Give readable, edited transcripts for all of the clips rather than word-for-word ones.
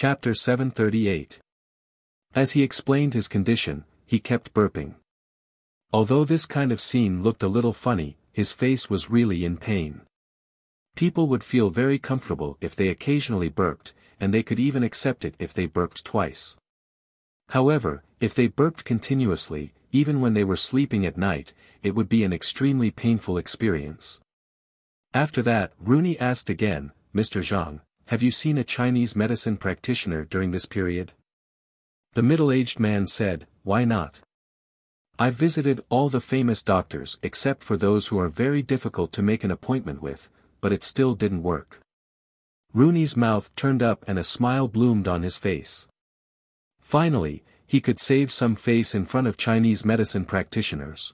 Chapter 738. As he explained his condition, he kept burping. Although this kind of scene looked a little funny, his face was really in pain. People would feel very comfortable if they occasionally burped, and they could even accept it if they burped twice. However, if they burped continuously, even when they were sleeping at night, it would be an extremely painful experience. After that, Rooney asked again, "Mr. Zhang, have you seen a Chinese medicine practitioner during this period?" The middle-aged man said, "Why not? I've visited all the famous doctors except for those who are very difficult to make an appointment with, but it still didn't work." Rooney's mouth turned up and a smile bloomed on his face. Finally, he could save some face in front of Chinese medicine practitioners.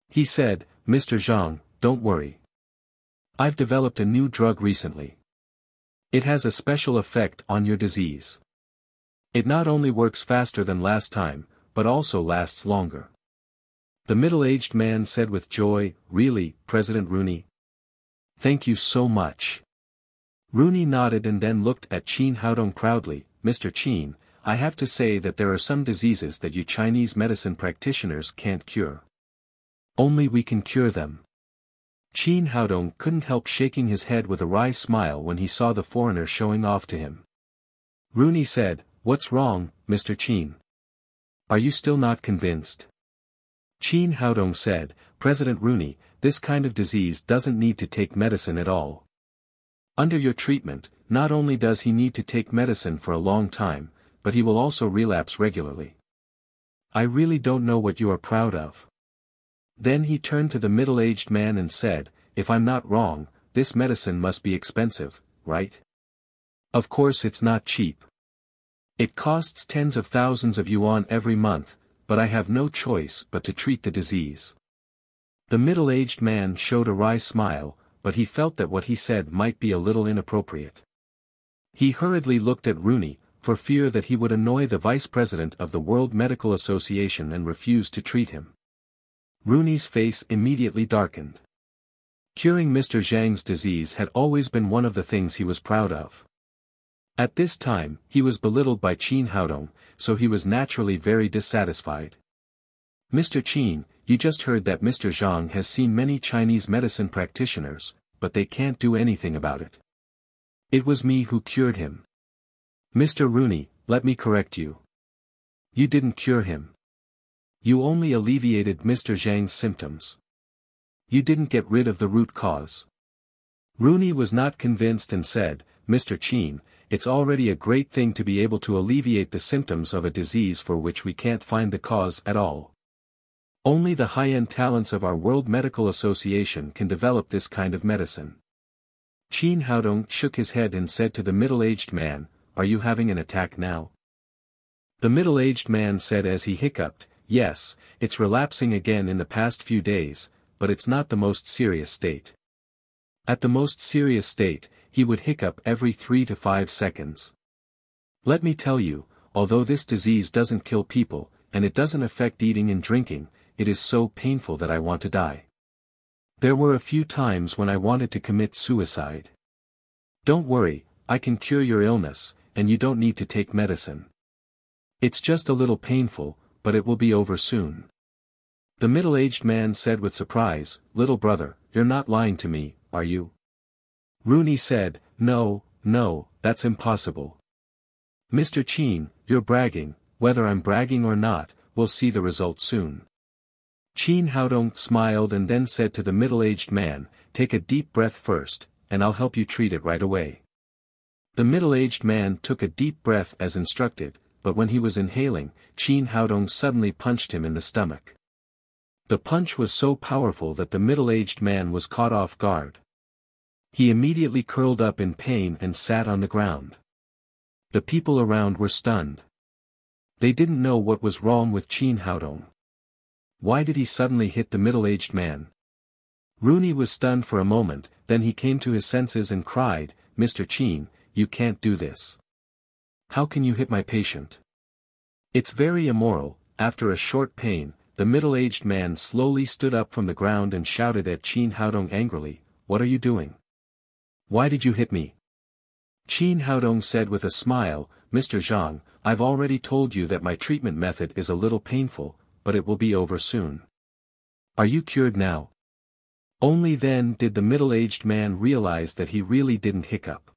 He said, "Mr. Zhang, don't worry. I've developed a new drug recently. It has a special effect on your disease. It not only works faster than last time, but also lasts longer." The middle-aged man said with joy, "Really, President Rooney? Thank you so much." Rooney nodded and then looked at Qin Haodong proudly. "Mr. Qin, I have to say that there are some diseases that you Chinese medicine practitioners can't cure. Only we can cure them." Qin Haodong couldn't help shaking his head with a wry smile when he saw the foreigner showing off to him. Rooney said, "What's wrong, Mr. Qin? Are you still not convinced?" Qin Haodong said, "President Rooney, this kind of disease doesn't need to take medicine at all. Under your treatment, not only does he need to take medicine for a long time, but he will also relapse regularly. I really don't know what you are proud of." Then he turned to the middle-aged man and said, "If I'm not wrong, this medicine must be expensive, right? Of course it's not cheap. It costs tens of thousands of yuan every month, but I have no choice but to treat the disease." The middle-aged man showed a wry smile, but he felt that what he said might be a little inappropriate. He hurriedly looked at Rooney, for fear that he would annoy the vice president of the World Medical Association and refuse to treat him. Rooney's face immediately darkened. Curing Mr. Zhang's disease had always been one of the things he was proud of. At this time, he was belittled by Qin Haodong, so he was naturally very dissatisfied. "Mr. Qin, you just heard that Mr. Zhang has seen many Chinese medicine practitioners, but they can't do anything about it. It was me who cured him." "Mr. Rooney, let me correct you. You didn't cure him. You only alleviated Mr. Zhang's symptoms. You didn't get rid of the root cause." Rooney was not convinced and said, "Mr. Qin, it's already a great thing to be able to alleviate the symptoms of a disease for which we can't find the cause at all. Only the high-end talents of our World Medical Association can develop this kind of medicine." Qin Haodong shook his head and said to the middle-aged man, "Are you having an attack now?" The middle-aged man said as he hiccuped, "Yes, it's relapsing again in the past few days, but it's not the most serious state." At the most serious state, he would hiccup every 3 to 5 seconds. "Let me tell you, although this disease doesn't kill people, and it doesn't affect eating and drinking, it is so painful that I want to die. There were a few times when I wanted to commit suicide. Don't worry, I can cure your illness, and you don't need to take medicine. It's just a little painful, but it will be over soon." The middle-aged man said with surprise, "Little brother, you're not lying to me, are you?" Rooney said, No, that's impossible. "Mr. Qin, you're bragging. Whether I'm bragging or not, we'll see the result soon." Qin Haodong smiled and then said to the middle-aged man, "Take a deep breath first, and I'll help you treat it right away." The middle-aged man took a deep breath as instructed, but when he was inhaling, Qin Haodong suddenly punched him in the stomach. The punch was so powerful that the middle-aged man was caught off guard. He immediately curled up in pain and sat on the ground. The people around were stunned. They didn't know what was wrong with Qin Haodong. Why did he suddenly hit the middle-aged man? Rooney was stunned for a moment, then he came to his senses and cried, "Mr. Qin, you can't do this. How can you hit my patient? It's very immoral." After a short pain, the middle-aged man slowly stood up from the ground and shouted at Qin Haodong angrily, "What are you doing? Why did you hit me?" Qin Haodong said with a smile, Mr. Zhang, I've already told you that my treatment method is a little painful, but it will be over soon. Are you cured now? Only then did the middle-aged man realize that he really didn't hiccup.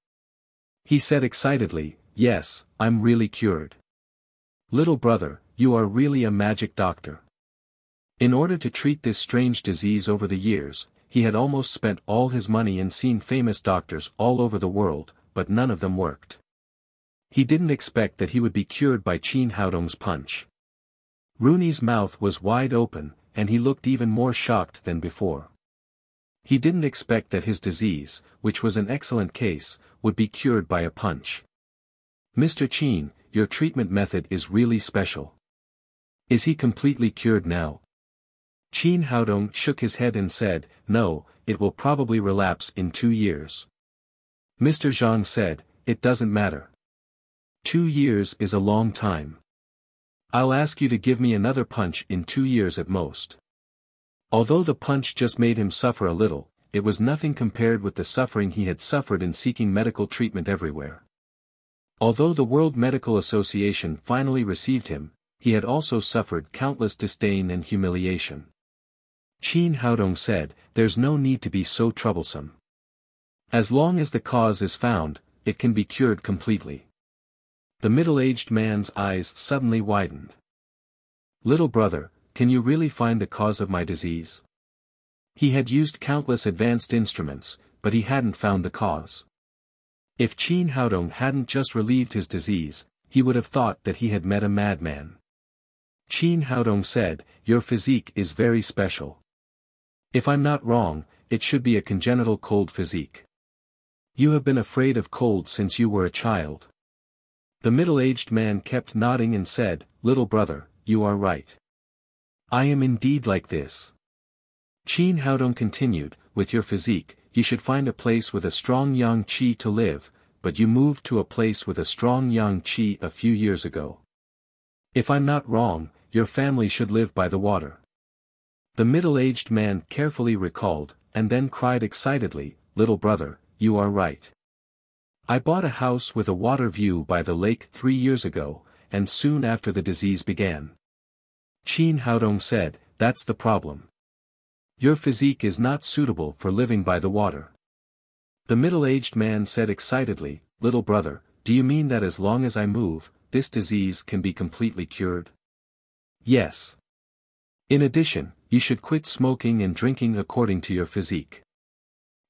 He said excitedly, yes, I'm really cured. Little brother, you are really a magic doctor. In order to treat this strange disease over the years, he had almost spent all his money and seen famous doctors all over the world, but none of them worked. He didn't expect that he would be cured by Qin Haodong's punch. Rooney's mouth was wide open, and he looked even more shocked than before. He didn't expect that his disease, which was an excellent case, would be cured by a punch. Mr. Qin, your treatment method is really special. Is he completely cured now? Qin Haodong shook his head and said, no, it will probably relapse in 2 years. Mr. Zhang said, it doesn't matter. 2 years is a long time. I'll ask you to give me another punch in 2 years at most. Although the punch just made him suffer a little, it was nothing compared with the suffering he had suffered in seeking medical treatment everywhere. Although the World Medical Association finally received him, he had also suffered countless disdain and humiliation. Qin Haodong said, there's no need to be so troublesome. As long as the cause is found, it can be cured completely. The middle-aged man's eyes suddenly widened. Little brother, can you really find the cause of my disease? He had used countless advanced instruments, but he hadn't found the cause. If Qin Haodong hadn't just relieved his disease, he would have thought that he had met a madman. Qin Haodong said, your physique is very special. If I'm not wrong, it should be a congenital cold physique. You have been afraid of cold since you were a child. The middle-aged man kept nodding and said, little brother, you are right. I am indeed like this. Qin Haodong continued, with your physique, you should find a place with a strong yang qi to live, but you moved to a place with a strong yang qi a few years ago. If I'm not wrong, your family should live by the water. The middle-aged man carefully recalled, and then cried excitedly, little brother, you are right. I bought a house with a water view by the lake 3 years ago, and soon after the disease began. Qin Haodong said, that's the problem. Your physique is not suitable for living by the water. The middle-aged man said excitedly, little brother, do you mean that as long as I move, this disease can be completely cured? Yes. In addition, you should quit smoking and drinking according to your physique.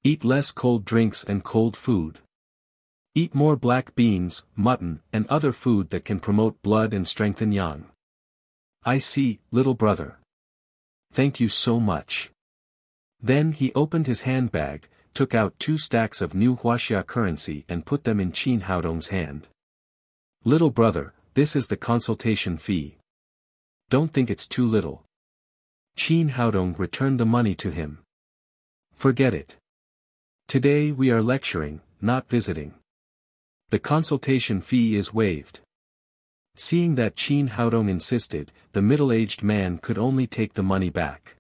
Eat less cold drinks and cold food. Eat more black beans, mutton, and other food that can promote blood and strengthen yang. I see, little brother. Thank you so much. Then he opened his handbag, took out 2 stacks of new Wuxia currency and put them in Qin Haodong's hand. Little brother, this is the consultation fee. Don't think it's too little. Qin Haodong returned the money to him. Forget it. Today we are lecturing, not visiting. The consultation fee is waived. Seeing that Qin Haodong insisted, the middle-aged man could only take the money back.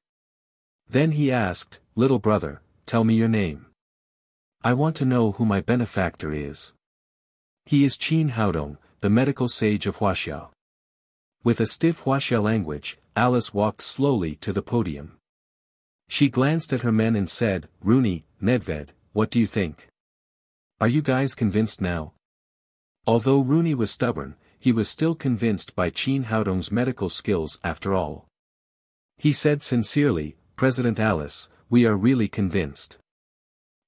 Then he asked, little brother, tell me your name. I want to know who my benefactor is. He is Qin Haodong, the medical sage of Wuxia. With a stiff Wuxia language, Alice walked slowly to the podium. She glanced at her men and said, Rooney, Nedved, what do you think? Are you guys convinced now? Although Rooney was stubborn, he was still convinced by Qin Haodong's medical skills after all. He said sincerely, President Alice, we are really convinced.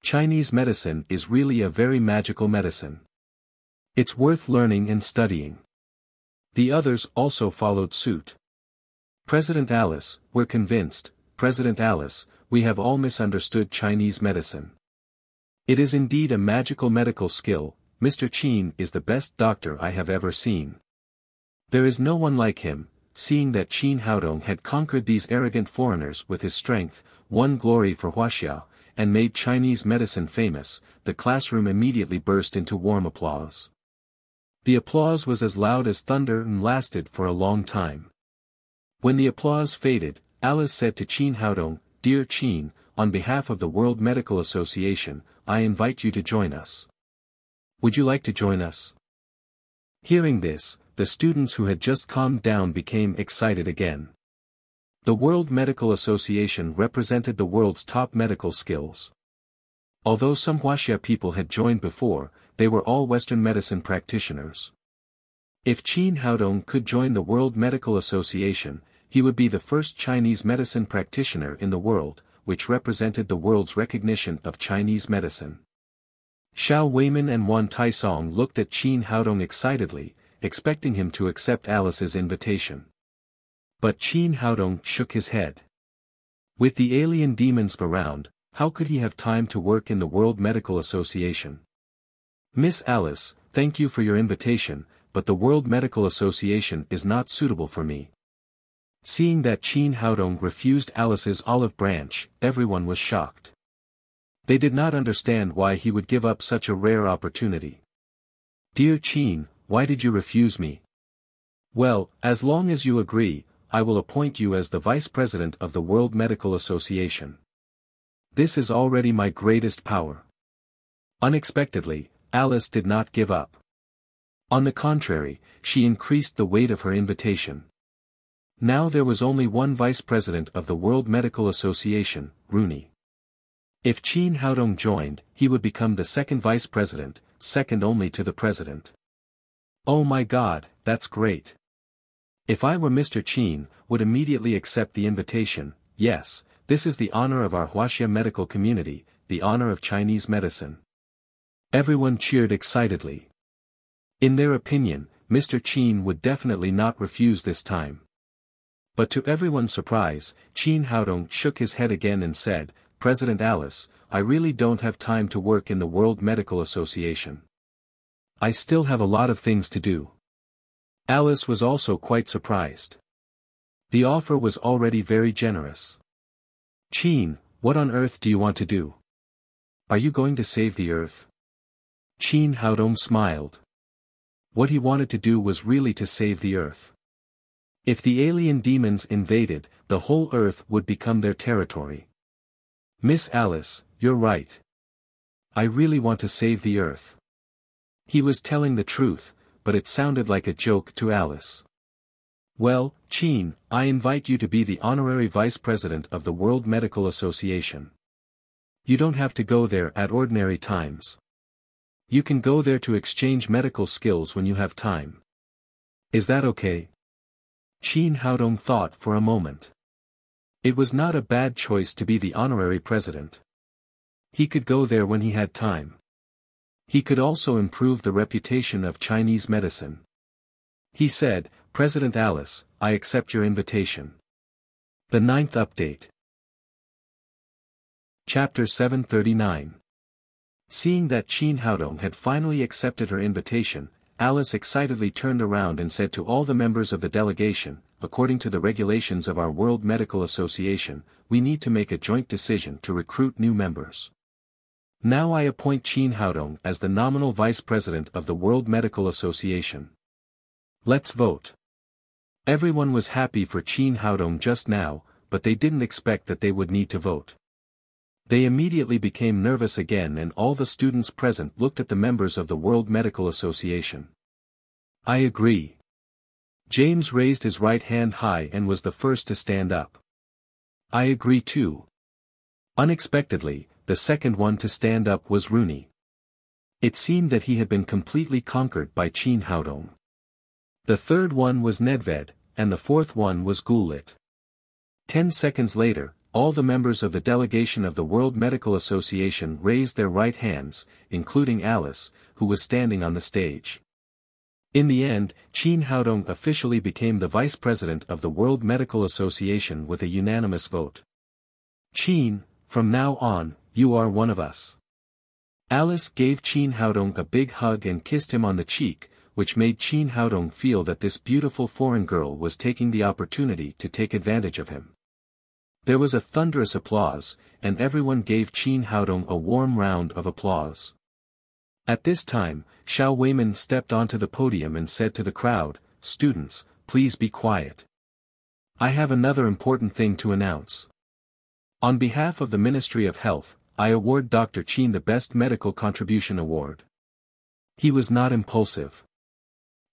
Chinese medicine is really a very magical medicine. It's worth learning and studying. The others also followed suit. President Alice, we're convinced, President Alice, we have all misunderstood Chinese medicine. It is indeed a magical medical skill. Mr. Qin is the best doctor I have ever seen. There is no one like him. Seeing that Qin Haodong had conquered these arrogant foreigners with his strength, won glory for Wuxia, and made Chinese medicine famous, the classroom immediately burst into warm applause. The applause was as loud as thunder and lasted for a long time. When the applause faded, Alice said to Qin Haodong, Dear Qin, on behalf of the World Medical Association, I invite you to join us. Would you like to join us? Hearing this, the students who had just calmed down became excited again. The World Medical Association represented the world's top medical skills. Although some Wuxia people had joined before, they were all Western medicine practitioners. If Qin Haodong could join the World Medical Association, he would be the first Chinese medicine practitioner in the world, which represented the world's recognition of Chinese medicine. Xiao Weimin and Wan Taisong looked at Qin Haodong excitedly, expecting him to accept Alice's invitation. But Qin Haodong shook his head. With the alien demons around, how could he have time to work in the World Medical Association? Miss Alice, thank you for your invitation, but the World Medical Association is not suitable for me. Seeing that Qin Haodong refused Alice's olive branch, everyone was shocked. They did not understand why he would give up such a rare opportunity. Dear Qin, why did you refuse me? Well, as long as you agree, I will appoint you as the Vice President of the World Medical Association. This is already my greatest power. Unexpectedly, Alice did not give up. On the contrary, she increased the weight of her invitation. Now there was only one Vice President of the World Medical Association, Rooney. If Qin Haodong joined, he would become the second Vice President, second only to the President. Oh my God, that's great. If I were Mr. Qin, would immediately accept the invitation. Yes, this is the honor of our Wuxia medical community, the honor of Chinese medicine. Everyone cheered excitedly. In their opinion, Mr. Qin would definitely not refuse this time. But to everyone's surprise, Qin Haodong shook his head again and said, President Alice, I really don't have time to work in the World Medical Association. I still have a lot of things to do. Alice was also quite surprised. The offer was already very generous. Qin, what on earth do you want to do? Are you going to save the earth? Qin Haodong smiled. What he wanted to do was really to save the earth. If the alien demons invaded, the whole earth would become their territory. Miss Alice, you're right. I really want to save the earth. He was telling the truth, but it sounded like a joke to Alice. Well, Qin, I invite you to be the honorary vice president of the World Medical Association. You don't have to go there at ordinary times. You can go there to exchange medical skills when you have time. Is that okay? Qin Haodong thought for a moment. It was not a bad choice to be the honorary president. He could go there when he had time. He could also improve the reputation of Chinese medicine. He said, President Alice, I accept your invitation. The 9th update. Chapter 739. Seeing that Qin Haodong had finally accepted her invitation, Alice excitedly turned around and said to all the members of the delegation, according to the regulations of our World Medical Association, we need to make a joint decision to recruit new members. Now I appoint Qin Haodong as the nominal vice president of the World Medical Association. Let's vote. Everyone was happy for Qin Haodong just now, but they didn't expect that they would need to vote. They immediately became nervous again and all the students present looked at the members of the World Medical Association. I agree. James raised his right hand high and was the first to stand up. I agree too. Unexpectedly, the second one to stand up was Rooney. It seemed that he had been completely conquered by Qin Haodong. The third one was Nedved, and the fourth one was Gulit. 10 seconds later, all the members of the delegation of the World Medical Association raised their right hands, including Alice, who was standing on the stage. In the end, Qin Haodong officially became the vice president of the World Medical Association with a unanimous vote. Qin, from now on, you are one of us. Alice gave Qin Haodong a big hug and kissed him on the cheek, which made Qin Haodong feel that this beautiful foreign girl was taking the opportunity to take advantage of him. There was a thunderous applause, and everyone gave Qin Haodong a warm round of applause. At this time, Xiao Weimin stepped onto the podium and said to the crowd, Students, please be quiet. I have another important thing to announce. On behalf of the Ministry of Health, I award Dr. Qin the Best Medical Contribution Award. He was not impulsive.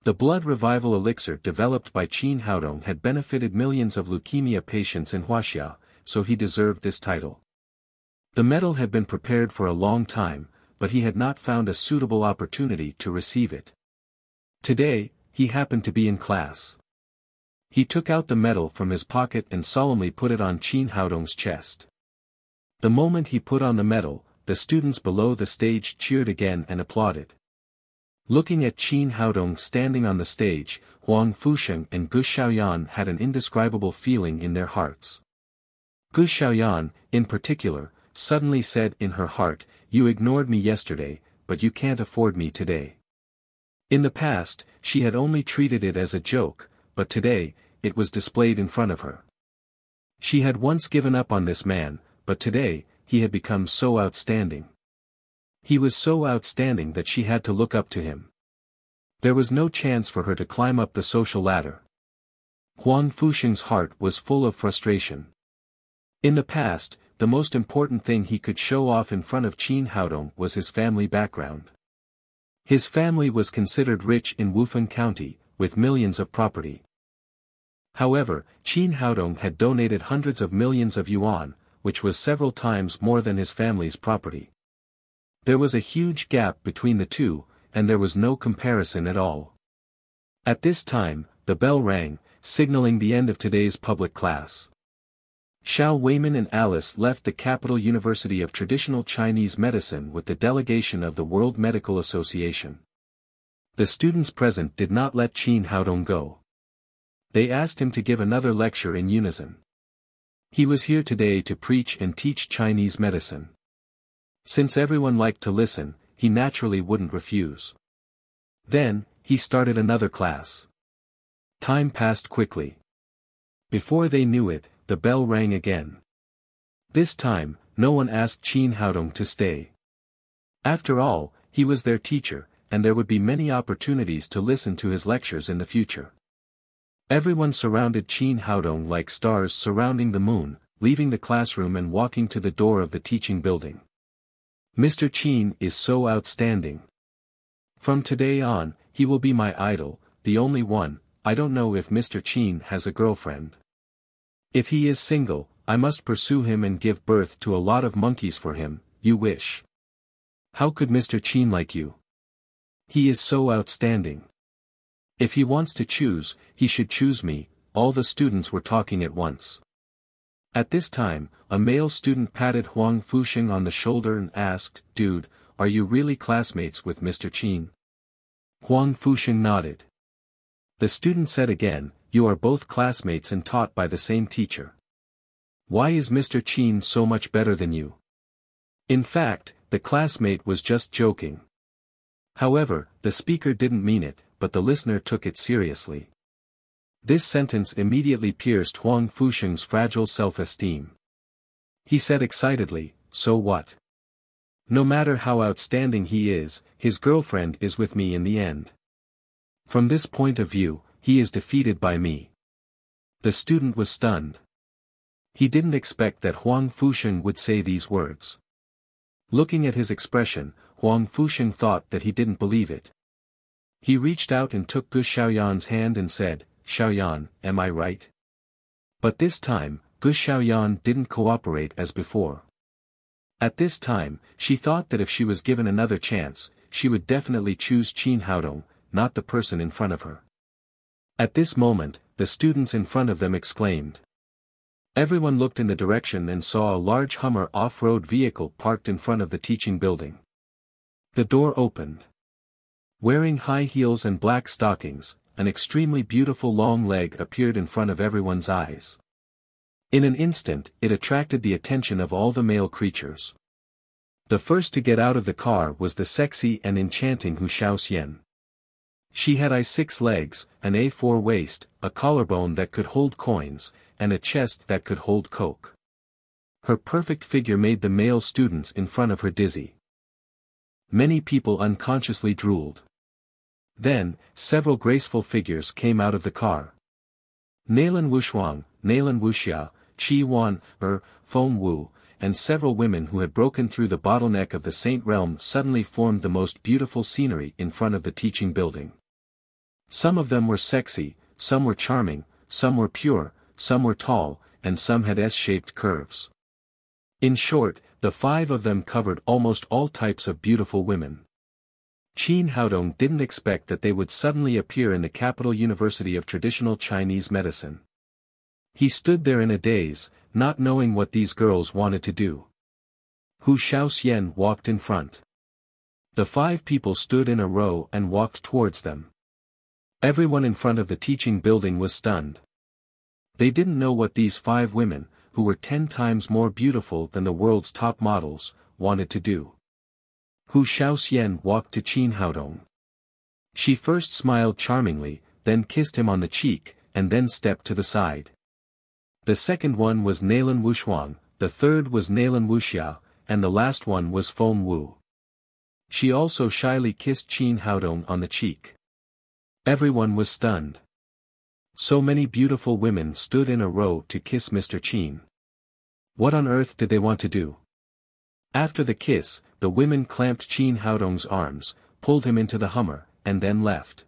The blood revival elixir developed by Qin Haodong had benefited millions of leukemia patients in Wuxia, so he deserved this title. The medal had been prepared for a long time, but he had not found a suitable opportunity to receive it. Today, he happened to be in class. He took out the medal from his pocket and solemnly put it on Qin Haodong's chest. The moment he put on the medal, the students below the stage cheered again and applauded. Looking at Qin Haodong standing on the stage, Huang Fusheng and Gu Xiaoyan had an indescribable feeling in their hearts. Gu Xiaoyan, in particular, suddenly said in her heart, "You ignored me yesterday, but you can't afford me today." In the past, she had only treated it as a joke, but today, it was displayed in front of her. She had once given up on this man, but today, he had become so outstanding. He was so outstanding that she had to look up to him. There was no chance for her to climb up the social ladder. Huang Fusheng's heart was full of frustration. In the past, the most important thing he could show off in front of Qin Haodong was his family background. His family was considered rich in Wufeng County, with millions of property. However, Qin Haodong had donated hundreds of millions of yuan, which was several times more than his family's property. There was a huge gap between the two, and there was no comparison at all. At this time, the bell rang, signaling the end of today's public class. Xiao Weiman and Alice left the Capital University of Traditional Chinese Medicine with the delegation of the World Medical Association. The students present did not let Qin Haodong go. They asked him to give another lecture in unison. He was here today to preach and teach Chinese medicine. Since everyone liked to listen, he naturally wouldn't refuse. Then, he started another class. Time passed quickly. Before they knew it, the bell rang again. This time, no one asked Qin Haodong to stay. After all, he was their teacher, and there would be many opportunities to listen to his lectures in the future. Everyone surrounded Qin Haodong like stars surrounding the moon, leaving the classroom and walking to the door of the teaching building. Mr. Qin is so outstanding. From today on, he will be my idol, the only one. I don't know if Mr. Qin has a girlfriend. If he is single, I must pursue him and give birth to a lot of monkeys for him. You wish. How could Mr. Qin like you? He is so outstanding. If he wants to choose, he should choose me. All the students were talking at once. At this time, a male student patted Huang Fusheng on the shoulder and asked, "Dude, are you really classmates with Mr. Qin?" Huang Fusheng nodded. The student said again, "You are both classmates and taught by the same teacher. Why is Mr. Qin so much better than you?" In fact, the classmate was just joking. However, the speaker didn't mean it, but the listener took it seriously. This sentence immediately pierced Huang Fusheng's fragile self-esteem. He said excitedly, "So what? No matter how outstanding he is, his girlfriend is with me in the end. From this point of view, he is defeated by me." The student was stunned. He didn't expect that Huang Fusheng would say these words. Looking at his expression, Huang Fusheng thought that he didn't believe it. He reached out and took Gu Xiaoyan's hand and said, "Xiaoyan, am I right?" But this time, Gu Xiaoyan didn't cooperate as before. At this time, she thought that if she was given another chance, she would definitely choose Qin Haodong, not the person in front of her. At this moment, the students in front of them exclaimed. Everyone looked in the direction and saw a large Hummer off-road vehicle parked in front of the teaching building. The door opened. Wearing high heels and black stockings, an extremely beautiful long leg appeared in front of everyone's eyes. In an instant, it attracted the attention of all the male creatures. The first to get out of the car was the sexy and enchanting Hu Xiaoxian. She had I6 legs, an A4 waist, a collarbone that could hold coins, and a chest that could hold coke. Her perfect figure made the male students in front of her dizzy. Many people unconsciously drooled. Then, several graceful figures came out of the car. Nailan Wushuang, Nailan Wuxia, Qi Wan, Feng Wu, and several women who had broken through the bottleneck of the Saint realm suddenly formed the most beautiful scenery in front of the teaching building. Some of them were sexy, some were charming, some were pure, some were tall, and some had S-shaped curves. In short, the 5 of them covered almost all types of beautiful women. Qin Haodong didn't expect that they would suddenly appear in the Capital University of Traditional Chinese Medicine. He stood there in a daze, not knowing what these girls wanted to do. Hu Shaoxian walked in front. The 5 people stood in a row and walked towards them. Everyone in front of the teaching building was stunned. They didn't know what these 5 women, who were 10 times more beautiful than the world's top models, wanted to do. Hu Shaoxian walked to Qin Haodong. She first smiled charmingly, then kissed him on the cheek, and then stepped to the side. The second one was Nailan Wushuang, the third was Nailan Wuxia, and the last one was Feng Wu. She also shyly kissed Qin Haodong on the cheek. Everyone was stunned. So many beautiful women stood in a row to kiss Mr. Qin. What on earth did they want to do? After the kiss, the women clamped Qin Haodong's arms, pulled him into the Hummer, and then left.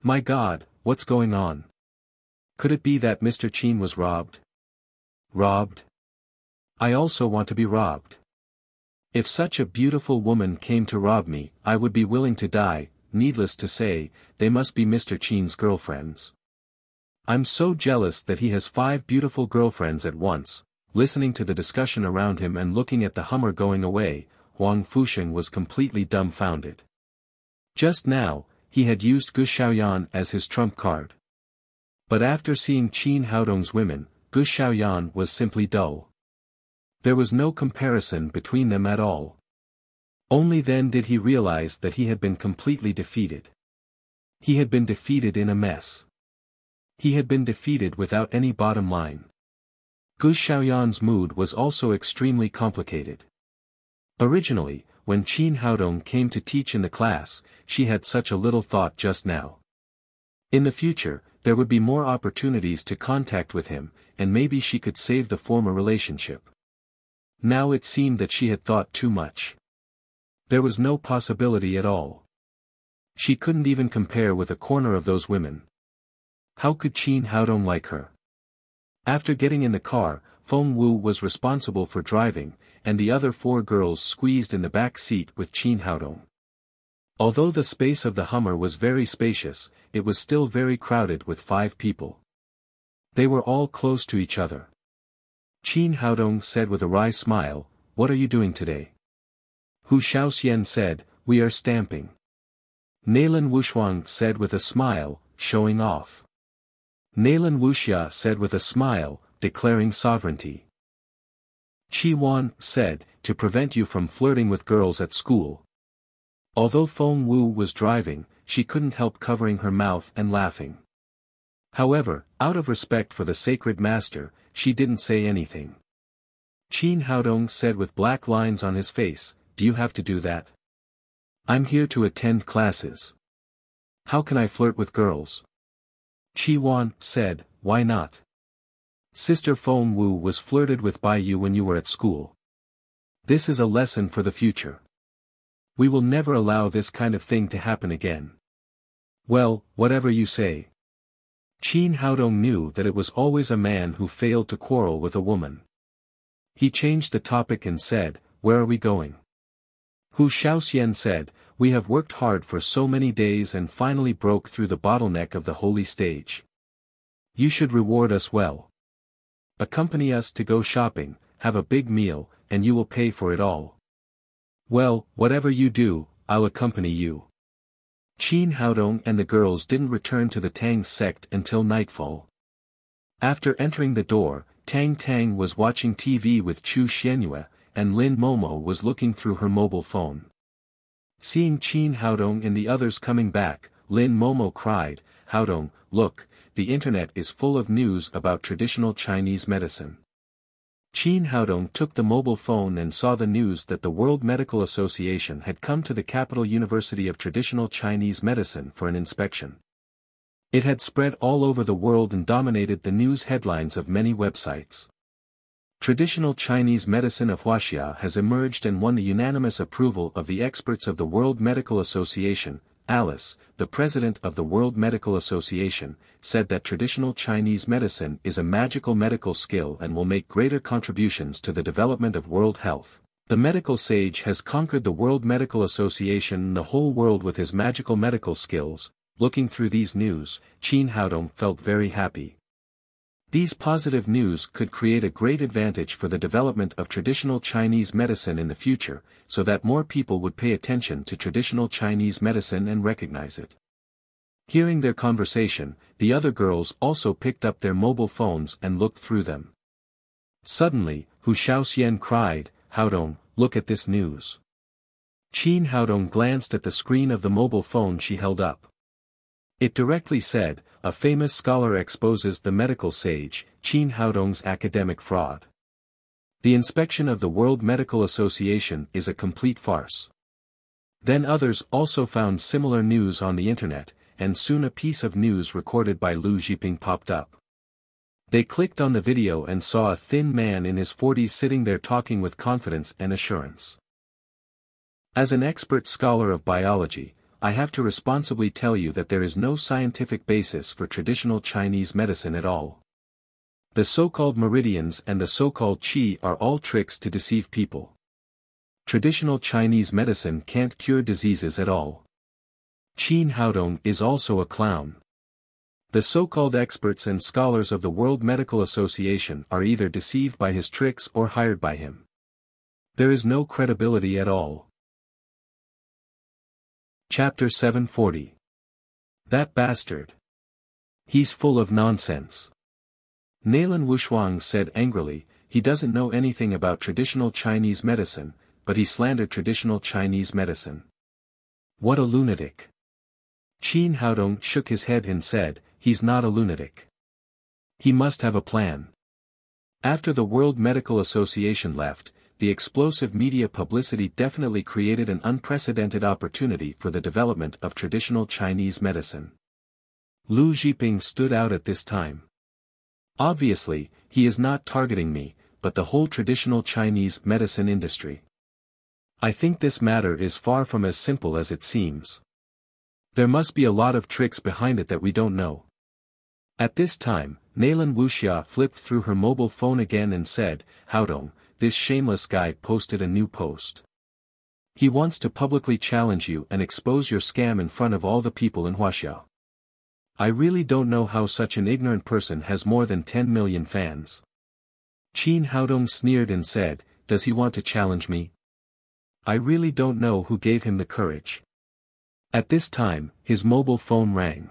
My God, what's going on? Could it be that Mr. Qin was robbed? Robbed? I also want to be robbed. If such a beautiful woman came to rob me, I would be willing to die. Needless to say, they must be Mr. Qin's girlfriends. I'm so jealous that he has 5 beautiful girlfriends at once. Listening to the discussion around him and looking at the Hummer going away, Huang Fusheng was completely dumbfounded. Just now, he had used Gu Xiaoyan as his trump card. But after seeing Qin Haodong's women, Gu Xiaoyan was simply dull. There was no comparison between them at all. Only then did he realize that he had been completely defeated. He had been defeated in a mess. He had been defeated without any bottom line. Gu Xiaoyan's mood was also extremely complicated. Originally, when Qin Haodong came to teach in the class, she had such a little thought just now. In the future, there would be more opportunities to contact with him, and maybe she could save the former relationship. Now it seemed that she had thought too much. There was no possibility at all. She couldn't even compare with a corner of those women. How could Qin Haodong like her? After getting in the car, Feng Wu was responsible for driving, and the other 4 girls squeezed in the back seat with Qin Haodong. Although the space of the Hummer was very spacious, it was still very crowded with 5 people. They were all close to each other. Qin Haodong said with a wry smile, "What are you doing today?" Hu Shaoxian said, "We are stamping." Nailan Wushuang said with a smile, "Showing off." Nailan Wuxia said with a smile, declaring sovereignty. Qi Wan said, "To prevent you from flirting with girls at school." Although Feng Wu was driving, she couldn't help covering her mouth and laughing. However, out of respect for the sacred master, she didn't say anything. Qin Haodong said with black lines on his face, "Do you have to do that? I'm here to attend classes. How can I flirt with girls?" Qi Wan said, "Why not? Sister Feng Wu was flirted with by you when you were at school. This is a lesson for the future. We will never allow this kind of thing to happen again." "Well, whatever you say." Qin Haodong knew that it was always a man who failed to quarrel with a woman. He changed the topic and said, "Where are we going?" Hu Shaoxian said, "We have worked hard for so many days and finally broke through the bottleneck of the holy stage. You should reward us well. Accompany us to go shopping, have a big meal, and you will pay for it all." "Well, whatever you do, I'll accompany you." Qin Haodong and the girls didn't return to the Tang sect until nightfall. After entering the door, Tang Tang was watching TV with Chu Xianyue, and Lin Momo was looking through her mobile phone. Seeing Qin Haodong and the others coming back, Lin Momo cried, "Haodong, look, the internet is full of news about traditional Chinese medicine." Qin Haodong took the mobile phone and saw the news that the World Medical Association had come to the Capital University of Traditional Chinese Medicine for an inspection. It had spread all over the world and dominated the news headlines of many websites. Traditional Chinese medicine of Wuxia has emerged and won the unanimous approval of the experts of the World Medical Association. Alice, the president of the World Medical Association, said that traditional Chinese medicine is a magical medical skill and will make greater contributions to the development of world health. The medical sage has conquered the World Medical Association and the whole world with his magical medical skills. Looking through these news, Qin Haodong felt very happy. These positive news could create a great advantage for the development of traditional Chinese medicine in the future, so that more people would pay attention to traditional Chinese medicine and recognize it. Hearing their conversation, the other girls also picked up their mobile phones and looked through them. Suddenly, Hu Shaoxian cried, "Haodong, look at this news." Qin Haodong glanced at the screen of the mobile phone she held up. It directly said, "A famous scholar exposes the medical sage, Qin Haodong's academic fraud. The inspection of the World Medical Association is a complete farce." Then others also found similar news on the internet, and soon a piece of news recorded by Lu Zhiping popped up. They clicked on the video and saw a thin man in his 40s sitting there talking with confidence and assurance. As an expert scholar of biology, I have to responsibly tell you that there is no scientific basis for traditional Chinese medicine at all. The so-called meridians and the so-called qi are all tricks to deceive people. Traditional Chinese medicine can't cure diseases at all. Qin Haodong is also a clown. The so-called experts and scholars of the World Medical Association are either deceived by his tricks or hired by him. There is no credibility at all. Chapter 740. That bastard. He's full of nonsense. Nailan Wushuang said angrily, "He doesn't know anything about traditional Chinese medicine, but he slandered traditional Chinese medicine. What a lunatic." Qin Haodong shook his head and said, "He's not a lunatic. He must have a plan." After the World Medical Association left, the explosive media publicity definitely created an unprecedented opportunity for the development of traditional Chinese medicine. Lu Zhiping stood out at this time. Obviously, he is not targeting me, but the whole traditional Chinese medicine industry. I think this matter is far from as simple as it seems. There must be a lot of tricks behind it that we don't know. At this time, Nailan Wuxia flipped through her mobile phone again and said, "Haodong, this shameless guy posted a new post. He wants to publicly challenge you and expose your scam in front of all the people in Wuxia. I really don't know how such an ignorant person has more than 10 million fans." Qin Haodong sneered and said, "Does he want to challenge me? I really don't know who gave him the courage." At this time, his mobile phone rang.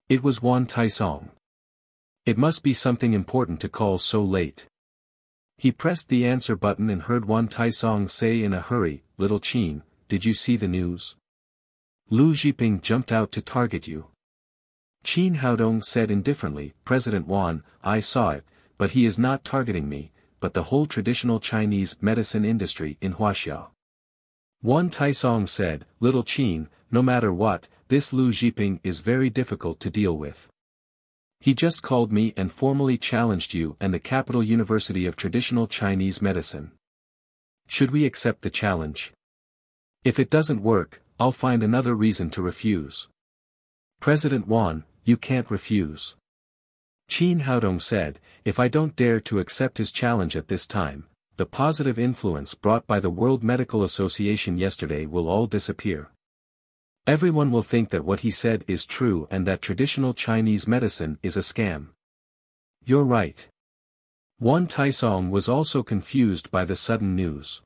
It was Wan Taisong. It must be something important to call so late. He pressed the answer button and heard Wan Taisong say in a hurry, "Little Qin, did you see the news? Lu Zhiping jumped out to target you." Qin Haodong said indifferently, "President Wan, I saw it, but he is not targeting me, but the whole traditional Chinese medicine industry in Wuxia." Wan Taisong said, "Little Qin, no matter what, this Lu Zhiping is very difficult to deal with. He just called me and formally challenged you and the Capital University of Traditional Chinese Medicine. Should we accept the challenge? If it doesn't work, I'll find another reason to refuse." "President Wan, you can't refuse." Qin Haodong said, "If I don't dare to accept his challenge at this time, the positive influence brought by the World Medical Association yesterday will all disappear. Everyone will think that what he said is true and that traditional Chinese medicine is a scam." "You're right." Wan Taisong was also confused by the sudden news.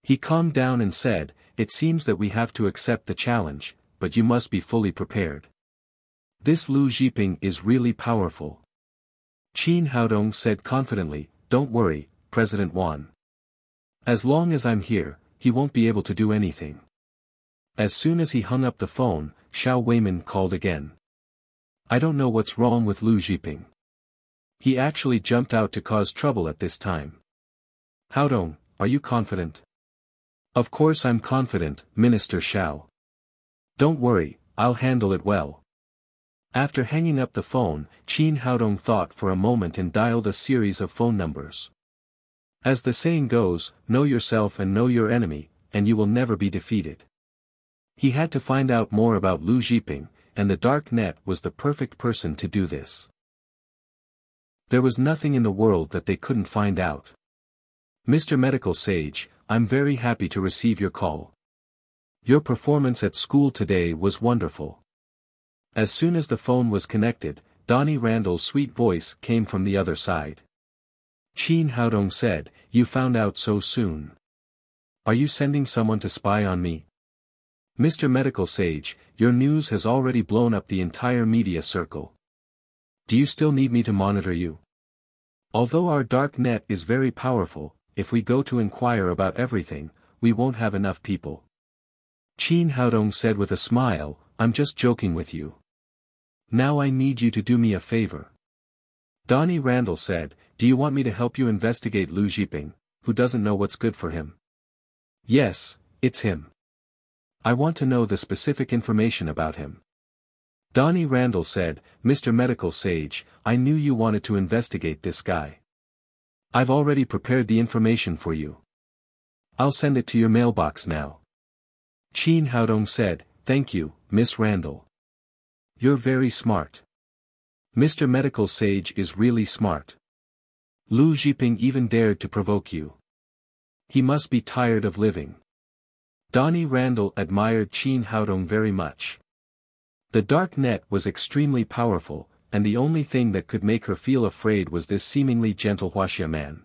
He calmed down and said, "It seems that we have to accept the challenge, but you must be fully prepared. This Lu Zhiping is really powerful." Qin Haodong said confidently, "Don't worry, President Wan. As long as I'm here, he won't be able to do anything." As soon as he hung up the phone, Xiao Weiman called again. "I don't know what's wrong with Lu Zhiping. He actually jumped out to cause trouble at this time." "Haodong, are you confident?" "Of course I'm confident, Minister Xiao. Don't worry, I'll handle it well." After hanging up the phone, Qin Haodong thought for a moment and dialed a series of phone numbers. As the saying goes, know yourself and know your enemy, and you will never be defeated. He had to find out more about Lu Zhiping, and the dark net was the perfect person to do this. There was nothing in the world that they couldn't find out. Mr. Medical Sage, I'm very happy to receive your call. Your performance at school today was wonderful. As soon as the phone was connected, Donnie Randall's sweet voice came from the other side. Qin Haodong said, you found out so soon. Are you sending someone to spy on me? Mr. Medical Sage, your news has already blown up the entire media circle. Do you still need me to monitor you? Although our dark net is very powerful, if we go to inquire about everything, we won't have enough people. Qin Haodong said with a smile, I'm just joking with you. Now I need you to do me a favor. Donnie Randall said, do you want me to help you investigate Lu Zhiping, who doesn't know what's good for him? Yes, it's him. I want to know the specific information about him. Donnie Randall said, Mr. Medical Sage, I knew you wanted to investigate this guy. I've already prepared the information for you. I'll send it to your mailbox now. Qin Haodong said, thank you, Miss Randall. You're very smart. Mr. Medical Sage is really smart. Lu Zhiping even dared to provoke you. He must be tired of living. Donnie Randall admired Qin Haodong very much. The dark net was extremely powerful, and the only thing that could make her feel afraid was this seemingly gentle Wuxia man.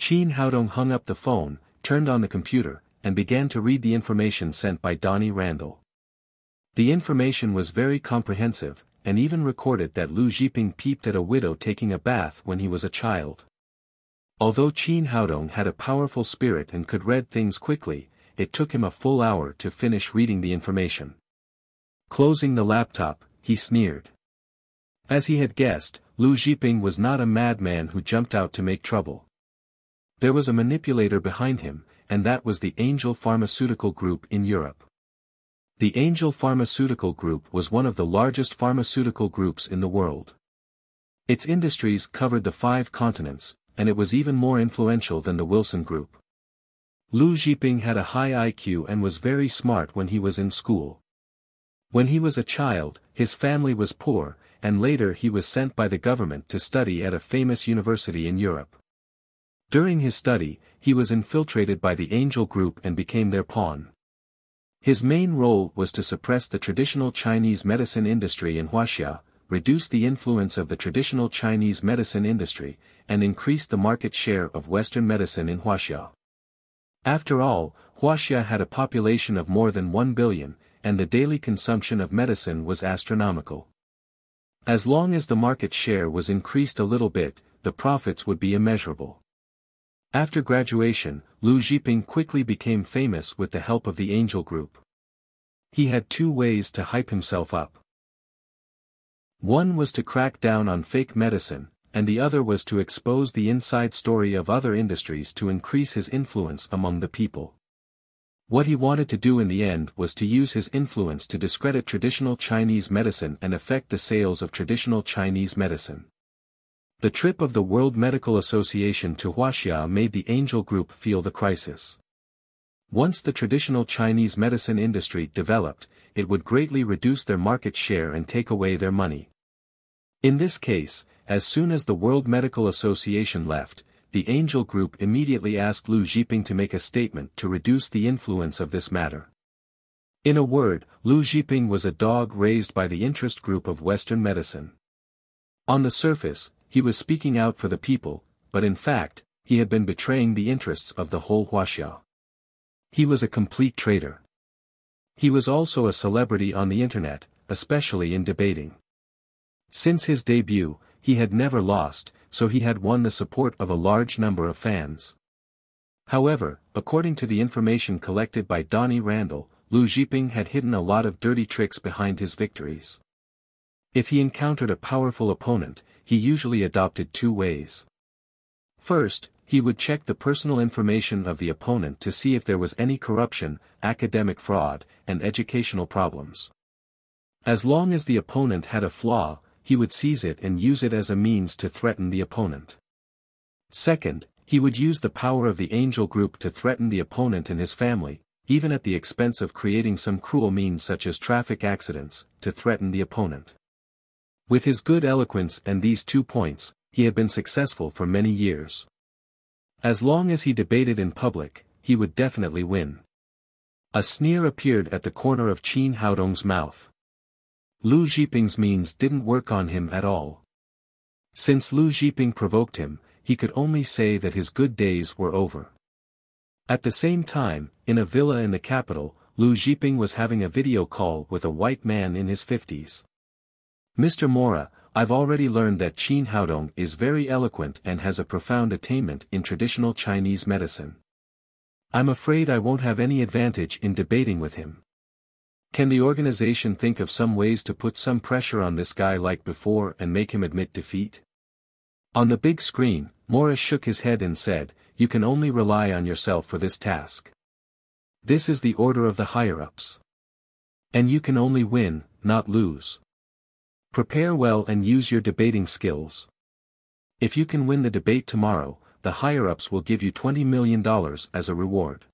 Qin Haodong hung up the phone, turned on the computer, and began to read the information sent by Donnie Randall. The information was very comprehensive, and even recorded that Lu Zhiping peeped at a widow taking a bath when he was a child. Although Qin Haodong had a powerful spirit and could read things quickly, it took him a full hour to finish reading the information. Closing the laptop, he sneered. As he had guessed, Lu Zhiping was not a madman who jumped out to make trouble. There was a manipulator behind him, and that was the Angel Pharmaceutical Group in Europe. The Angel Pharmaceutical Group was one of the largest pharmaceutical groups in the world. Its industries covered the 5 continents, and it was even more influential than the Wilson Group. Lu Zhiping had a high IQ and was very smart when he was in school. When he was a child, his family was poor, and later he was sent by the government to study at a famous university in Europe. During his study, he was infiltrated by the Angel Group and became their pawn. His main role was to suppress the traditional Chinese medicine industry in Wuxia, reduce the influence of the traditional Chinese medicine industry, and increase the market share of Western medicine in Wuxia. After all, Wuxia had a population of more than 1 billion, and the daily consumption of medicine was astronomical. As long as the market share was increased a little bit, the profits would be immeasurable. After graduation, Lu Zhiping quickly became famous with the help of the Angel Group. He had 2 ways to hype himself up. One was to crack down on fake medicine, and the other was to expose the inside story of other industries to increase his influence among the people. What he wanted to do in the end was to use his influence to discredit traditional Chinese medicine and affect the sales of traditional Chinese medicine. The trip of the World Medical Association to Wuxia made the Angel Group feel the crisis. Once the traditional Chinese medicine industry developed, it would greatly reduce their market share and take away their money. In this case, as soon as the World Medical Association left, the Angel Group immediately asked Lu Zhiping to make a statement to reduce the influence of this matter. In a word, Lu Zhiping was a dog raised by the interest group of Western medicine. On the surface, he was speaking out for the people, but in fact, he had been betraying the interests of the whole Wuxia. He was a complete traitor. He was also a celebrity on the internet, especially in debating. Since his debut, he had never lost, so he had won the support of a large number of fans. However, according to the information collected by Donnie Randall, Lu Zhiping had hidden a lot of dirty tricks behind his victories. If he encountered a powerful opponent, he usually adopted 2 ways. First, he would check the personal information of the opponent to see if there was any corruption, academic fraud, and educational problems. As long as the opponent had a flaw, he would seize it and use it as a means to threaten the opponent. Second, He would use the power of the angel group to threaten the opponent and his family, even at the expense of creating some cruel means such as traffic accidents, to threaten the opponent. With his good eloquence and these 2 points, he had been successful for many years. As long as he debated in public, he would definitely win. A sneer appeared at the corner of Qin Haodong's mouth. Lu Zhiping's means didn't work on him at all. Since Lu Zhiping provoked him, he could only say that his good days were over. At the same time, in a villa in the capital, Lu Zhiping was having a video call with a white man in his 50s. Mr. Mora, I've already learned that Qin Haodong is very eloquent and has a profound attainment in traditional Chinese medicine. I'm afraid I won't have any advantage in debating with him. Can the organization think of some ways to put some pressure on this guy like before and make him admit defeat? On the big screen, Morris shook his head and said, "You can only rely on yourself for this task. This is the order of the higher-ups. And you can only win, not lose. Prepare well and use your debating skills. If you can win the debate tomorrow, the higher-ups will give you $20 million as a reward."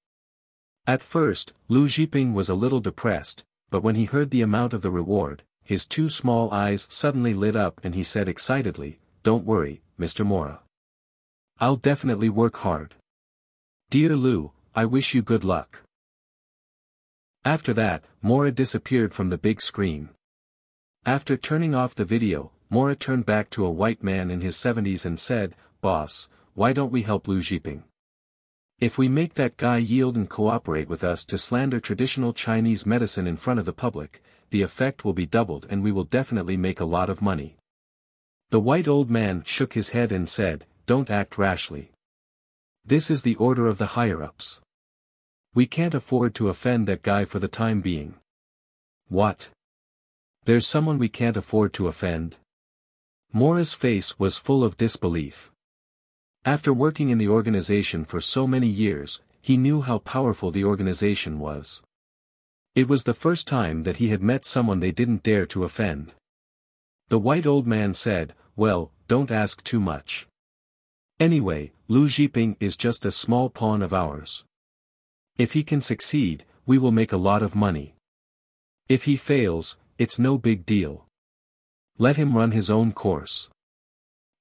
At first, Lu Zhiping was a little depressed, but when he heard the amount of the reward, his 2 small eyes suddenly lit up and he said excitedly, "Don't worry, Mr. Mora. I'll definitely work hard. Dear Lu, I wish you good luck." After that, Mora disappeared from the big screen. After turning off the video, Mora turned back to a white man in his 70s and said, "Boss, why don't we help Lu Zhiping? If we make that guy yield and cooperate with us to slander traditional Chinese medicine in front of the public, the effect will be doubled and we will definitely make a lot of money." The white old man shook his head and said, "Don't act rashly. This is the order of the higher-ups. We can't afford to offend that guy for the time being." "What? There's someone we can't afford to offend?" Mora's face was full of disbelief. After working in the organization for so many years, he knew how powerful the organization was. It was the first time that he had met someone they didn't dare to offend. The white old man said, "Well, don't ask too much. Anyway, Lu Zhiping is just a small pawn of ours. If he can succeed, we will make a lot of money. If he fails, it's no big deal. Let him run his own course."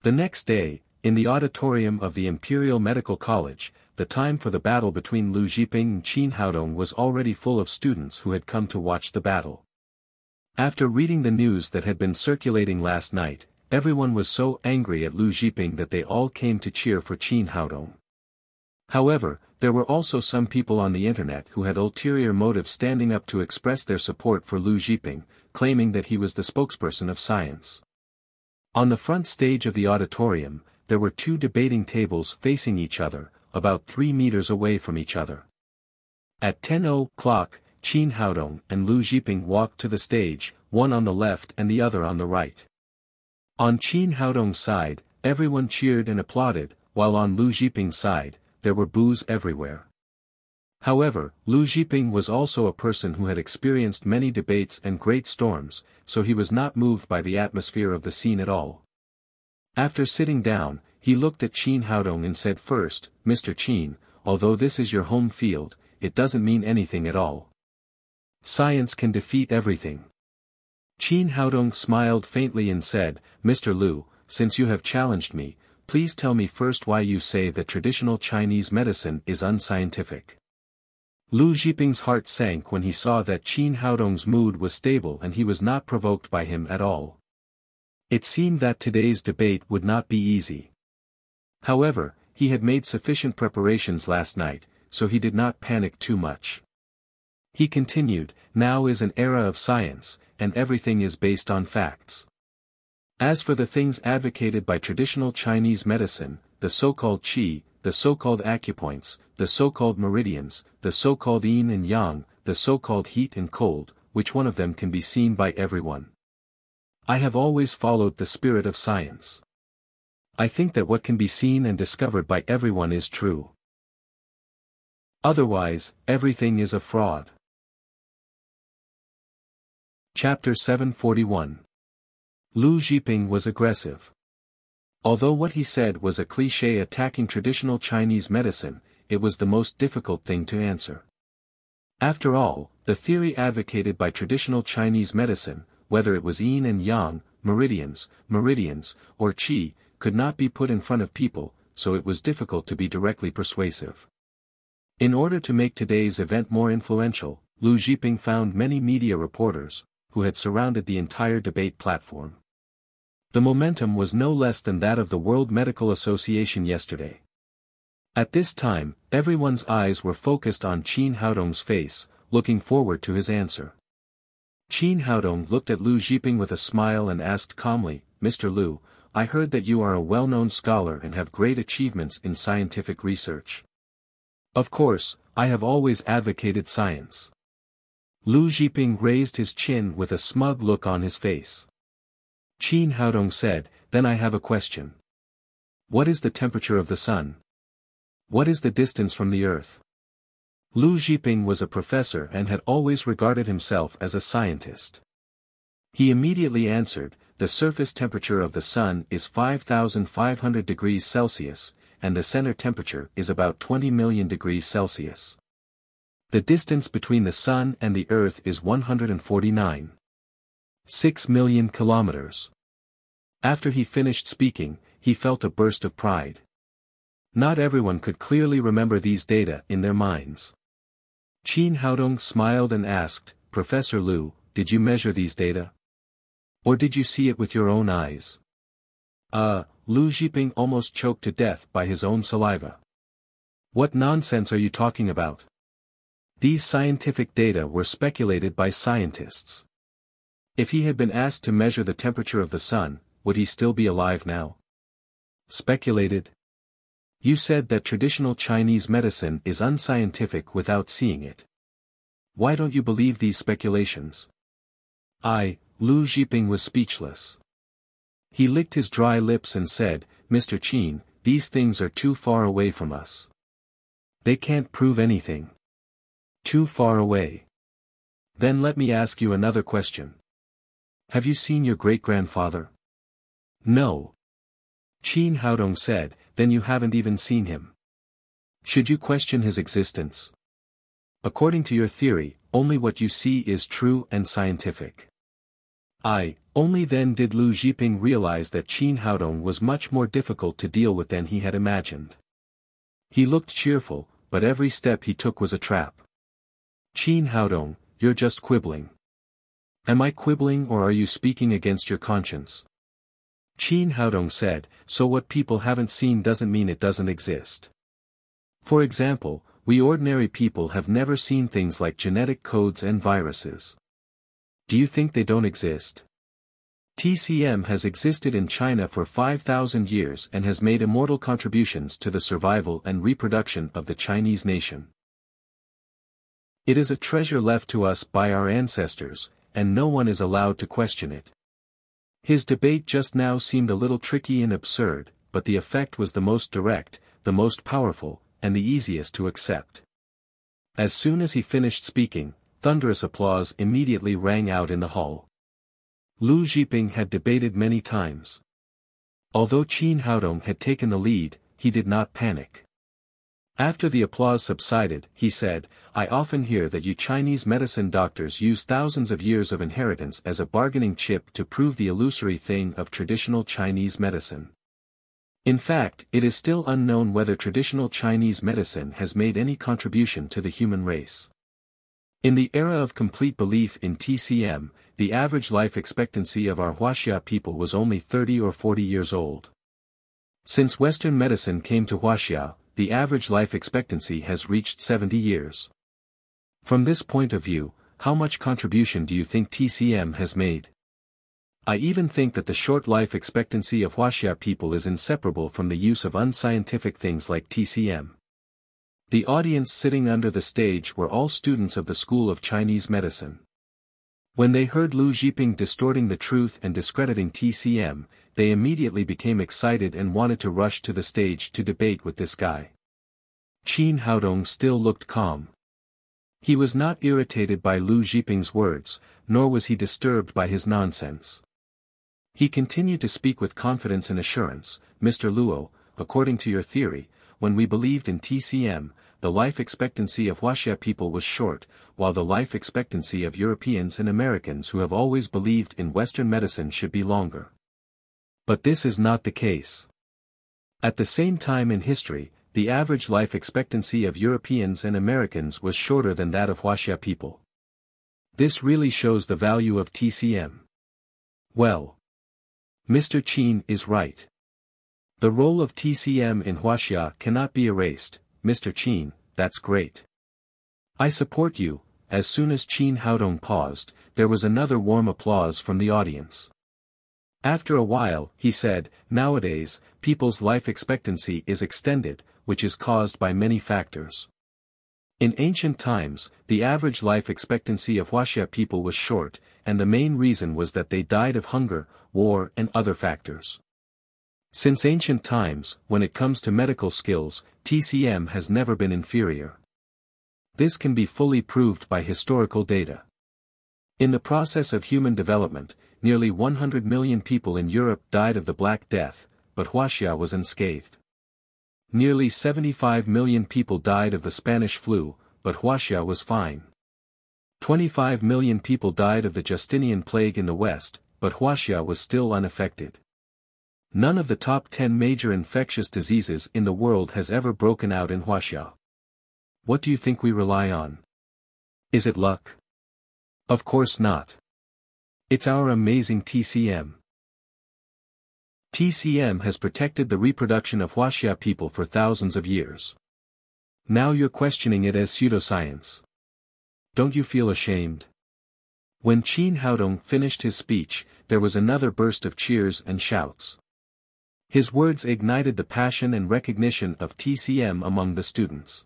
The next day, in the auditorium of the Imperial Medical College, the time for the battle between Lu Zhiping and Qin Haodong was already full of students who had come to watch the battle. After reading the news that had been circulating last night, everyone was so angry at Lu Zhiping that they all came to cheer for Qin Haodong. However, there were also some people on the internet who had ulterior motives standing up to express their support for Lu Zhiping, claiming that he was the spokesperson of science. On the front stage of the auditorium, there were 2 debating tables facing each other, about 3 meters away from each other. At 10:00, Qin Haodong and Lu Zhiping walked to the stage, one on the left and the other on the right. On Qin Haodong's side, everyone cheered and applauded, while on Lu Zhiping's side, there were boos everywhere. However, Lu Zhiping was also a person who had experienced many debates and great storms, so he was not moved by the atmosphere of the scene at all. After sitting down, he looked at Qin Haodong and said, "First, Mr. Qin, although this is your home field, it doesn't mean anything at all. Science can defeat everything." Qin Haodong smiled faintly and said, "Mr. Lu, since you have challenged me, please tell me first why you say that traditional Chinese medicine is unscientific." Lu Zhiping's heart sank when he saw that Qin Haodong's mood was stable and he was not provoked by him at all. It seemed that today's debate would not be easy. However, he had made sufficient preparations last night, so he did not panic too much. He continued, "Now is an era of science, and everything is based on facts. As for the things advocated by traditional Chinese medicine, the so-called qi, the so-called acupoints, the so-called meridians, the so-called yin and yang, the so-called heat and cold, which one of them can be seen by everyone? I have always followed the spirit of science. I think that what can be seen and discovered by everyone is true. Otherwise, everything is a fraud." Chapter 741. Lu Zhiping was aggressive. Although what he said was a cliché attacking traditional Chinese medicine, it was the most difficult thing to answer. After all, the theory advocated by traditional Chinese medicine, whether it was yin and yang, meridians, or qi, could not be put in front of people, so it was difficult to be directly persuasive. In order to make today's event more influential, Lu Zhiping found many media reporters, who had surrounded the entire debate platform. The momentum was no less than that of the World Medical Association yesterday. At this time, everyone's eyes were focused on Qin Haodong's face, looking forward to his answer. Qin Haodong looked at Lu Zhiping with a smile and asked calmly, "Mr. Lu, I heard that you are a well-known scholar and have great achievements in scientific research." "Of course, I have always advocated science." Lu Zhiping raised his chin with a smug look on his face. Qin Haodong said, "Then I have a question. What is the temperature of the sun? What is the distance from the earth?" Lu Zhiping was a professor and had always regarded himself as a scientist. He immediately answered, "The surface temperature of the sun is 5,500 degrees Celsius, and the center temperature is about 20 million degrees Celsius. The distance between the sun and the earth is 149.6 million kilometers." After he finished speaking, he felt a burst of pride. Not everyone could clearly remember these data in their minds. Qin Haodong smiled and asked, "Professor Lu, did you measure these data? Or did you see it with your own eyes?" Lu Zhiping almost choked to death by his own saliva. "What nonsense are you talking about? These scientific data were speculated by scientists. If he had been asked to measure the temperature of the sun, would he still be alive now?" "Speculated? You said that traditional Chinese medicine is unscientific without seeing it. Why don't you believe these speculations?" Lu Zhiping was speechless. He licked his dry lips and said, "Mr. Qin, these things are too far away from us. They can't prove anything. Too far away. Then let me ask you another question. Have you seen your great-grandfather?" "No." Qin Haodong said, "Then you haven't even seen him. Should you question his existence? According to your theory, only what you see is true and scientific." Only then did Lu Zhiping realize that Qin Haodong was much more difficult to deal with than he had imagined. He looked cheerful, but every step he took was a trap. "Qin Haodong, you're just quibbling." "Am I quibbling or are you speaking against your conscience?" Qin Haodong said, "So what people haven't seen doesn't mean it doesn't exist. For example, we ordinary people have never seen things like genetic codes and viruses. Do you think they don't exist? TCM has existed in China for 5,000 years and has made immortal contributions to the survival and reproduction of the Chinese nation. It is a treasure left to us by our ancestors, and no one is allowed to question it." His debate just now seemed a little tricky and absurd, but the effect was the most direct, the most powerful, and the easiest to accept. As soon as he finished speaking, thunderous applause immediately rang out in the hall. Lu Zhiping had debated many times. Although Qin Haodong had taken the lead, he did not panic. After the applause subsided, he said, "I often hear that you Chinese medicine doctors use thousands of years of inheritance as a bargaining chip to prove the illusory thing of traditional Chinese medicine. In fact, it is still unknown whether traditional Chinese medicine has made any contribution to the human race. In the era of complete belief in TCM, the average life expectancy of our Wuxia people was only 30 or 40 years old. Since Western medicine came to Wuxia, the average life expectancy has reached 70 years. From this point of view, how much contribution do you think TCM has made? I even think that the short life expectancy of Wuxia people is inseparable from the use of unscientific things like TCM." The audience sitting under the stage were all students of the School of Chinese Medicine. When they heard Lu Zhiping distorting the truth and discrediting TCM, they immediately became excited and wanted to rush to the stage to debate with this guy. Qin Haodong still looked calm. He was not irritated by Lu Zhiping's words, nor was he disturbed by his nonsense. He continued to speak with confidence and assurance. Mr. Luo, according to your theory, when we believed in TCM, the life expectancy of Wuxia people was short, while the life expectancy of Europeans and Americans who have always believed in Western medicine should be longer. But this is not the case. At the same time in history, the average life expectancy of Europeans and Americans was shorter than that of Wuxia people. This really shows the value of TCM. Well, Mr. Qin is right. The role of TCM in Wuxia cannot be erased. Mr. Qin, that's great. I support you. As soon as Qin Haodong paused, there was another warm applause from the audience. After a while, he said, nowadays, people's life expectancy is extended, which is caused by many factors. In ancient times, the average life expectancy of Wuxia people was short, and the main reason was that they died of hunger, war and other factors. Since ancient times, when it comes to medical skills, TCM has never been inferior. This can be fully proved by historical data. In the process of human development, nearly 100 million people in Europe died of the Black Death, but Wuxia was unscathed. Nearly 75 million people died of the Spanish flu, but Wuxia was fine. 25 million people died of the Justinian plague in the West, but Wuxia was still unaffected. None of the top 10 major infectious diseases in the world has ever broken out in Wuxia. What do you think we rely on? Is it luck? Of course not. It's our amazing TCM. TCM has protected the reproduction of Wuxia people for thousands of years. Now you're questioning it as pseudoscience. Don't you feel ashamed? When Qin Haodong finished his speech, there was another burst of cheers and shouts. His words ignited the passion and recognition of TCM among the students.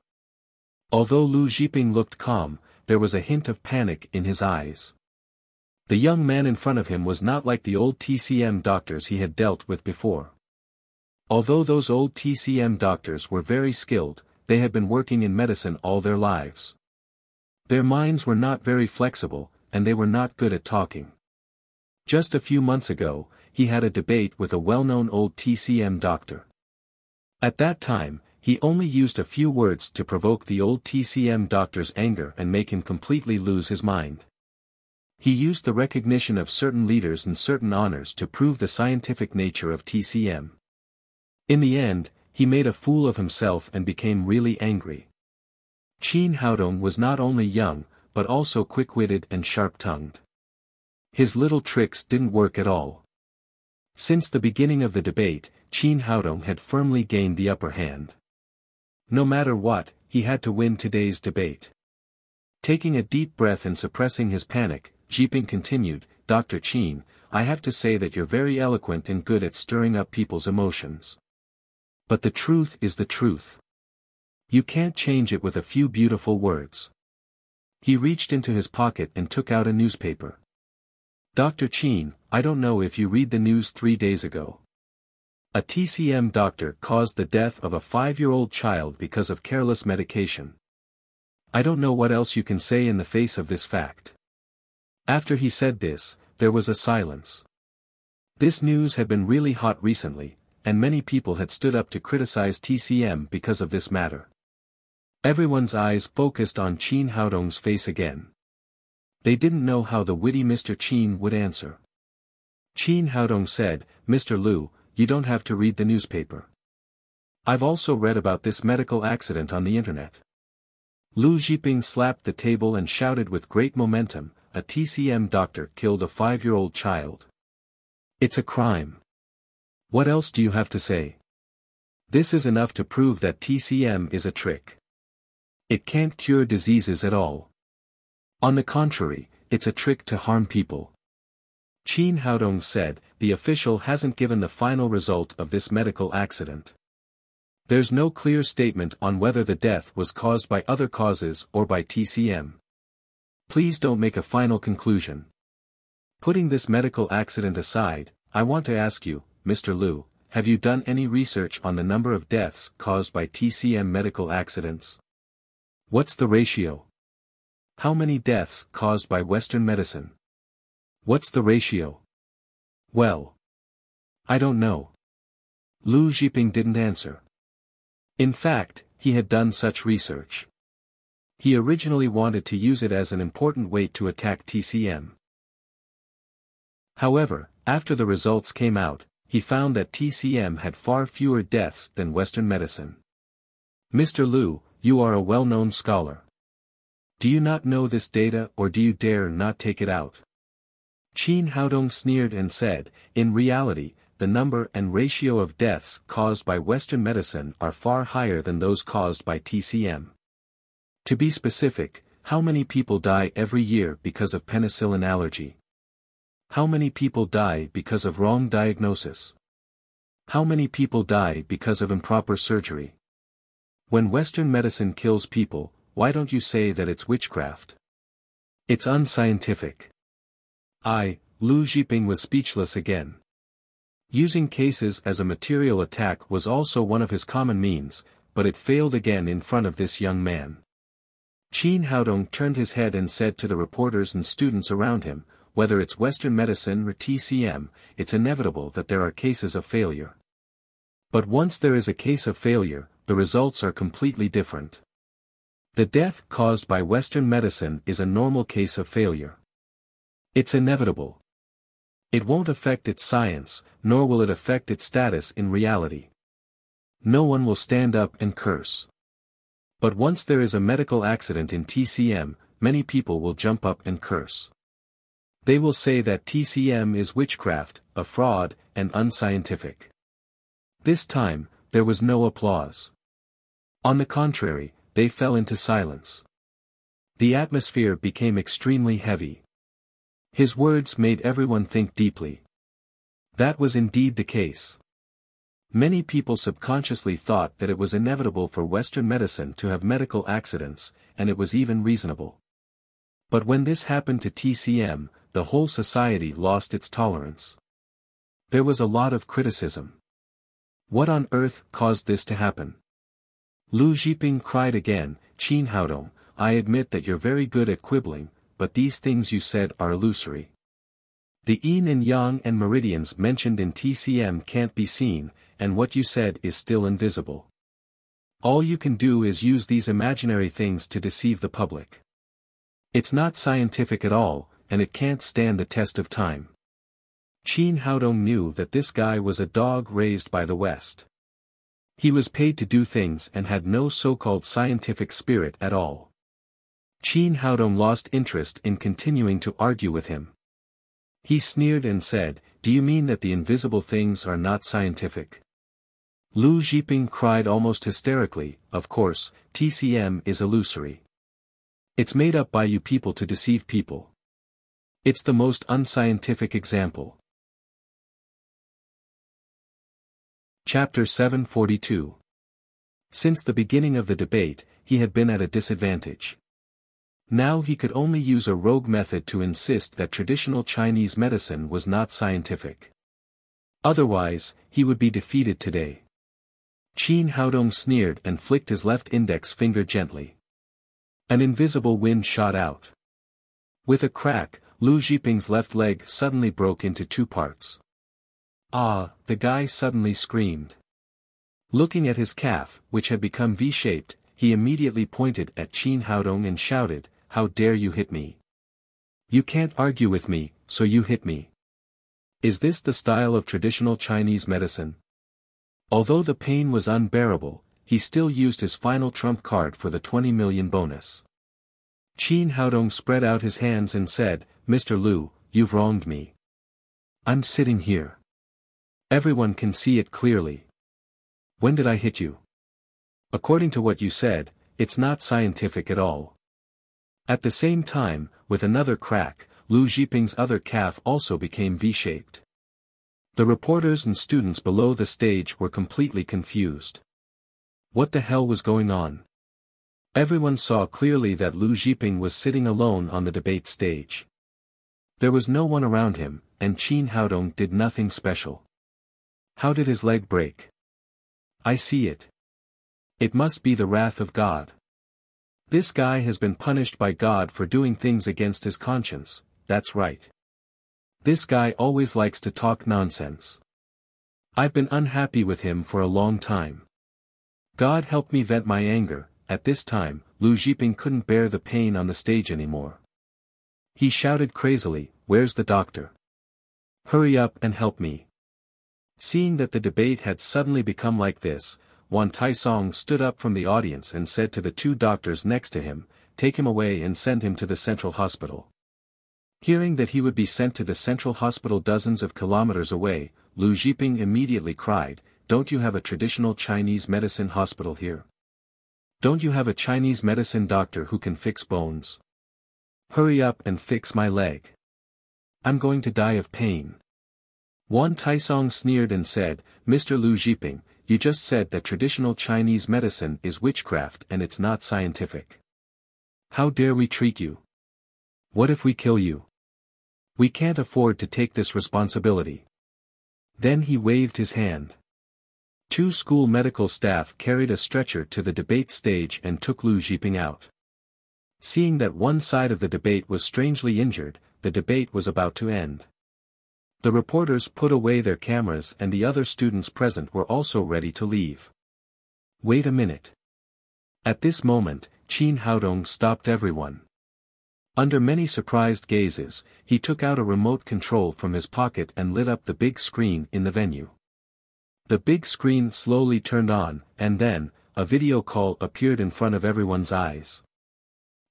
Although Lu Zhiping looked calm, there was a hint of panic in his eyes. The young man in front of him was not like the old TCM doctors he had dealt with before. Although those old TCM doctors were very skilled, they had been working in medicine all their lives. Their minds were not very flexible, and they were not good at talking. Just a few months ago, he had a debate with a well-known old TCM doctor. At that time, he only used a few words to provoke the old TCM doctor's anger and make him completely lose his mind. He used the recognition of certain leaders and certain honors to prove the scientific nature of TCM. In the end, he made a fool of himself and became really angry. Qin Haodong was not only young, but also quick-witted and sharp-tongued. His little tricks didn't work at all. Since the beginning of the debate, Qin Haodong had firmly gained the upper hand. No matter what, he had to win today's debate. Taking a deep breath and suppressing his panic, Zhiping continued, Dr. Qin, I have to say that you're very eloquent and good at stirring up people's emotions. But the truth is the truth. You can't change it with a few beautiful words. He reached into his pocket and took out a newspaper. Dr. Qin, I don't know if you read the news 3 days ago. A TCM doctor caused the death of a 5-year-old child because of careless medication. I don't know what else you can say in the face of this fact. After he said this, there was a silence. This news had been really hot recently, and many people had stood up to criticize TCM because of this matter. Everyone's eyes focused on Qin Haodong's face again. They didn't know how the witty Mr. Qin would answer. Qin Haodong said, Mr. Lu, you don't have to read the newspaper. I've also read about this medical accident on the internet. Lu Zhiping slapped the table and shouted with great momentum, a TCM doctor killed a 5-year-old child. It's a crime. What else do you have to say? This is enough to prove that TCM is a trick. It can't cure diseases at all. On the contrary, it's a trick to harm people. Qin Haodong said, the official hasn't given the final result of this medical accident. There's no clear statement on whether the death was caused by other causes or by TCM. Please don't make a final conclusion. Putting this medical accident aside, I want to ask you, Mr. Lu, have you done any research on the number of deaths caused by TCM medical accidents? What's the ratio? How many deaths caused by Western medicine? What's the ratio? Well, I don't know. Lu Zhiping didn't answer. In fact, he had done such research. He originally wanted to use it as an important way to attack TCM. However, after the results came out, he found that TCM had far fewer deaths than Western medicine. Mr. Lu, you are a well-known scholar. Do you not know this data, or do you dare not take it out? Qin Haodong sneered and said, in reality, the number and ratio of deaths caused by Western medicine are far higher than those caused by TCM. To be specific, how many people die every year because of penicillin allergy? How many people die because of wrong diagnosis? How many people die because of improper surgery? When Western medicine kills people, why don't you say that it's witchcraft? It's unscientific. Lu Zhiping was speechless again. Using cases as a material attack was also one of his common means, but it failed again in front of this young man. Qin Haodong turned his head and said to the reporters and students around him, whether it's Western medicine or TCM, it's inevitable that there are cases of failure. But once there is a case of failure, the results are completely different. The death caused by Western medicine is a normal case of failure. It's inevitable. It won't affect its science, nor will it affect its status in reality. No one will stand up and curse. But once there is a medical accident in TCM, many people will jump up and curse. They will say that TCM is witchcraft, a fraud, and unscientific. This time, there was no applause. On the contrary, they fell into silence. The atmosphere became extremely heavy. His words made everyone think deeply. That was indeed the case. Many people subconsciously thought that it was inevitable for Western medicine to have medical accidents, and it was even reasonable. But when this happened to TCM, the whole society lost its tolerance. There was a lot of criticism. What on earth caused this to happen? Lu Zhiping cried again, Qin Haodong, I admit that you're very good at quibbling, but these things you said are illusory. The yin and yang and meridians mentioned in TCM can't be seen, and what you said is still invisible. All you can do is use these imaginary things to deceive the public. It's not scientific at all, and it can't stand the test of time. Qin Haodong knew that this guy was a dog raised by the West. He was paid to do things and had no so-called scientific spirit at all. Qin Haodong lost interest in continuing to argue with him. He sneered and said, do you mean that the invisible things are not scientific? Lu Zhiping cried almost hysterically, of course, TCM is illusory. It's made up by you people to deceive people. It's the most unscientific example. Chapter 742. Since the beginning of the debate, he had been at a disadvantage. Now he could only use a rogue method to insist that traditional Chinese medicine was not scientific. Otherwise, he would be defeated today. Qin Haodong sneered and flicked his left index finger gently. An invisible wind shot out. With a crack, Lu Zhiping's left leg suddenly broke into two parts. Ah, the guy suddenly screamed. Looking at his calf, which had become V-shaped, he immediately pointed at Qin Haodong and shouted, how dare you hit me? You can't argue with me, so you hit me. Is this the style of traditional Chinese medicine? Although the pain was unbearable, he still used his final trump card for the 20 million bonus. Qin Haodong spread out his hands and said, Mr. Lu, you've wronged me. I'm sitting here. Everyone can see it clearly. When did I hit you? According to what you said, it's not scientific at all. At the same time, with another crack, Lu Zhiping's other calf also became V-shaped. The reporters and students below the stage were completely confused. What the hell was going on? Everyone saw clearly that Lu Zhiping was sitting alone on the debate stage. There was no one around him, and Qin Haodong did nothing special. How did his leg break? I see it. It must be the wrath of God. This guy has been punished by God for doing things against his conscience, that's right. This guy always likes to talk nonsense. I've been unhappy with him for a long time. God help me vent my anger." At this time, Lu Zhiping couldn't bear the pain on the stage anymore. He shouted crazily, "Where's the doctor? Hurry up and help me." Seeing that the debate had suddenly become like this, Wan Taisong stood up from the audience and said to the two doctors next to him, "Take him away and send him to the central hospital." Hearing that he would be sent to the central hospital dozens of kilometers away, Lu Zhiping immediately cried, "Don't you have a traditional Chinese medicine hospital here? Don't you have a Chinese medicine doctor who can fix bones? Hurry up and fix my leg. I'm going to die of pain." Wan Taisong sneered and said, "Mr. Lu Zhiping, you just said that traditional Chinese medicine is witchcraft and it's not scientific. How dare we treat you? What if we kill you? We can't afford to take this responsibility." Then he waved his hand. Two school medical staff carried a stretcher to the debate stage and took Lu Zhiping out. Seeing that one side of the debate was strangely injured, the debate was about to end. The reporters put away their cameras and the other students present were also ready to leave. "Wait a minute." At this moment, Qin Haodong stopped everyone. Under many surprised gazes, he took out a remote control from his pocket and lit up the big screen in the venue. The big screen slowly turned on, and then, a video call appeared in front of everyone's eyes.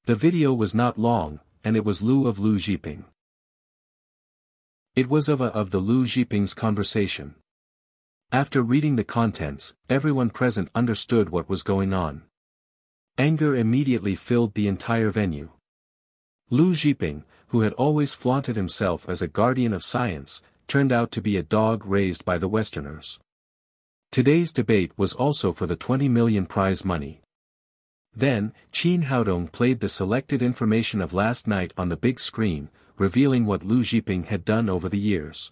The video was not long, and it was Lu Zhiping. It was of the Lu Zhiping's conversation. After reading the contents, everyone present understood what was going on. Anger immediately filled the entire venue. Lu Zhiping, who had always flaunted himself as a guardian of science, turned out to be a dog raised by the Westerners. Today's debate was also for the 20 million prize money. Then, Qin Haodong played the selected information of last night on the big screen, revealing what Lu Zhiping had done over the years.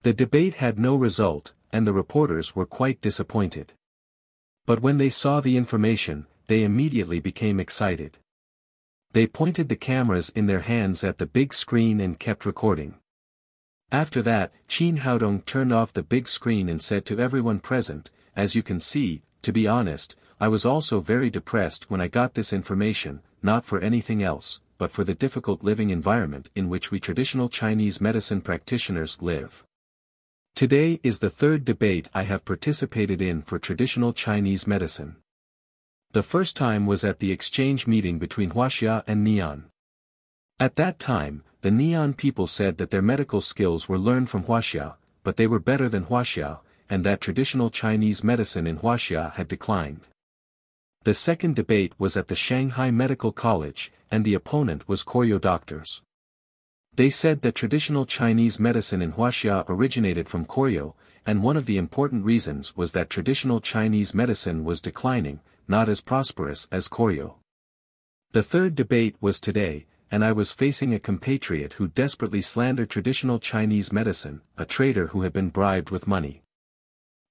The debate had no result, and the reporters were quite disappointed. But when they saw the information, they immediately became excited. They pointed the cameras in their hands at the big screen and kept recording. After that, Qin Haodong turned off the big screen and said to everyone present, "As you can see, to be honest, I was also very depressed when I got this information, not for anything else, but for the difficult living environment in which we traditional Chinese medicine practitioners live. Today is the third debate I have participated in for traditional Chinese medicine. The first time was at the exchange meeting between Wuxia and Neon. At that time, the Neon people said that their medical skills were learned from Wuxia, but they were better than Wuxia, and that traditional Chinese medicine in Wuxia had declined. The second debate was at the Shanghai Medical College, and the opponent was Koryo doctors. They said that traditional Chinese medicine in Wuxia originated from Koryo, and one of the important reasons was that traditional Chinese medicine was declining, not as prosperous as Koryo. The third debate was today, and I was facing a compatriot who desperately slandered traditional Chinese medicine, a trader who had been bribed with money.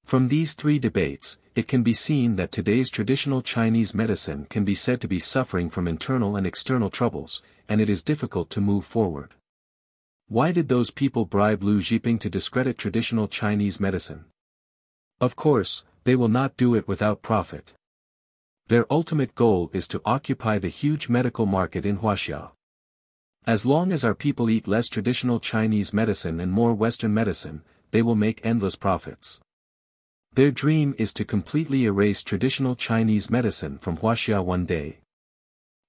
From these three debates, it can be seen that today's traditional Chinese medicine can be said to be suffering from internal and external troubles, and it is difficult to move forward. Why did those people bribe Lu Zhiping to discredit traditional Chinese medicine? Of course, they will not do it without profit. Their ultimate goal is to occupy the huge medical market in Wuxia. As long as our people eat less traditional Chinese medicine and more Western medicine, they will make endless profits. Their dream is to completely erase traditional Chinese medicine from Wuxia one day.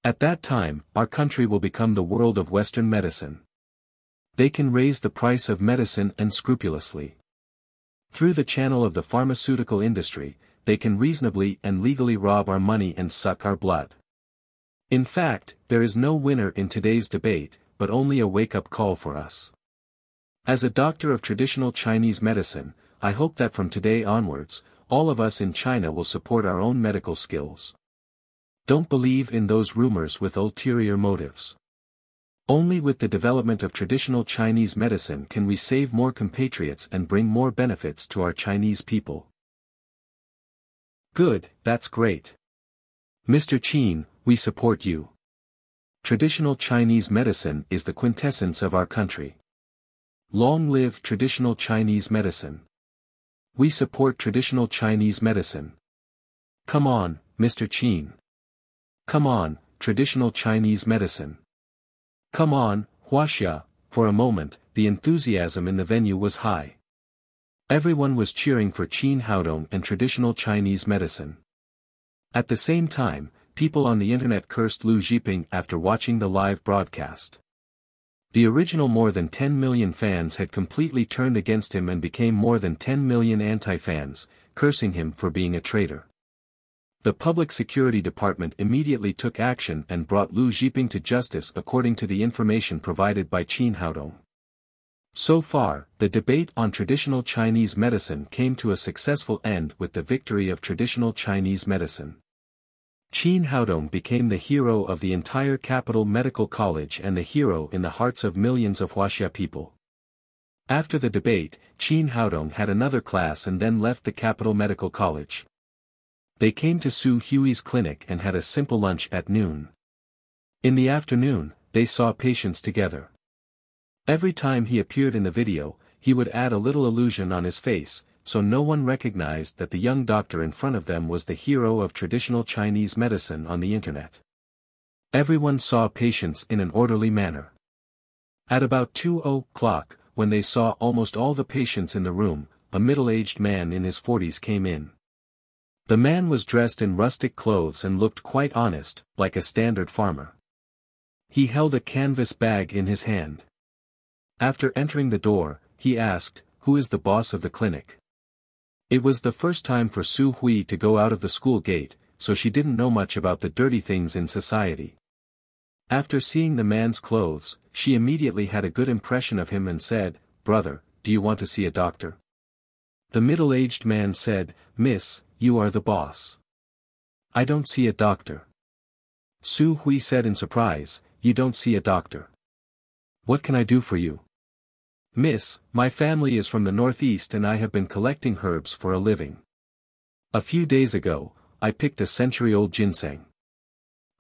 At that time, our country will become the world of Western medicine. They can raise the price of medicine unscrupulously. Through the channel of the pharmaceutical industry, they can reasonably and legally rob our money and suck our blood. In fact, there is no winner in today's debate, but only a wake-up call for us. As a doctor of traditional Chinese medicine, I hope that from today onwards, all of us in China will support our own medical skills. Don't believe in those rumors with ulterior motives. Only with the development of traditional Chinese medicine can we save more compatriots and bring more benefits to our Chinese people. Good, that's great. Mr. Qin, we support you. Traditional Chinese medicine is the quintessence of our country. Long live traditional Chinese medicine. We support traditional Chinese medicine. Come on, Mr. Qin. Come on, traditional Chinese medicine. Come on, Wuxia. For a moment, the enthusiasm in the venue was high. Everyone was cheering for Qin Haodong and traditional Chinese medicine. At the same time, people on the internet cursed Lu Zhiping after watching the live broadcast. The original more than 10 million fans had completely turned against him and became more than 10 million anti-fans, cursing him for being a traitor. The Public Security Department immediately took action and brought Lu Zhiping to justice according to the information provided by Qin Haodong. So far, the debate on traditional Chinese medicine came to a successful end with the victory of traditional Chinese medicine. Qin Haodong became the hero of the entire Capital Medical College and the hero in the hearts of millions of Wuxia people. After the debate, Qin Haodong had another class and then left the Capital Medical College. They came to Su Hui's clinic and had a simple lunch at noon. In the afternoon, they saw patients together. Every time he appeared in the video, he would add a little illusion on his face, so no one recognized that the young doctor in front of them was the hero of traditional Chinese medicine on the internet. Everyone saw patients in an orderly manner. At about 2:00, when they saw almost all the patients in the room, a middle-aged man in his 40s came in. The man was dressed in rustic clothes and looked quite honest, like a standard farmer. He held a canvas bag in his hand. After entering the door, he asked, "Who is the boss of the clinic?" It was the first time for Su Hui to go out of the school gate, so she didn't know much about the dirty things in society. After seeing the man's clothes, she immediately had a good impression of him and said, "Brother, do you want to see a doctor?" The middle-aged man said, "Miss, you are the boss. I don't see a doctor." Su Hui said in surprise, "You don't see a doctor? What can I do for you?" "Miss, my family is from the northeast and I have been collecting herbs for a living. A few days ago, I picked a century-old ginseng.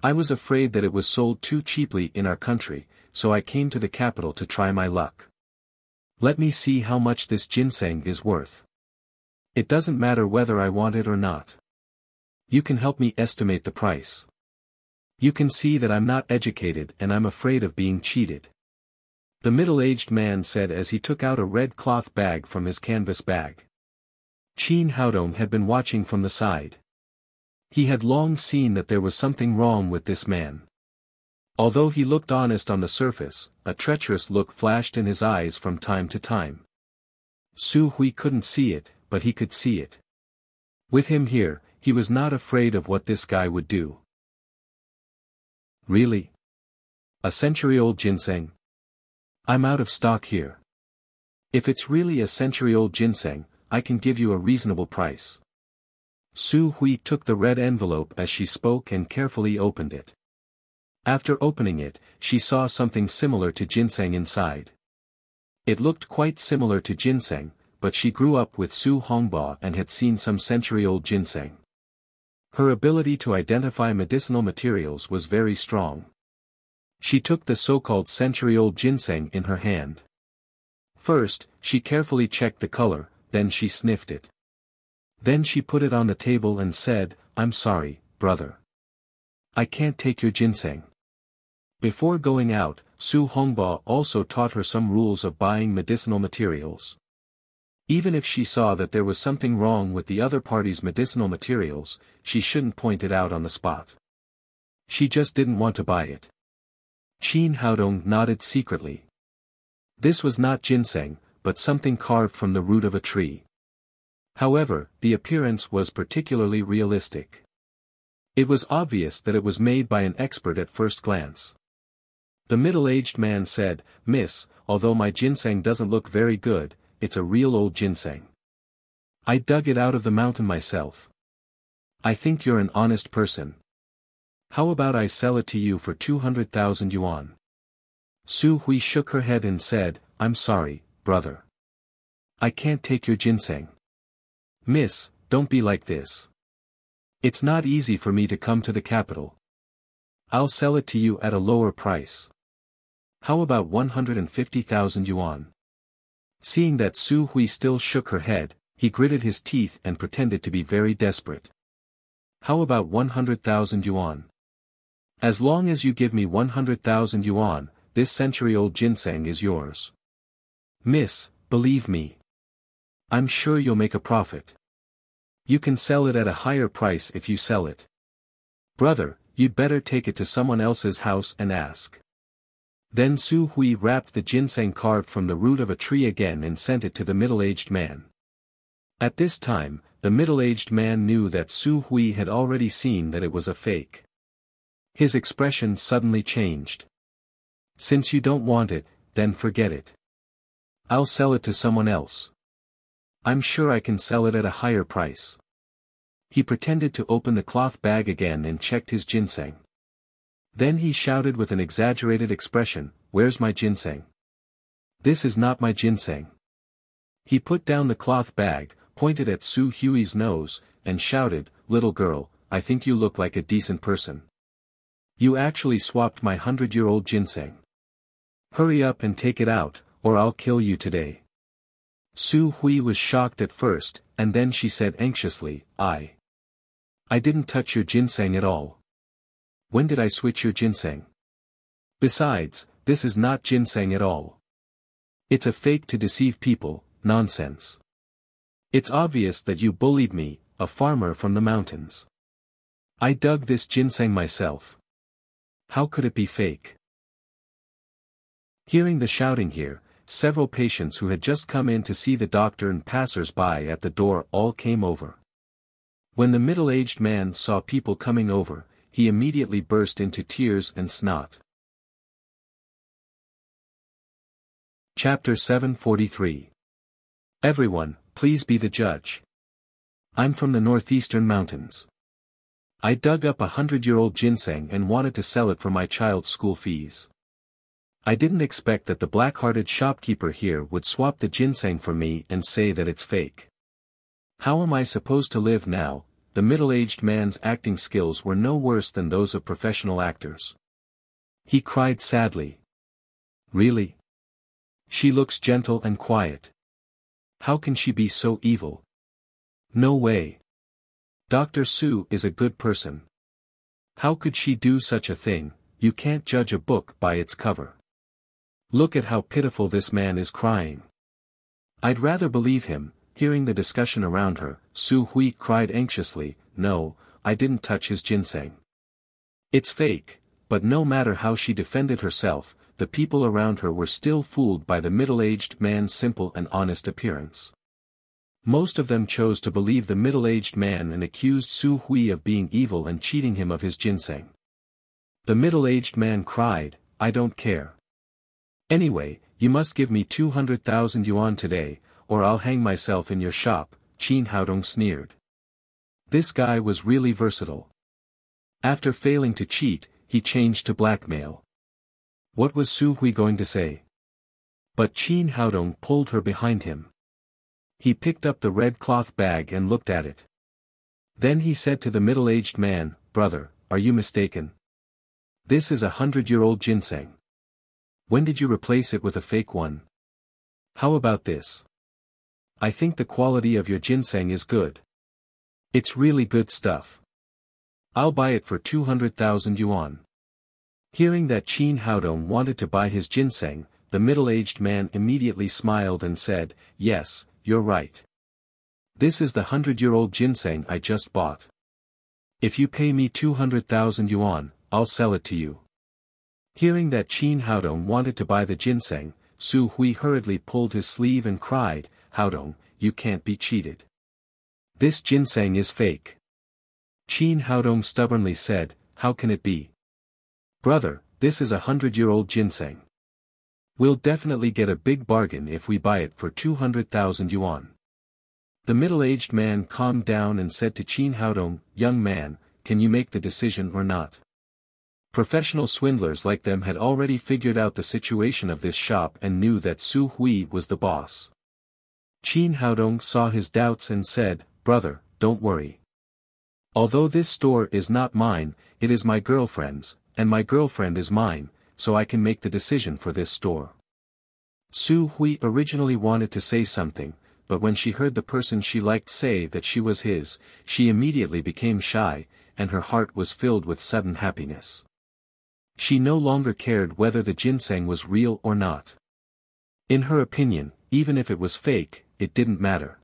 I was afraid that it was sold too cheaply in our country, so I came to the capital to try my luck. Let me see how much this ginseng is worth. It doesn't matter whether I want it or not. You can help me estimate the price. You can see that I'm not educated and I'm afraid of being cheated." The middle-aged man said as he took out a red cloth bag from his canvas bag. Qin Haodong had been watching from the side. He had long seen that there was something wrong with this man. Although he looked honest on the surface, a treacherous look flashed in his eyes from time to time. Su Hui couldn't see it, but he could see it. With him here, he was not afraid of what this guy would do. "Really? A century-old ginseng? I'm out of stock here. If it's really a century-old ginseng, I can give you a reasonable price." Su Hui took the red envelope as she spoke and carefully opened it. After opening it, she saw something similar to ginseng inside. It looked quite similar to ginseng, but she grew up with Su Hongba and had seen some century-old ginseng. Her ability to identify medicinal materials was very strong. She took the so-called century-old ginseng in her hand. First, she carefully checked the color, then she sniffed it. Then she put it on the table and said, "I'm sorry, brother. I can't take your ginseng." Before going out, Su Hongba also taught her some rules of buying medicinal materials. Even if she saw that there was something wrong with the other party's medicinal materials, she shouldn't point it out on the spot. She just didn't want to buy it. Qin Haodong nodded secretly. This was not ginseng, but something carved from the root of a tree. However, the appearance was particularly realistic. It was obvious that it was made by an expert at first glance. The middle-aged man said, "Miss, although my ginseng doesn't look very good, it's a real old ginseng. I dug it out of the mountain myself. I think you're an honest person. How about I sell it to you for 200,000 yuan? Su Hui shook her head and said, "I'm sorry, brother. I can't take your ginseng." "Miss, don't be like this. It's not easy for me to come to the capital. I'll sell it to you at a lower price. How about 150,000 yuan? Seeing that Su Hui still shook her head, He gritted his teeth and pretended to be very desperate. How about 100,000 yuan? As long as you give me 100,000 yuan, this century-old ginseng is yours. Miss, believe me. I'm sure you'll make a profit. You can sell it at a higher price if you sell it. Brother, you'd better take it to someone else's house and ask. Then Su Hui wrapped the ginseng carved from the root of a tree again and sent it to the middle-aged man. At this time, the middle-aged man knew that Su Hui had already seen that it was a fake. His expression suddenly changed. Since you don't want it, then forget it. I'll sell it to someone else. I'm sure I can sell it at a higher price. He pretended to open the cloth bag again and checked his ginseng. Then he shouted with an exaggerated expression, "Where's my ginseng? This is not my ginseng." He put down the cloth bag, pointed at Su Hui's nose, and shouted, "Little girl, I think you look like a decent person. You actually swapped my 100-year-old ginseng. Hurry up and take it out, or I'll kill you today." Su Hui was shocked at first, and then she said anxiously, I didn't touch your ginseng at all. When did I switch your ginseng? Besides, this is not ginseng at all. It's a fake to deceive people, nonsense. It's obvious that you bullied me, a farmer from the mountains. I dug this ginseng myself. How could it be fake? Hearing the shouting here, several patients who had just come in to see the doctor and passers-by at the door all came over. When the middle-aged man saw people coming over, he immediately burst into tears and snot. Chapter 743. Everyone, please be the judge. I'm from the northeastern mountains. I dug up a 100-year-old ginseng and wanted to sell it for my child's school fees. I didn't expect that the black-hearted shopkeeper here would swap the ginseng for me and say that it's fake. How am I supposed to live now? The middle-aged man's acting skills were no worse than those of professional actors. He cried sadly. Really? She looks gentle and quiet. How can she be so evil? No way. Dr. Su is a good person. How could she do such a thing? You can't judge a book by its cover. Look at how pitiful this man is crying. I'd rather believe him. Hearing the discussion around her, Su Hui cried anxiously, "No, I didn't touch his ginseng. It's fake." But no matter how she defended herself, the people around her were still fooled by the middle-aged man's simple and honest appearance. Most of them chose to believe the middle-aged man and accused Su Hui of being evil and cheating him of his ginseng. The middle-aged man cried, "I don't care. Anyway, you must give me 200,000 yuan today, or I'll hang myself in your shop," Qin Haodong sneered. This guy was really versatile. After failing to cheat, he changed to blackmail. What was Su Hui going to say? But Qin Haodong pulled her behind him. He picked up the red cloth bag and looked at it. Then he said to the middle-aged man, "Brother, are you mistaken? This is a 100-year-old ginseng. When did you replace it with a fake one? How about this? I think the quality of your ginseng is good. It's really good stuff. I'll buy it for 200,000 yuan. Hearing that Qin Haodong wanted to buy his ginseng, the middle-aged man immediately smiled and said, "Yes, you're right. This is the 100-year-old ginseng I just bought. If you pay me 200,000 yuan, I'll sell it to you." Hearing that Qin Haodong wanted to buy the ginseng, Su Hui hurriedly pulled his sleeve and cried, "Haodong, you can't be cheated. This ginseng is fake." Qin Haodong stubbornly said, "How can it be? Brother, this is a 100-year-old ginseng. We'll definitely get a big bargain if we buy it for 200,000 yuan. The middle-aged man calmed down and said to Qin Haodong, "Young man, can you make the decision or not?" Professional swindlers like them had already figured out the situation of this shop and knew that Su Hui was the boss. Qin Haodong saw his doubts and said, "Brother, don't worry. Although this store is not mine, it is my girlfriend's, and my girlfriend is mine, so I can make the decision for this store." Su Hui originally wanted to say something, but when she heard the person she liked say that she was his, she immediately became shy, and her heart was filled with sudden happiness. She no longer cared whether the ginseng was real or not. In her opinion, even if it was fake, it didn't matter.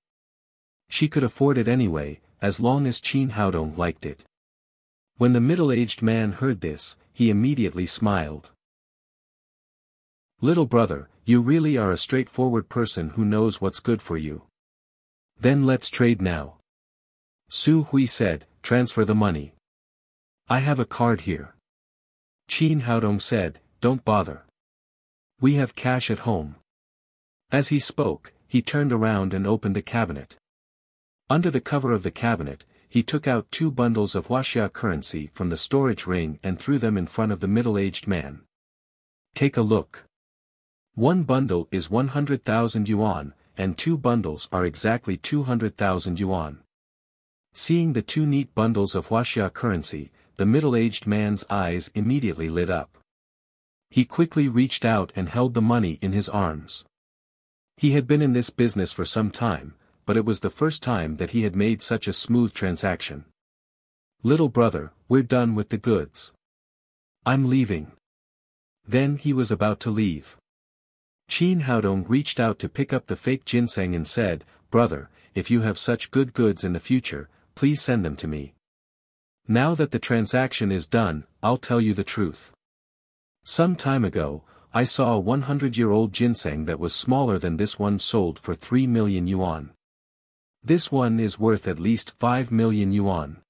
She could afford it anyway, as long as Qin Haodong liked it. When the middle-aged man heard this, he immediately smiled. "Little brother, you really are a straightforward person who knows what's good for you. Then let's trade now." Su Hui said, "Transfer the money." "I have a card here." Qin Haodong said, "Don't bother. We have cash at home." As he spoke, he turned around and opened a cabinet. Under the cover of the cabinet, he took out 2 bundles of Wuxia currency from the storage ring and threw them in front of the middle-aged man. "Take a look. 1 bundle is 100,000 yuan, and 2 bundles are exactly 200,000 yuan. Seeing the 2 neat bundles of Wuxia currency, the middle-aged man's eyes immediately lit up. He quickly reached out and held the money in his arms. He had been in this business for some time, but it was the first time that he had made such a smooth transaction. "Little brother, we're done with the goods. I'm leaving." Then he was about to leave. Qin Haodong reached out to pick up the fake ginseng and said, "Brother, if you have such good goods in the future, please send them to me. Now that the transaction is done, I'll tell you the truth. Some time ago, I saw a 100-year-old ginseng that was smaller than this one sold for 3 million yuan. This one is worth at least 5 million yuan."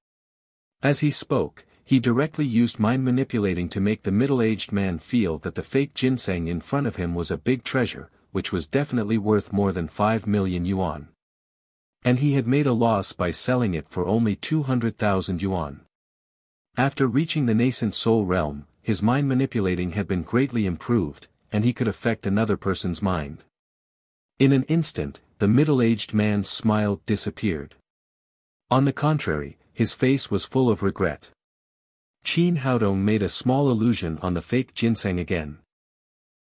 As he spoke, he directly used mind manipulating to make the middle-aged man feel that the fake ginseng in front of him was a big treasure, which was definitely worth more than 5 million yuan. And he had made a loss by selling it for only 200,000 yuan. After reaching the nascent soul realm, his mind manipulating had been greatly improved, and he could affect another person's mind. In an instant, the middle-aged man's smile disappeared. On the contrary, his face was full of regret. Qin Haodong made a small illusion on the fake ginseng again.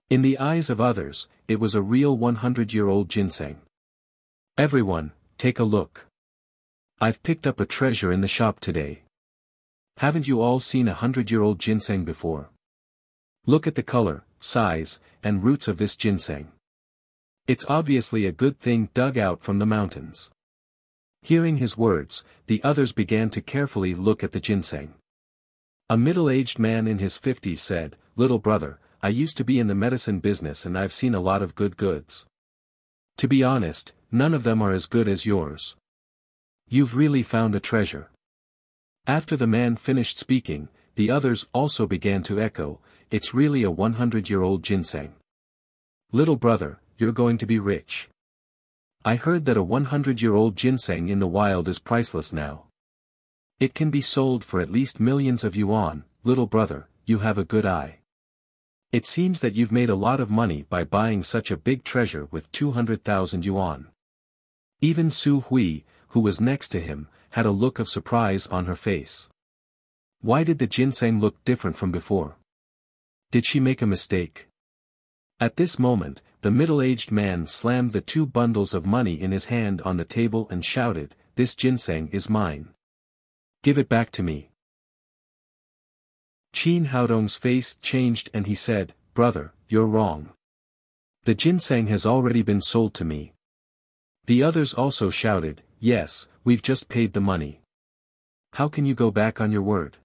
In the eyes of others, it was a real 100-year-old ginseng. "Everyone, take a look. I've picked up a treasure in the shop today. Haven't you all seen a 100-year-old ginseng before? Look at the color, size, and roots of this ginseng. It's obviously a good thing dug out from the mountains." Hearing his words, the others began to carefully look at the ginseng. A middle-aged man in his 50s said, "Little brother, I used to be in the medicine business and I've seen a lot of good goods. To be honest, none of them are as good as yours. You've really found a treasure." After the man finished speaking, the others also began to echo, "It's really a 100-year-old ginseng. Little brother, you're going to be rich. I heard that a 100-year-old ginseng in the wild is priceless now. It can be sold for at least millions of yuan. Little brother, you have a good eye. It seems that you've made a lot of money by buying such a big treasure with 200,000 yuan. Even Su Hui, who was next to him, had a look of surprise on her face. Why did the ginseng look different from before? Did she make a mistake? At this moment, the middle-aged man slammed the 2 bundles of money in his hand on the table and shouted, "This ginseng is mine. Give it back to me." Qin Haodong's face changed and he said, "Brother, you're wrong. The ginseng has already been sold to me." The others also shouted, "Yes, we've just paid the money. How can you go back on your word?"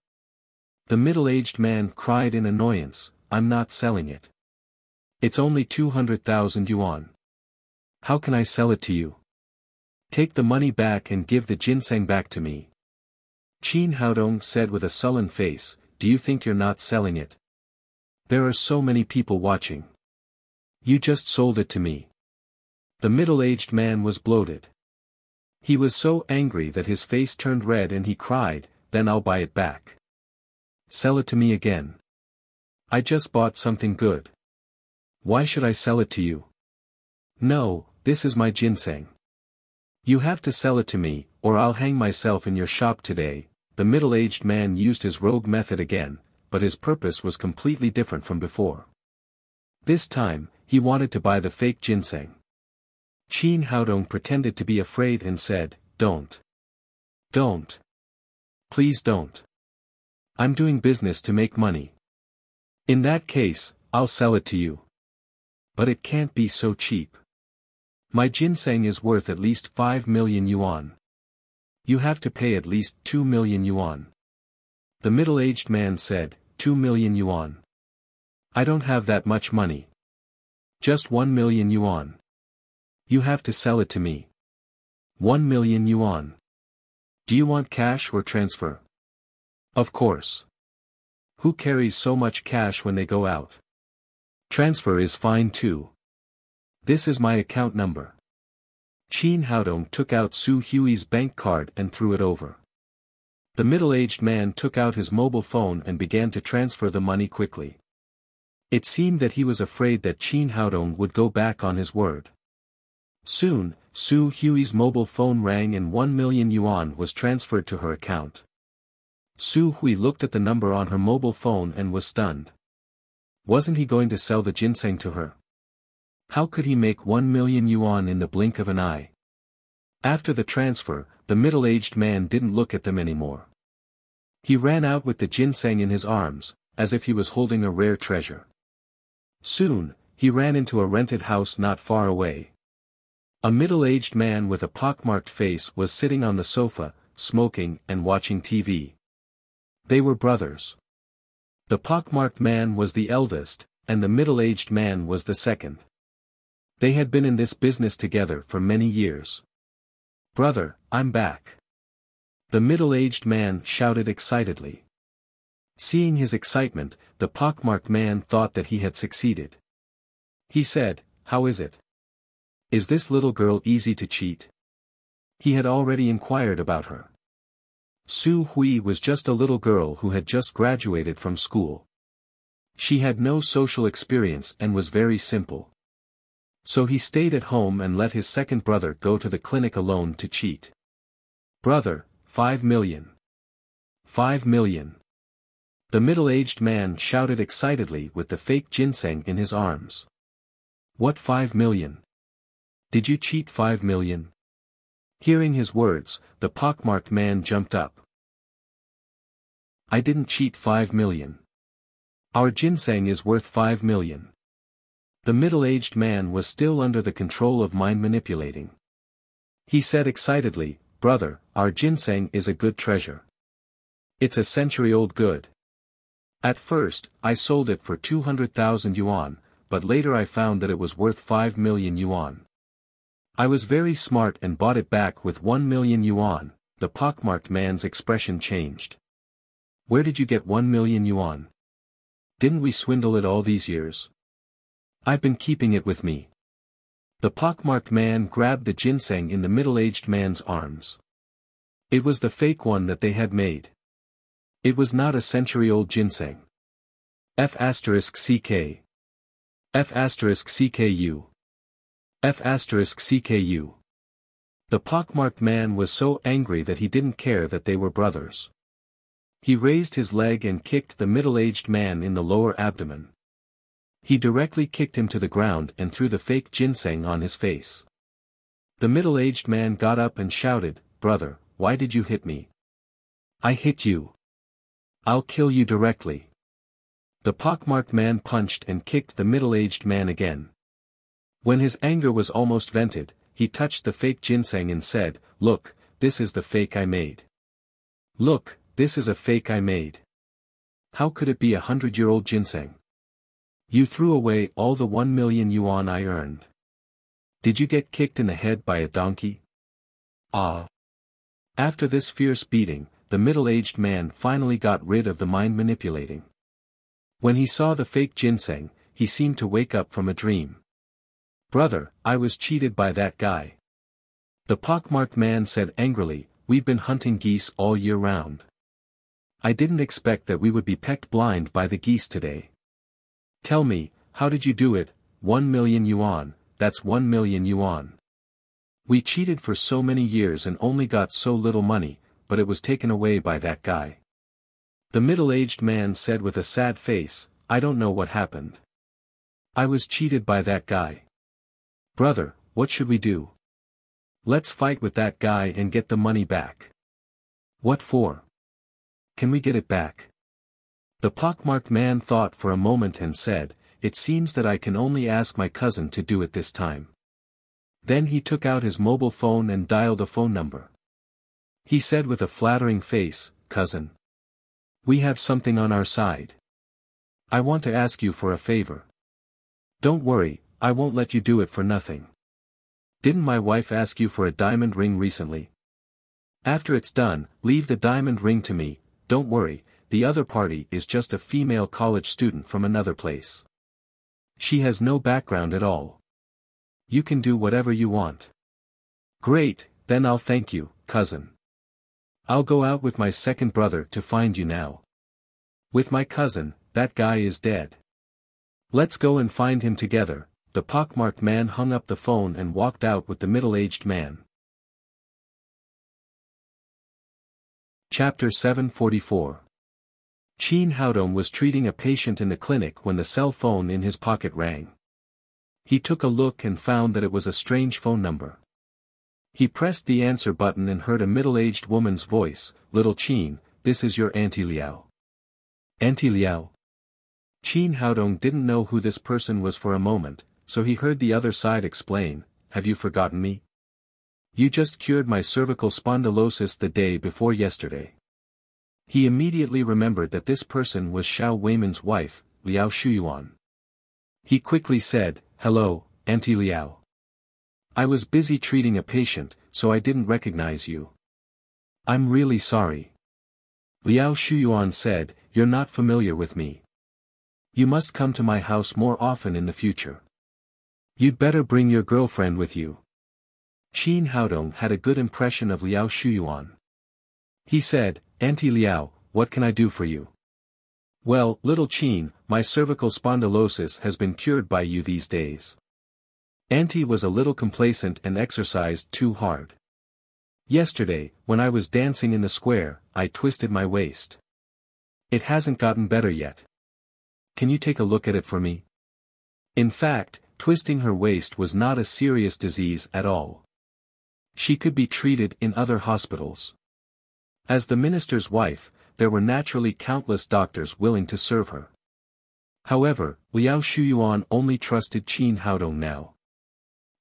The middle-aged man cried in annoyance, "I'm not selling it. It's only 200,000 yuan. How can I sell it to you? Take the money back and give the ginseng back to me." Qin Haodong said with a sullen face, "Do you think you're not selling it? There are so many people watching. You just sold it to me." The middle-aged man was bloated. He was so angry that his face turned red and he cried, "Then I'll buy it back. Sell it to me again. I just bought something good. Why should I sell it to you? No, this is my ginseng. You have to sell it to me, or I'll hang myself in your shop today." The middle-aged man used his rogue method again, but his purpose was completely different from before. This time, he wanted to buy the fake ginseng. Qin Haodong pretended to be afraid and said, "Don't. Don't. Please don't. I'm doing business to make money. In that case, I'll sell it to you. But it can't be so cheap. My ginseng is worth at least 5 million yuan. You have to pay at least 2 million yuan. The middle-aged man said, 2 million yuan. I don't have that much money. Just 1 million yuan. You have to sell it to me. 1 million yuan. Do you want cash or transfer? Of course. Who carries so much cash when they go out? Transfer is fine too. This is my account number. Qin Haodong took out Su Hui's bank card and threw it over. The middle-aged man took out his mobile phone and began to transfer the money quickly. It seemed that he was afraid that Qin Haodong would go back on his word. Soon, Su Hui's mobile phone rang and 1 million yuan was transferred to her account. Su Hui looked at the number on her mobile phone and was stunned. Wasn't he going to sell the ginseng to her? How could he make 1 million yuan in the blink of an eye? After the transfer, the middle-aged man didn't look at them anymore. He ran out with the ginseng in his arms, as if he was holding a rare treasure. Soon, he ran into a rented house not far away. A middle-aged man with a pockmarked face was sitting on the sofa, smoking and watching TV. They were brothers. The pockmarked man was the eldest, and the middle-aged man was the second. They had been in this business together for many years. "Brother, I'm back." The middle-aged man shouted excitedly. Seeing his excitement, the pockmarked man thought that he had succeeded. He said, "How is it? Is this little girl easy to cheat?" He had already inquired about her. Su Hui was just a little girl who had just graduated from school. She had no social experience and was very simple. So he stayed at home and let his second brother go to the clinic alone to cheat. "Brother, 5 million. 5 million. The middle-aged man shouted excitedly with the fake ginseng in his arms. "What 5 million? Did you cheat 5 million? Hearing his words, the pockmarked man jumped up. "I didn't cheat 5 million. Our ginseng is worth 5 million. The middle-aged man was still under the control of mind manipulating. He said excitedly, "Brother, our ginseng is a good treasure. It's a century-old good. At first, I sold it for 200,000 yuan, but later I found that it was worth 5 million yuan. I was very smart and bought it back with 1 million yuan." The pockmarked man's expression changed. "Where did you get 1 million yuan? Didn't we swindle it all these years? I've been keeping it with me." The pockmarked man grabbed the ginseng in the middle-aged man's arms. It was the fake one that they had made. It was not a century-old ginseng. F*CK. F*CKU. F*CKU. The pockmarked man was so angry that he didn't care that they were brothers. He raised his leg and kicked the middle-aged man in the lower abdomen. He directly kicked him to the ground and threw the fake ginseng on his face. The middle-aged man got up and shouted, "Brother, why did you hit me? I hit you. I'll kill you directly." The pockmarked man punched and kicked the middle-aged man again. When his anger was almost vented, he touched the fake ginseng and said, "Look, this is the fake I made. Look, this is a fake I made. How could it be 100-year-old ginseng? You threw away all the 1 million yuan I earned. Did you get kicked in the head by a donkey? Ah." After this fierce beating, the middle-aged man finally got rid of the mind manipulating. When he saw the fake ginseng, he seemed to wake up from a dream. "Brother, I was cheated by that guy." The pockmarked man said angrily, "We've been hunting geese all year round. I didn't expect that we would be pecked blind by the geese today. Tell me, how did you do it? 1 million yuan, that's 1 million yuan. We cheated for so many years and only got so little money, but it was taken away by that guy." The middle-aged man said with a sad face, "I don't know what happened. I was cheated by that guy." "Brother, what should we do? Let's fight with that guy and get the money back. What for? Can we get it back? The pockmarked man thought for a moment and said, it seems that I can only ask my cousin to do it this time. Then he took out his mobile phone and dialed a phone number. He said with a flattering face, cousin. We have something on our side. I want to ask you for a favor. Don't worry, I won't let you do it for nothing. Didn't my wife ask you for a diamond ring recently? After it's done, leave the diamond ring to me, don't worry, the other party is just a female college student from another place. She has no background at all. You can do whatever you want. Great, then I'll thank you, cousin. I'll go out with my second brother to find you now. With my cousin, that guy is dead. Let's go and find him together. The pockmarked man hung up the phone and walked out with the middle-aged man. Chapter 744. Qin Haodong was treating a patient in the clinic when the cell phone in his pocket rang. He took a look and found that it was a strange phone number. He pressed the answer button and heard a middle-aged woman's voice, Little Qin, this is your Auntie Liao. Auntie Liao? Qin Haodong didn't know who this person was for a moment, so he heard the other side explain, have you forgotten me? You just cured my cervical spondylosis the day before yesterday. He immediately remembered that this person was Xiao Weiman's wife, Liao Shuyuan. He quickly said, hello, Auntie Liao. I was busy treating a patient, so I didn't recognize you. I'm really sorry. Liao Shuyuan said, you're not familiar with me. You must come to my house more often in the future. You'd better bring your girlfriend with you. Qin Haodong had a good impression of Liao Shuyuan. He said, Auntie Liao, what can I do for you? Well, little Qin, my cervical spondylosis has been cured by you these days. Auntie was a little complacent and exercised too hard. Yesterday, when I was dancing in the square, I twisted my waist. It hasn't gotten better yet. Can you take a look at it for me? In fact, twisting her waist was not a serious disease at all. She could be treated in other hospitals. As the minister's wife, there were naturally countless doctors willing to serve her. However, Liao Shuyuan only trusted Qin Haodong now.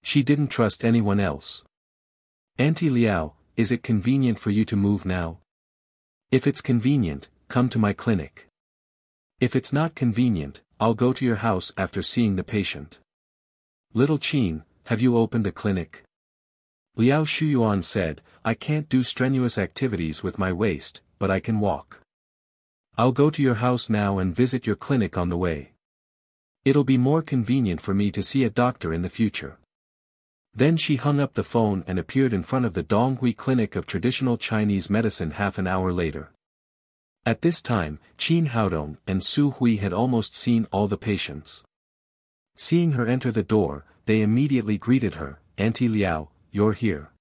She didn't trust anyone else. Auntie Liao, is it convenient for you to move now? If it's convenient, come to my clinic. If it's not convenient, I'll go to your house after seeing the patient. Little Qin, have you opened a clinic? Liao Shuyuan said, I can't do strenuous activities with my waist, but I can walk. I'll go to your house now and visit your clinic on the way. It'll be more convenient for me to see a doctor in the future. Then she hung up the phone and appeared in front of the Donghui Clinic of Traditional Chinese Medicine half an hour later. At this time, Qin Haodong and Su Hui had almost seen all the patients. Seeing her enter the door, they immediately greeted her, Auntie Liao, you're here.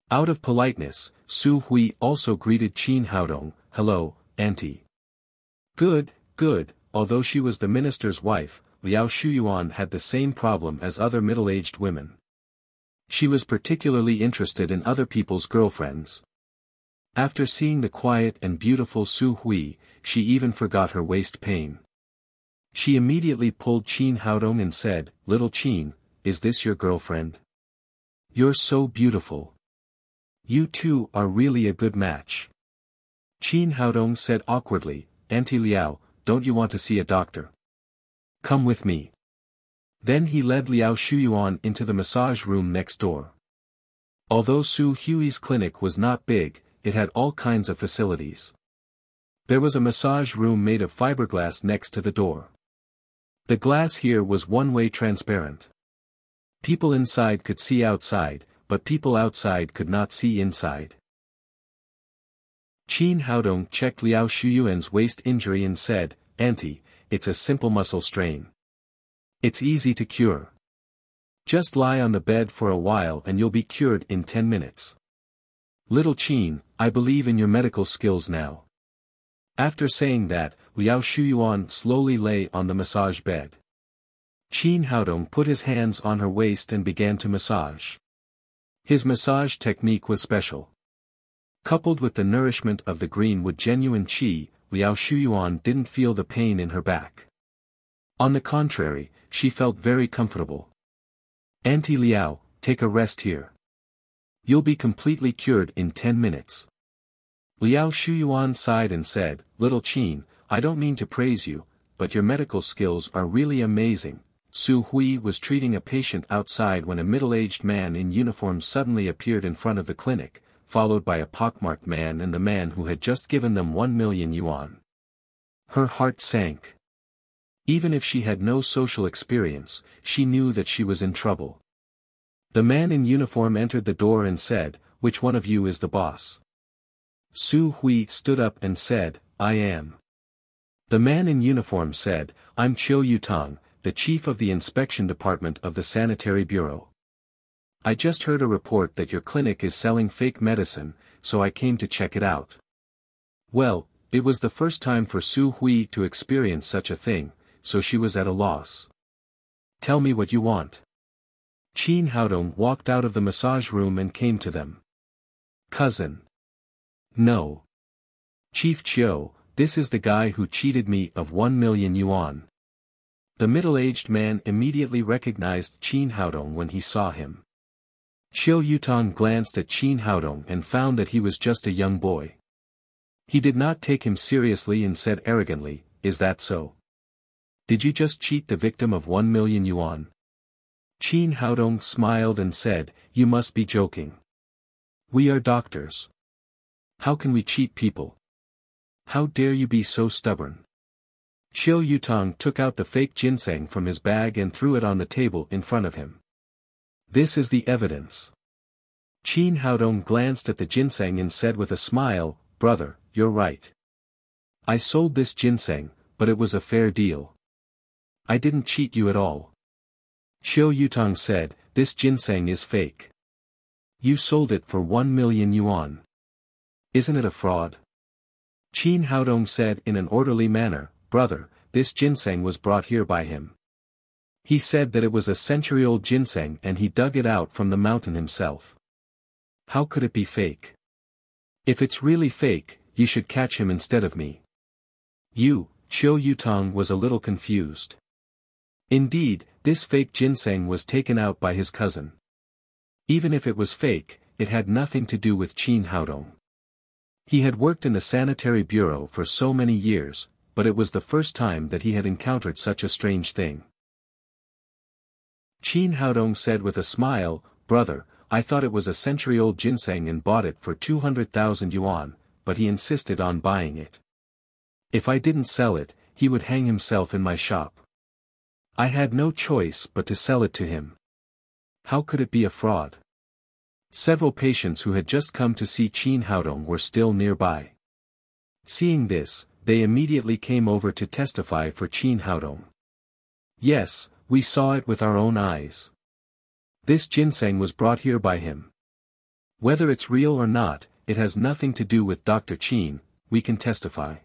Out of politeness, Su Hui also greeted Qin Haodong, hello, Auntie. Good, good, although she was the minister's wife, Liao Shuyuan had the same problem as other middle-aged women. She was particularly interested in other people's girlfriends. After seeing the quiet and beautiful Su Hui, she even forgot her waist pain. She immediately pulled Qin Haodong and said, Little Qin, is this your girlfriend? You're so beautiful. You two are really a good match. Qin Haodong said awkwardly, Auntie Liao, don't you want to see a doctor? Come with me. Then he led Liao Shuyuan into the massage room next door. Although Su Hui's clinic was not big, it had all kinds of facilities. There was a massage room made of fiberglass next to the door. The glass here was one-way transparent. People inside could see outside, but people outside could not see inside. Qin Haodong checked Liao Shuyuan's waist injury and said, Auntie, it's a simple muscle strain. It's easy to cure. Just lie on the bed for a while and you'll be cured in 10 minutes. Little Qin, I believe in your medical skills now. After saying that, Liao Shuyuan slowly lay on the massage bed. Qin Haodong put his hands on her waist and began to massage. His massage technique was special. Coupled with the nourishment of the green with genuine qi, Liao Shuyuan didn't feel the pain in her back. On the contrary, she felt very comfortable. "Auntie Liao, take a rest here. You'll be completely cured in 10 minutes. Liao Shuyuan sighed and said, "Little Qin, I don't mean to praise you, but your medical skills are really amazing." Su Hui was treating a patient outside when a middle-aged man in uniform suddenly appeared in front of the clinic, followed by a pockmarked man and the man who had just given them 1 million yuan. Her heart sank. Even if she had no social experience, she knew that she was in trouble. The man in uniform entered the door and said, "Which one of you is the boss?" Su Hui stood up and said, "I am." The man in uniform said, "I'm Chiu Yutang, the chief of the inspection department of the sanitary bureau. I just heard a report that your clinic is selling fake medicine, so I came to check it out." Well, it was the first time for Su Hui to experience such a thing, so she was at a loss. "Tell me what you want." Qin Haodong walked out of the massage room and came to them. "Cousin. No. Chief Chiu, this is the guy who cheated me of 1 million yuan." The middle-aged man immediately recognized Qin Haodong when he saw him. Chiu Yutang glanced at Qin Haodong and found that he was just a young boy. He did not take him seriously and said arrogantly, "Is that so? Did you just cheat the victim of 1 million yuan?" Qin Haodong smiled and said, "You must be joking. We are doctors. How can we cheat people? How dare you be so stubborn?" Chiu Yutang took out the fake ginseng from his bag and threw it on the table in front of him. "This is the evidence." Qin Haodong glanced at the ginseng and said with a smile, "Brother, you're right. I sold this ginseng, but it was a fair deal. I didn't cheat you at all." Chiu Yutang said, "This ginseng is fake. You sold it for 1 million yuan. Isn't it a fraud?" Qin Haodong said in an orderly manner, "Brother, this ginseng was brought here by him. He said that it was a century-old ginseng and he dug it out from the mountain himself. How could it be fake? If it's really fake, you should catch him instead of me." Chiu Yutang was a little confused. Indeed, this fake ginseng was taken out by his cousin. Even if it was fake, it had nothing to do with Qin Haodong. He had worked in the sanitary bureau for so many years, but it was the first time that he had encountered such a strange thing. Qin Haodong said with a smile, "Brother, I thought it was a century-old ginseng and bought it for 200,000 yuan, but he insisted on buying it. If I didn't sell it, he would hang himself in my shop. I had no choice but to sell it to him. How could it be a fraud?" Several patients who had just come to see Qin Haodong were still nearby. Seeing this, they immediately came over to testify for Qin Haodong. "Yes, we saw it with our own eyes. This ginseng was brought here by him. Whether it's real or not, it has nothing to do with Dr. Qin, we can testify.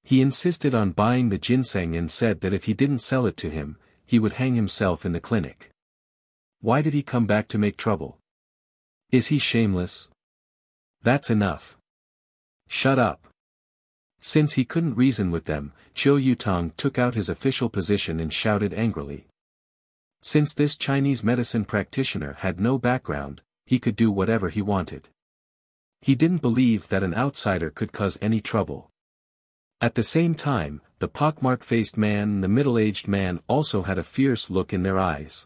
He insisted on buying the ginseng and said that if he didn't sell it to him, he would hang himself in the clinic. Why did he come back to make trouble? Is he shameless? That's enough. Shut up." Since he couldn't reason with them, Chiu Yutang took out his official position and shouted angrily. Since this Chinese medicine practitioner had no background, he could do whatever he wanted. He didn't believe that an outsider could cause any trouble. At the same time, the pockmarked-faced man and the middle-aged man also had a fierce look in their eyes.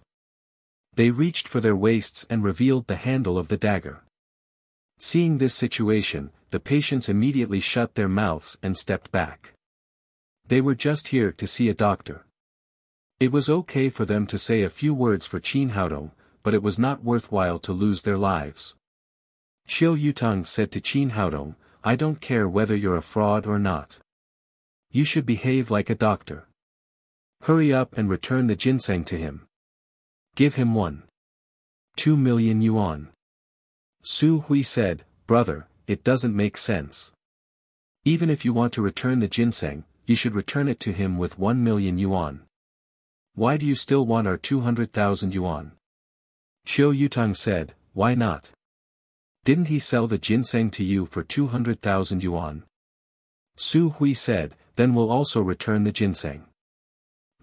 They reached for their waists and revealed the handle of the dagger. Seeing this situation, the patients immediately shut their mouths and stepped back. They were just here to see a doctor. It was okay for them to say a few words for Qin Haodong, but it was not worthwhile to lose their lives. Chiu Yutang said to Qin Haodong, "I don't care whether you're a fraud or not. You should behave like a doctor. Hurry up and return the ginseng to him. Give him 1.2 million yuan. Su Hui said, "Brother, it doesn't make sense. Even if you want to return the ginseng, you should return it to him with 1 million yuan. Why do you still want our 200,000 yuan? Qiu Yutang said, why not? Didn't he sell the ginseng to you for 200,000 yuan? Su Hui said, then we'll also return the ginseng.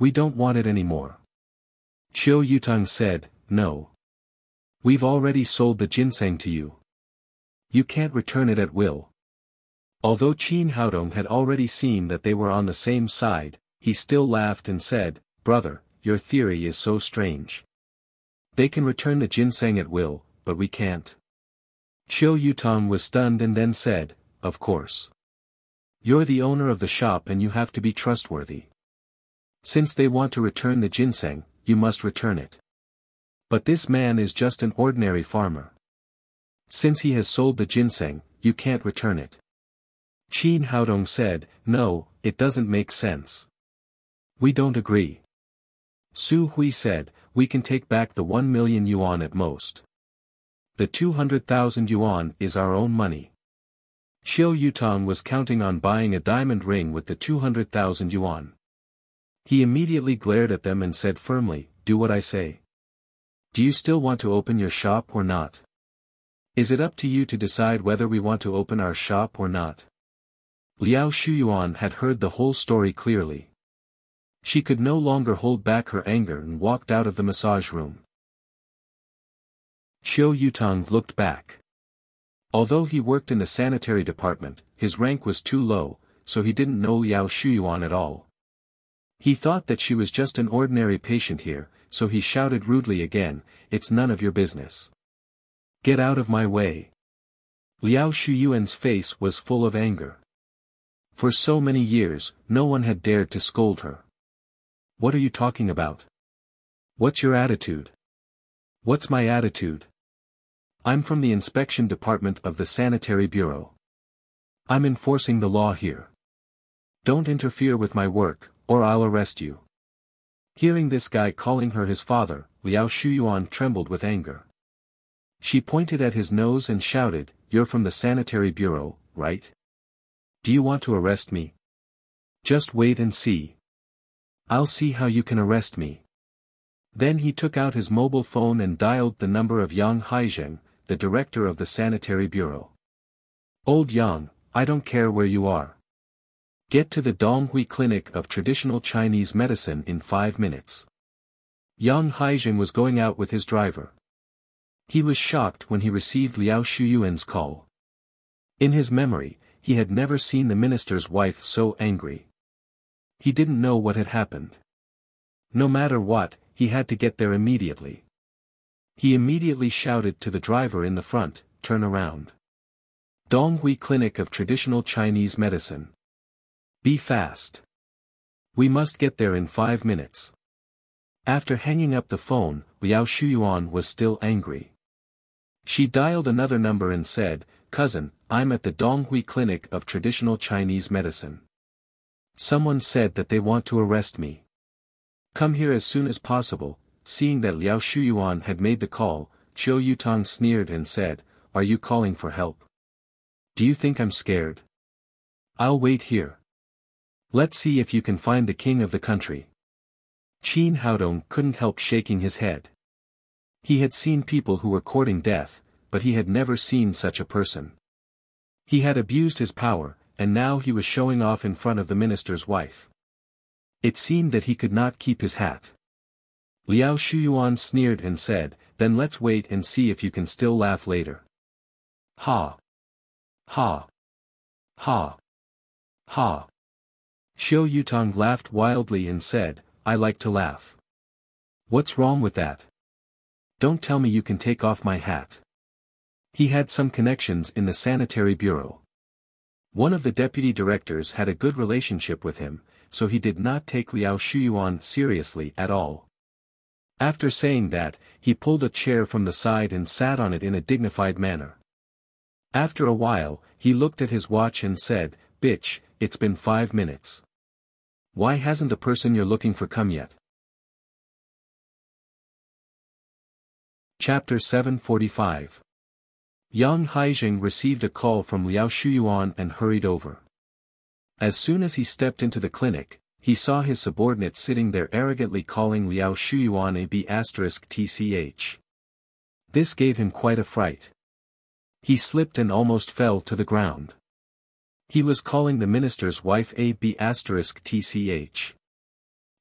We don't want it anymore. Qiu Yutang said, no. We've already sold the ginseng to you. You can't return it at will. Although Qin Haodong had already seen that they were on the same side, he still laughed and said, brother, your theory is so strange. They can return the ginseng at will, but we can't. Qiu Yutang was stunned and then said, of course. You're the owner of the shop and you have to be trustworthy. Since they want to return the ginseng, you must return it. But this man is just an ordinary farmer. Since he has sold the ginseng, you can't return it. Qin Haodong said, no, it doesn't make sense. We don't agree. Su Hui said, we can take back the 1 million yuan at most. The 200,000 yuan is our own money. Qiu Yutang was counting on buying a diamond ring with the 200,000 yuan. He immediately glared at them and said firmly, do what I say. Do you still want to open your shop or not? Is it up to you to decide whether we want to open our shop or not? Liao Shuyuan had heard the whole story clearly. She could no longer hold back her anger and walked out of the massage room. Qiu Yutang looked back. Although he worked in the sanitary department, his rank was too low, so he didn't know Liao Shuyuan at all. He thought that she was just an ordinary patient here, so he shouted rudely again, it's none of your business. Get out of my way. Liao Shuyuan's face was full of anger. For so many years, no one had dared to scold her. What are you talking about? What's your attitude? What's my attitude? I'm from the inspection department of the sanitary bureau. I'm enforcing the law here. Don't interfere with my work, or I'll arrest you. Hearing this guy calling her his father, Liao Shuyuan trembled with anger. She pointed at his nose and shouted, you're from the sanitary bureau, right? Do you want to arrest me? Just wait and see. I'll see how you can arrest me. Then he took out his mobile phone and dialed the number of Yang Haizheng, the director of the sanitary bureau. Old Yang, I don't care where you are. Get to the Donghui Clinic of Traditional Chinese Medicine in 5 minutes. Yang Haizheng was going out with his driver. He was shocked when he received Liao Shuyuan's call. In his memory, he had never seen the minister's wife so angry. He didn't know what had happened. No matter what, he had to get there immediately. He immediately shouted to the driver in the front, turn around. Donghui Clinic of Traditional Chinese Medicine. Be fast. We must get there in 5 minutes. After hanging up the phone, Liao Shuyuan was still angry. She dialed another number and said, cousin, I'm at the Donghui Clinic of Traditional Chinese Medicine. Someone said that they want to arrest me. Come here as soon as possible. Seeing that Liao Shuyuan had made the call, Qiu Yutang sneered and said, are you calling for help? Do you think I'm scared? I'll wait here. Let's see if you can find the king of the country. Qin Haodong couldn't help shaking his head. He had seen people who were courting death, but he had never seen such a person. He had abused his power, and now he was showing off in front of the minister's wife. It seemed that he could not keep his hat. Liao Shuyuan sneered and said, then let's wait and see if you can still laugh later. Ha! Ha! Ha! Ha! Qiu Yutang laughed wildly and said, I like to laugh. What's wrong with that? Don't tell me you can take off my hat. He had some connections in the sanitary bureau. One of the deputy directors had a good relationship with him, so he did not take Liao Shuyuan seriously at all. After saying that, he pulled a chair from the side and sat on it in a dignified manner. After a while, he looked at his watch and said, bitch, it's been 5 minutes. Why hasn't the person you're looking for come yet? Chapter 745. Yang Haizheng received a call from Liao Shuyuan and hurried over. As soon as he stepped into the clinic, he saw his subordinate sitting there arrogantly calling Liao Shuyuan a B***tch. This gave him quite a fright. He slipped and almost fell to the ground. He was calling the minister's wife a B***tch.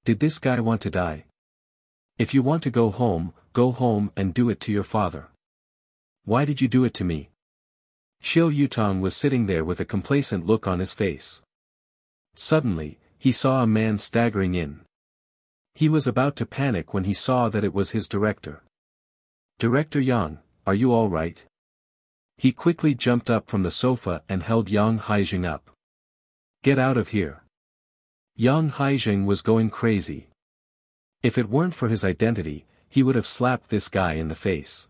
Did this guy want to die? If you want to go home and do it to your father. Why did you do it to me? Qiu Yutong was sitting there with a complacent look on his face. Suddenly, he saw a man staggering in. He was about to panic when he saw that it was his director. Director Yang, are you all right? He quickly jumped up from the sofa and held Yang Haijing up. Get out of here. Yang Haijing was going crazy. If it weren't for his identity, he would have slapped this guy in the face.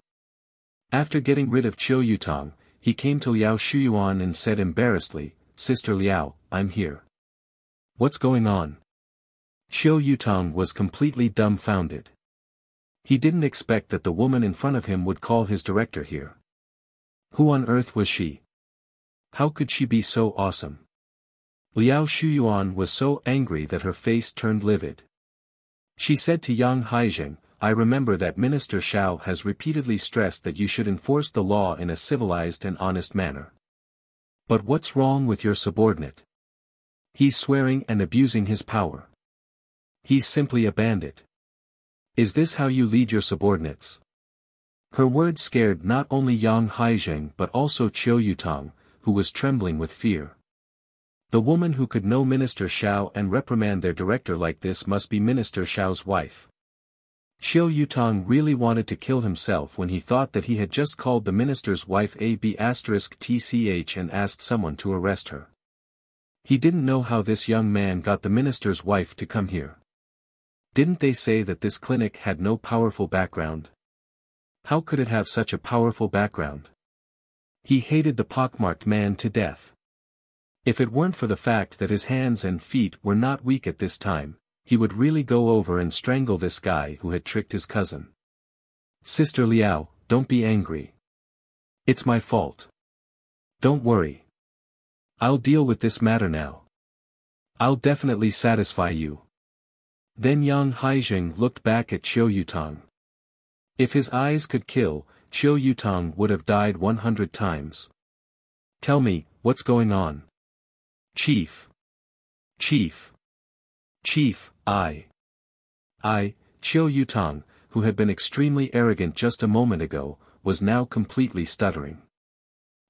After getting rid of Qiu Yutong, he came to Liao Shuyuan and said embarrassedly, Sister Liao, I'm here. What's going on? Qiu Yutong was completely dumbfounded. He didn't expect that the woman in front of him would call his director here. Who on earth was she? How could she be so awesome? Liao Shuyuan was so angry that her face turned livid. She said to Yang Haijing, I remember that Minister Shao has repeatedly stressed that you should enforce the law in a civilized and honest manner. But what's wrong with your subordinate? He's swearing and abusing his power. He's simply a bandit. Is this how you lead your subordinates? Her words scared not only Yang Haijing but also Qiu Yutong, who was trembling with fear. The woman who could know Minister Shao and reprimand their director like this must be Minister Shao's wife. Qiu Yutong really wanted to kill himself when he thought that he had just called the minister's wife a B***tch and asked someone to arrest her. He didn't know how this young man got the minister's wife to come here. Didn't they say that this clinic had no powerful background? How could it have such a powerful background? He hated the pockmarked man to death. If it weren't for the fact that his hands and feet were not weak at this time, he would really go over and strangle this guy who had tricked his cousin. Sister Liao, don't be angry. It's my fault. Don't worry. I'll deal with this matter now. I'll definitely satisfy you. Then Yang Haijing looked back at Qiu Yutong. If his eyes could kill, Qiu Yutong would have died 100 times. Tell me, what's going on? Chief. Chief. Qiu Yutong, who had been extremely arrogant just a moment ago, was now completely stuttering.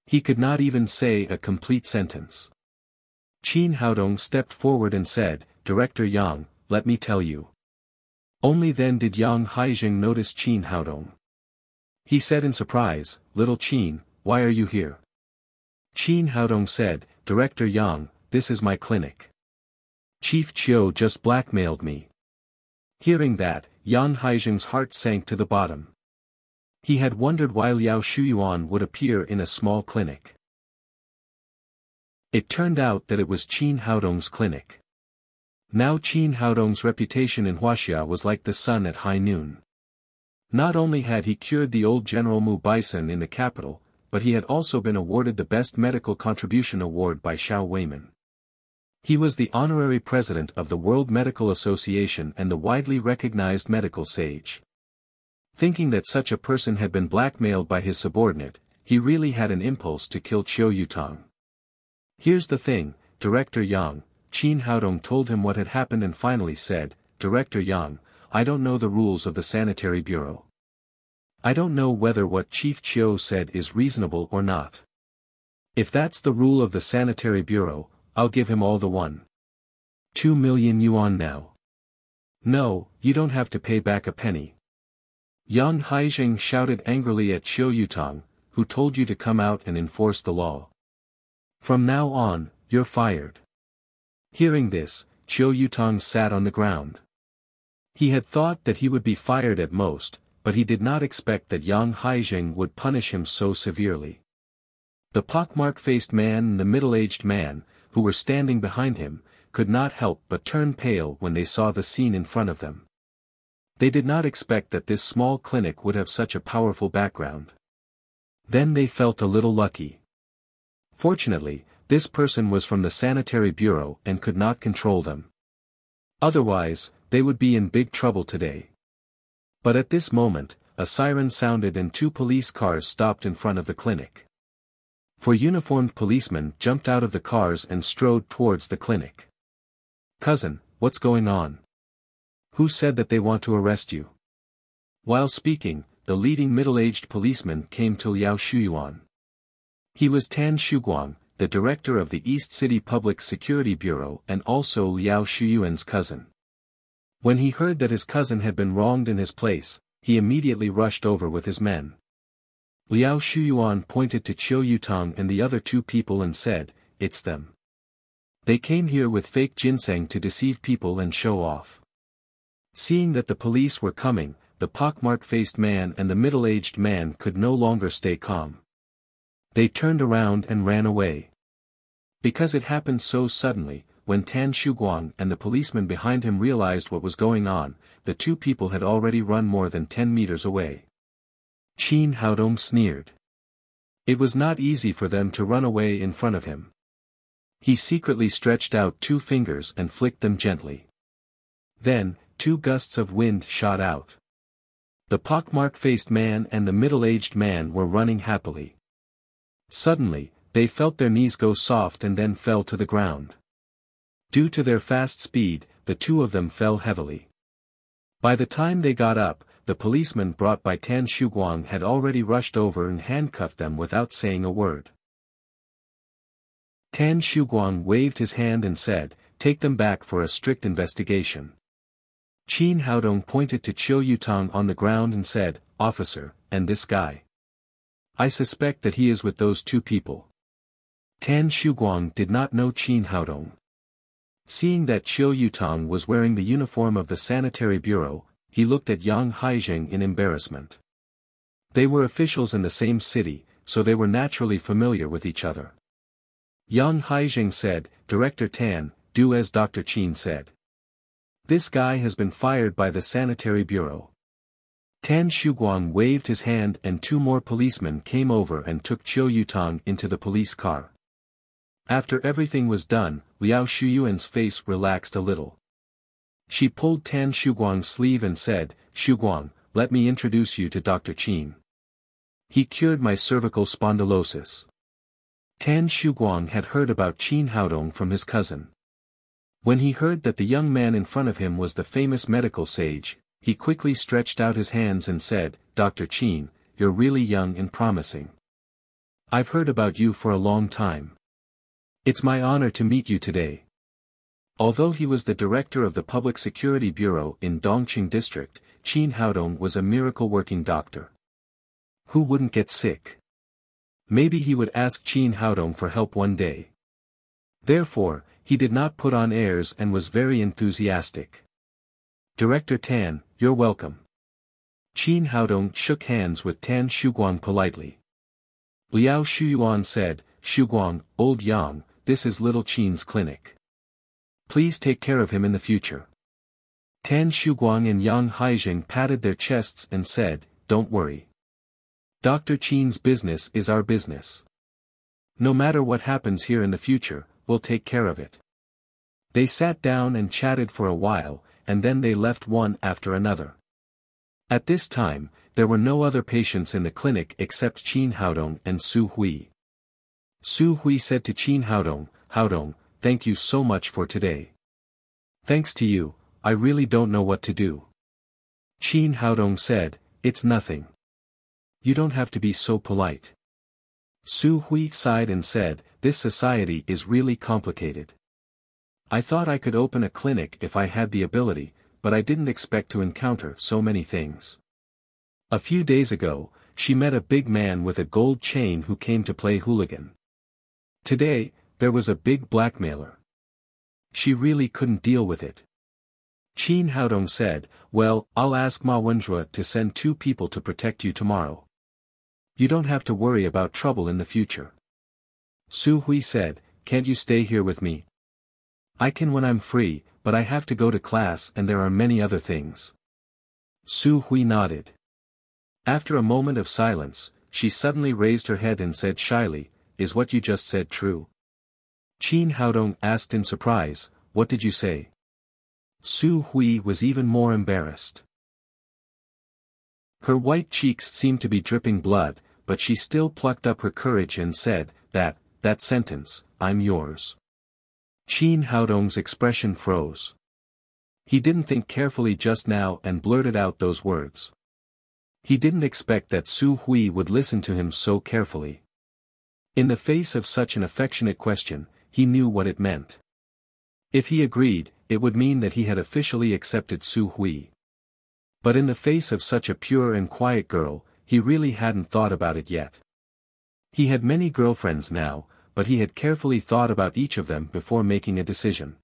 He could not even say a complete sentence. Qin Haodong stepped forward and said, Director Yang, let me tell you. Only then did Yang Haijing notice Qin Haodong. He said in surprise, Little Qin, why are you here? Qin Haodong said, Director Yang, this is my clinic. Chief Qiu just blackmailed me. Hearing that, Yang Haijing's heart sank to the bottom. He had wondered why Liao Shuyuan would appear in a small clinic. It turned out that it was Qin Haodong's clinic. Now Qin Haodong's reputation in Wuxia was like the sun at high noon. Not only had he cured the old General Mu Bison in the capital, but he had also been awarded the Best Medical Contribution Award by Xiao Weiman. He was the honorary president of the World Medical Association and the widely recognized medical sage. Thinking that such a person had been blackmailed by his subordinate, he really had an impulse to kill Qiu Yutong. Here's the thing, Director Yang, Qin Haodong told him what had happened and finally said, Director Yang, I don't know the rules of the Sanitary Bureau. I don't know whether what Chief Qiu said is reasonable or not. If that's the rule of the Sanitary Bureau, I'll give him all the 1.2 million yuan now. No, you don't have to pay back a penny. Yang Haijing shouted angrily at Qiu Yutong, who told you to come out and enforce the law. From now on, you're fired. Hearing this, Qiu Yutong sat on the ground. He had thought that he would be fired at most, but he did not expect that Yang Haijing would punish him so severely. The pockmark-faced man and the middle-aged man, who were standing behind him, could not help but turn pale when they saw the scene in front of them. They did not expect that this small clinic would have such a powerful background. Then they felt a little lucky. Fortunately, this person was from the Sanitary Bureau and could not control them. Otherwise, they would be in big trouble today. But at this moment, a siren sounded and 2 police cars stopped in front of the clinic. 4 uniformed policemen jumped out of the cars and strode towards the clinic. "Cousin, what's going on? Who said that they want to arrest you?" While speaking, the leading middle-aged policeman came to Liao Shuyuan. He was Tan Shuguang, the director of the East City Public Security Bureau and also Liao Shuyuan's cousin. When he heard that his cousin had been wronged in his place, he immediately rushed over with his men. Liao Shuyuan pointed to Qiu Yutang and the other 2 people and said, "It's them. They came here with fake ginseng to deceive people and show off." Seeing that the police were coming, the pockmarked-faced man and the middle-aged man could no longer stay calm. They turned around and ran away. Because it happened so suddenly, when Tan Shuguang and the policeman behind him realized what was going on, the 2 people had already run more than 10 meters away. Qin Haodong sneered. It was not easy for them to run away in front of him. He secretly stretched out 2 fingers and flicked them gently. Then, 2 gusts of wind shot out. The pockmarked-faced man and the middle-aged man were running happily. Suddenly, they felt their knees go soft and then fell to the ground. Due to their fast speed, the 2 of them fell heavily. By the time they got up, the policeman brought by Tan Shuguang had already rushed over and handcuffed them without saying a word. Tan Shuguang waved his hand and said, "Take them back for a strict investigation." Qin Haodong pointed to Qiu Yutang on the ground and said, "Officer, and this guy. I suspect that he is with those 2 people." Tan Shuguang did not know Qin Haodong. Seeing that Qiu Yutang was wearing the uniform of the Sanitary Bureau, he looked at Yang Haijing in embarrassment. They were officials in the same city, so they were naturally familiar with each other. Yang Haijing said, "Director Tan, do as Dr. Qin said. This guy has been fired by the Sanitary Bureau." Tan Shuguang waved his hand and 2 more policemen came over and took Qiu Yutang into the police car. After everything was done, Liao Shuyuan's face relaxed a little. She pulled Tan Shuguang's sleeve and said, "Shuguang, let me introduce you to Dr. Qin. He cured my cervical spondylosis." Tan Shuguang had heard about Qin Haodong from his cousin. When he heard that the young man in front of him was the famous medical sage, he quickly stretched out his hands and said, "Dr. Qin, you're really young and promising. I've heard about you for a long time. It's my honor to meet you today." Although he was the director of the Public Security Bureau in Dongqing District, Qin Haodong was a miracle-working doctor. Who wouldn't get sick? Maybe he would ask Qin Haodong for help one day. Therefore, he did not put on airs and was very enthusiastic. "Director Tan, you're welcome." Qin Haodong shook hands with Tan Shuguang politely. Liao Shuyuan said, "Shuguang, old Yang, this is little Qin's clinic. Please take care of him in the future." Tan Shuguang and Yang Haijing patted their chests and said, "Don't worry. Dr. Qin's business is our business. No matter what happens here in the future, we'll take care of it." They sat down and chatted for a while, and then they left one after another. At this time, there were no other patients in the clinic except Qin Haodong and Su Hui. Su Hui said to Qin Haodong, "Haodong, thank you so much for today. Thanks to you, I really don't know what to do." Qin Haodong said, "It's nothing. You don't have to be so polite." Su Hui sighed and said, "This society is really complicated. I thought I could open a clinic if I had the ability, but I didn't expect to encounter so many things." A few days ago, she met a big man with a gold chain who came to play hooligan. Today, there was a big blackmailer. She really couldn't deal with it. Qin Haodong said, "Well, I'll ask Ma Wenjue to send 2 people to protect you tomorrow. You don't have to worry about trouble in the future." Su Hui said, "Can't you stay here with me?" "I can when I'm free, but I have to go to class and there are many other things." Su Hui nodded. After a moment of silence, she suddenly raised her head and said shyly, "Is what you just said true?" Qin Haodong asked in surprise, "What did you say?" Su Hui was even more embarrassed. Her white cheeks seemed to be dripping blood, but she still plucked up her courage and said, that sentence, I'm yours. Qin Haodong's expression froze. He didn't think carefully just now and blurted out those words. He didn't expect that Su Hui would listen to him so carefully. In the face of such an affectionate question, he knew what it meant. If he agreed, it would mean that he had officially accepted Su Hui. But in the face of such a pure and quiet girl, he really hadn't thought about it yet. He had many girlfriends now, but he had carefully thought about each of them before making a decision.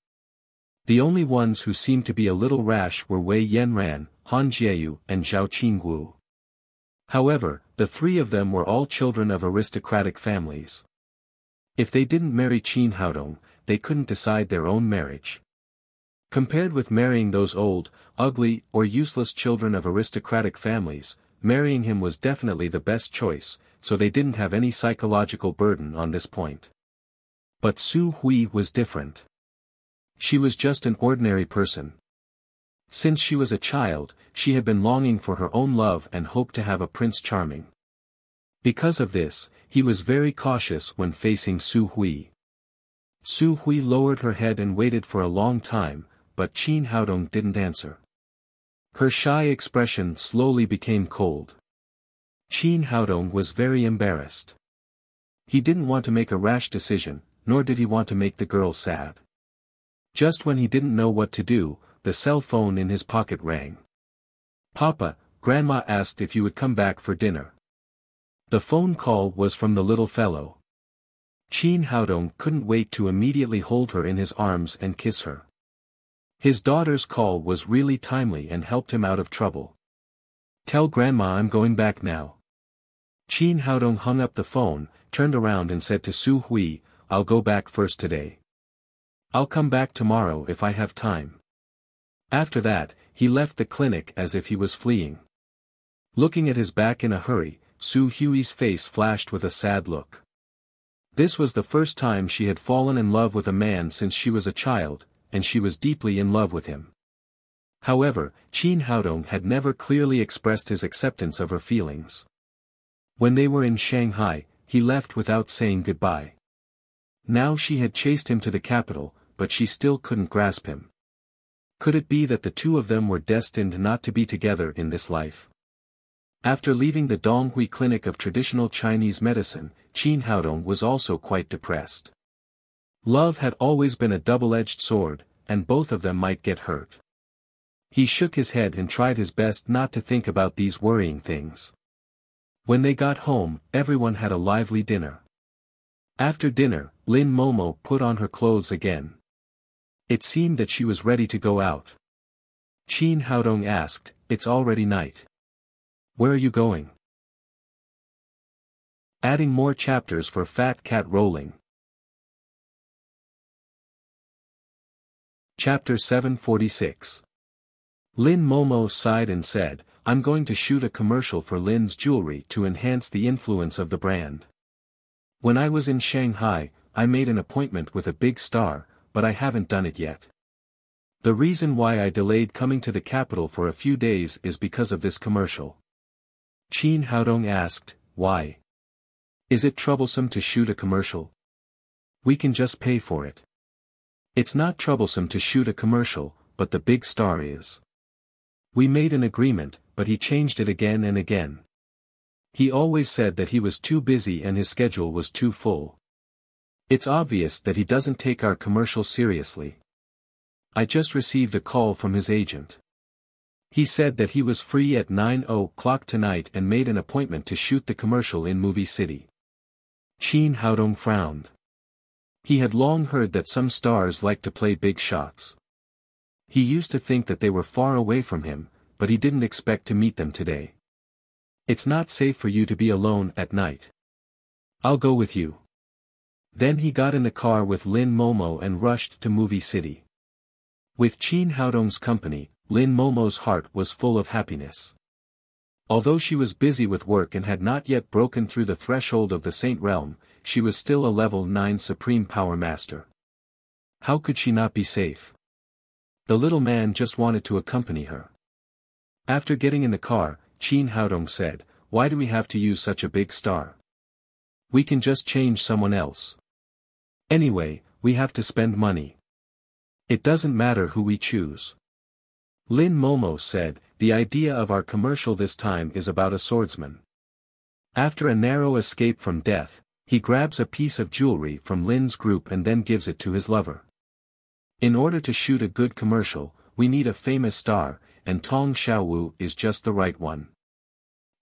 The only ones who seemed to be a little rash were Wei Yanran, Han Jieyu, and Zhao Qingguo. However, the three of them were all children of aristocratic families. If they didn't marry Qin Haodong, they couldn't decide their own marriage. Compared with marrying those old, ugly, or useless children of aristocratic families, marrying him was definitely the best choice, so they didn't have any psychological burden on this point. But Su Hui was different. She was just an ordinary person. Since she was a child, she had been longing for her own love and hoped to have a Prince Charming. Because of this, he was very cautious when facing Su Hui. Su Hui lowered her head and waited for a long time, but Qin Haodong didn't answer. Her shy expression slowly became cold. Qin Haodong was very embarrassed. He didn't want to make a rash decision, nor did he want to make the girl sad. Just when he didn't know what to do, the cell phone in his pocket rang. "Papa, Grandma asked if you would come back for dinner." The phone call was from the little fellow. Qin Haodong couldn't wait to immediately hold her in his arms and kiss her. His daughter's call was really timely and helped him out of trouble. "Tell Grandma I'm going back now." Qin Haodong hung up the phone, turned around and said to Su Hui, "I'll go back first today. I'll come back tomorrow if I have time." After that, he left the clinic as if he was fleeing. Looking at his back in a hurry, Su Hui's face flashed with a sad look. This was the first time she had fallen in love with a man since she was a child, and she was deeply in love with him. However, Qin Haodong had never clearly expressed his acceptance of her feelings. When they were in Shanghai, he left without saying goodbye. Now she had chased him to the capital, but she still couldn't grasp him. Could it be that the two of them were destined not to be together in this life? After leaving the Donghui Clinic of traditional Chinese medicine, Qin Haodong was also quite depressed. Love had always been a double-edged sword, and both of them might get hurt. He shook his head and tried his best not to think about these worrying things. When they got home, everyone had a lively dinner. After dinner, Lin Momo put on her clothes again. It seemed that she was ready to go out. Qin Haodong asked, "It's already night. Where are you going?" Adding more chapters for Fat Cat Rolling. Chapter 746. Lin Momo sighed and said, "I'm going to shoot a commercial for Lin's jewelry to enhance the influence of the brand. When I was in Shanghai, I made an appointment with a big star, but I haven't done it yet. The reason why I delayed coming to the capital for a few days is because of this commercial." Qin Haodong asked, "Why? Is it troublesome to shoot a commercial? We can just pay for it." "It's not troublesome to shoot a commercial, but the big star is. We made an agreement, but he changed it again and again. He always said that he was too busy and his schedule was too full. It's obvious that he doesn't take our commercial seriously. I just received a call from his agent. He said that he was free at 9 o'clock tonight and made an appointment to shoot the commercial in Movie City." Qin Haodong frowned. He had long heard that some stars like to play big shots. He used to think that they were far away from him, but he didn't expect to meet them today. "It's not safe for you to be alone at night. I'll go with you." Then he got in the car with Lin Momo and rushed to Movie City. With Qin Haodong's company, Lin Momo's heart was full of happiness. Although she was busy with work and had not yet broken through the threshold of the Saint Realm, she was still a level 9 Supreme Power Master. How could she not be safe? The little man just wanted to accompany her. After getting in the car, Qin Haodong said, "Why do we have to use such a big star? We can just change someone else. Anyway, we have to spend money. It doesn't matter who we choose." Lin Momo said, "The idea of our commercial this time is about a swordsman. After a narrow escape from death, he grabs a piece of jewelry from Lin's group and then gives it to his lover. In order to shoot a good commercial, we need a famous star, and Tong Xiaowu is just the right one.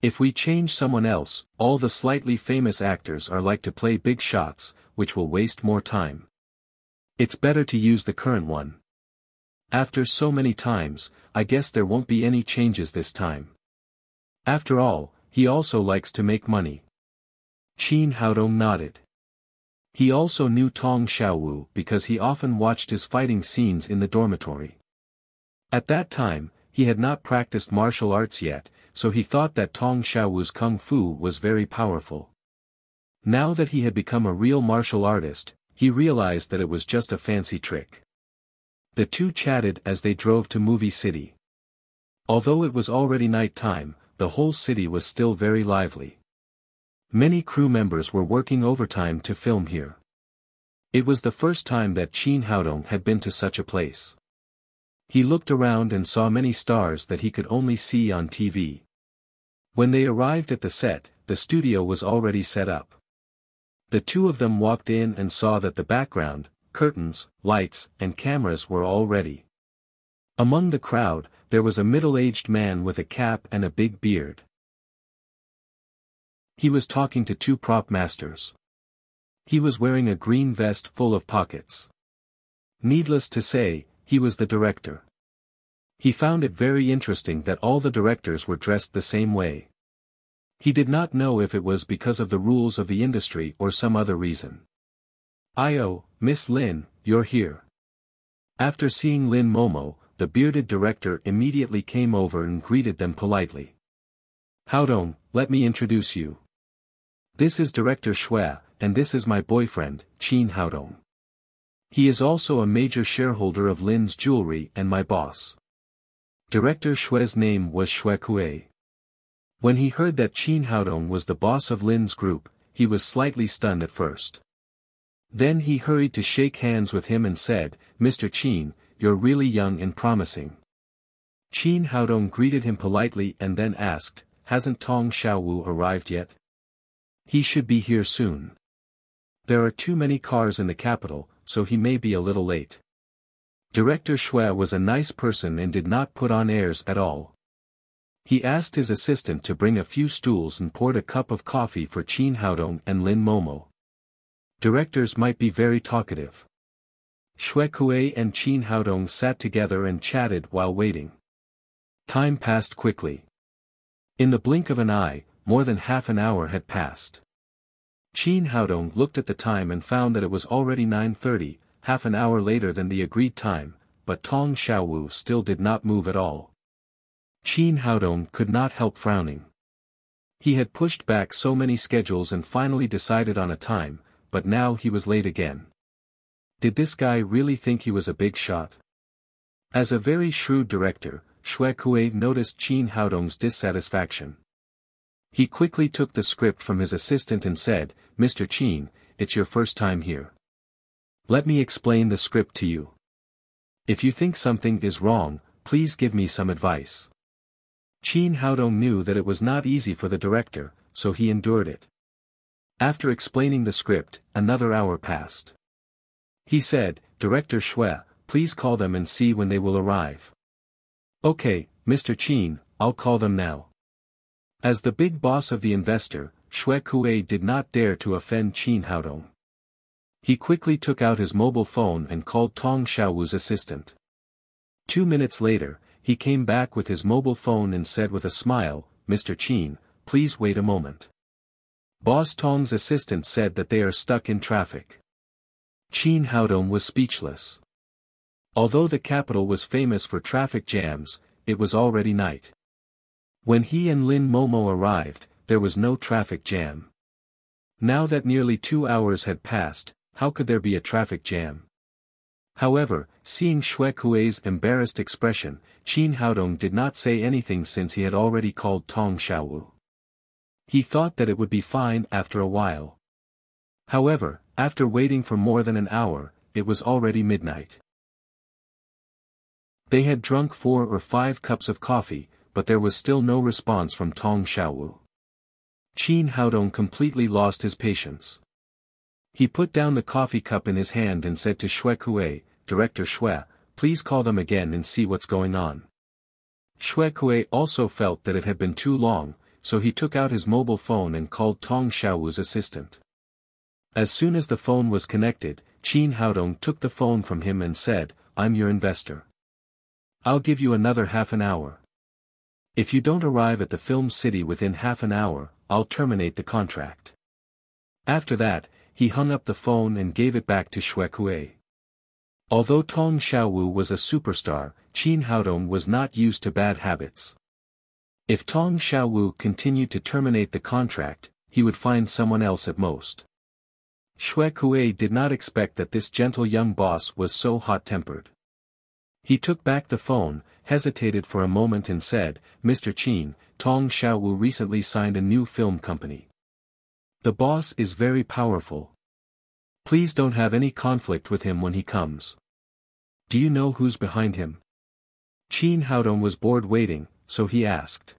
If we change someone else, all the slightly famous actors are like to play big shots, which will waste more time. It's better to use the current one. After so many times, I guess there won't be any changes this time. After all, he also likes to make money." Qin Haodong nodded. He also knew Tong Xiaowu because he often watched his fighting scenes in the dormitory. At that time, he had not practiced martial arts yet, so he thought that Tong Xiaowu's kung fu was very powerful. Now that he had become a real martial artist, he realized that it was just a fancy trick. The two chatted as they drove to Movie City. Although it was already night time, the whole city was still very lively. Many crew members were working overtime to film here. It was the first time that Qin Haodong had been to such a place. He looked around and saw many stars that he could only see on TV. When they arrived at the set, the studio was already set up. The two of them walked in and saw that the background, curtains, lights, and cameras were all ready. Among the crowd, there was a middle-aged man with a cap and a big beard. He was talking to two prop masters. He was wearing a green vest full of pockets. Needless to say, he was the director. He found it very interesting that all the directors were dressed the same way. He did not know if it was because of the rules of the industry or some other reason. "Oh, Miss Lin, you're here." After seeing Lin Momo, the bearded director immediately came over and greeted them politely. "Haodong, let me introduce you. This is Director Xue, and this is my boyfriend, Qin Haodong. He is also a major shareholder of Lin's jewelry and my boss." Director Xue's name was Xue Kui. When he heard that Qin Haodong was the boss of Lin's group, he was slightly stunned at first. Then he hurried to shake hands with him and said, "Mr. Qin, you're really young and promising." Qin Haodong greeted him politely and then asked, "Hasn't Tong Xiaowu arrived yet? He should be here soon. There are too many cars in the capital, so he may be a little late." Director Xue was a nice person and did not put on airs at all. He asked his assistant to bring a few stools and poured a cup of coffee for Qin Haodong and Lin Momo. Directors might be very talkative. Xue Kui and Qin Haodong sat together and chatted while waiting. Time passed quickly. In the blink of an eye, more than half an hour had passed. Qin Haodong looked at the time and found that it was already 9:30, half an hour later than the agreed time, but Tong Xiaowu still did not move at all. Qin Haodong could not help frowning. He had pushed back so many schedules and finally decided on a time, but now he was late again. Did this guy really think he was a big shot? As a very shrewd director, Xue Kui noticed Qin Haodong's dissatisfaction. He quickly took the script from his assistant and said, "Mr. Qin, it's your first time here. Let me explain the script to you. If you think something is wrong, please give me some advice." Qin Haodong knew that it was not easy for the director, so he endured it. After explaining the script, another hour passed. He said, "Director Xue, please call them and see when they will arrive." "Okay, Mr. Qin, I'll call them now." As the big boss of the investor, Xue Kui did not dare to offend Qin Haodong. He quickly took out his mobile phone and called Tong Xiaowu's assistant. 2 minutes later, he came back with his mobile phone and said with a smile, "Mr. Qin, please wait a moment." Boss Tong's assistant said that they are stuck in traffic. Qin Haodong was speechless. Although the capital was famous for traffic jams, it was already night. When he and Lin Momo arrived, there was no traffic jam. Now that nearly 2 hours had passed, how could there be a traffic jam? However, seeing Xue Kuei's embarrassed expression, Qin Haodong did not say anything since he had already called Tong Xiaowu. He thought that it would be fine after a while. However, after waiting for more than an hour, it was already midnight. They had drunk 4 or 5 cups of coffee, but there was still no response from Tong Xiaowu. Qin Haodong completely lost his patience. He put down the coffee cup in his hand and said to Xue Kuei, "Director Xue, please call them again and see what's going on." Xue Kuei also felt that it had been too long, so he took out his mobile phone and called Tong Xiaowu's assistant. As soon as the phone was connected, Qin Haodong took the phone from him and said, "I'm your investor. I'll give you another half an hour. If you don't arrive at the film city within half an hour, I'll terminate the contract." After that, he hung up the phone and gave it back to Xue Kuei. Although Tong Xiaowu was a superstar, Qin Haodong was not used to bad habits. If Tong Xiaowu continued to terminate the contract, he would find someone else at most. Xue Kuei did not expect that this gentle young boss was so hot-tempered. He took back the phone, hesitated for a moment and said, "Mr. Qin, Tong Xiaowu recently signed a new film company. The boss is very powerful. Please don't have any conflict with him when he comes. Do you know who's behind him?" Qin Haodong was bored waiting, so he asked.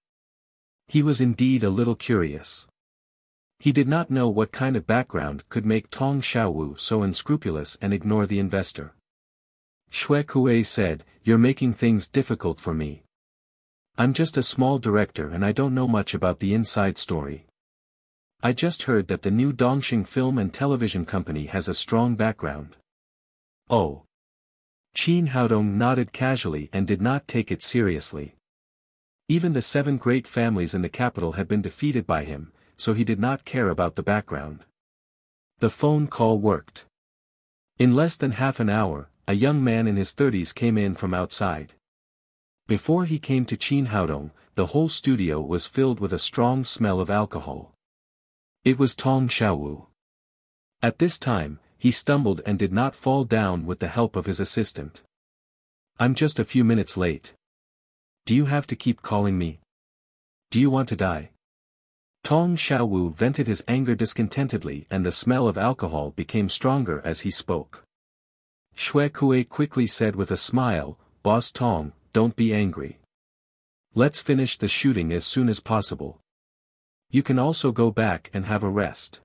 He was indeed a little curious. He did not know what kind of background could make Tong Xiaowu so unscrupulous and ignore the investor. Xue Kuei said, "You're making things difficult for me. I'm just a small director and I don't know much about the inside story. I just heard that the new Dongxing Film and Television Company has a strong background." "Oh." Qin Haodong nodded casually and did not take it seriously. Even the 7 great families in the capital had been defeated by him, so he did not care about the background. The phone call worked. In less than half an hour, a young man in his 30s came in from outside. Before he came to Qin Haodong, the whole studio was filled with a strong smell of alcohol. It was Tong Xiaowu. At this time, he stumbled and did not fall down with the help of his assistant. "I'm just a few minutes late. Do you have to keep calling me? Do you want to die?" Tong Xiaowu vented his anger discontentedly and the smell of alcohol became stronger as he spoke. Xue Kuei quickly said with a smile, "Boss Tong, don't be angry. Let's finish the shooting as soon as possible. You can also go back and have a rest."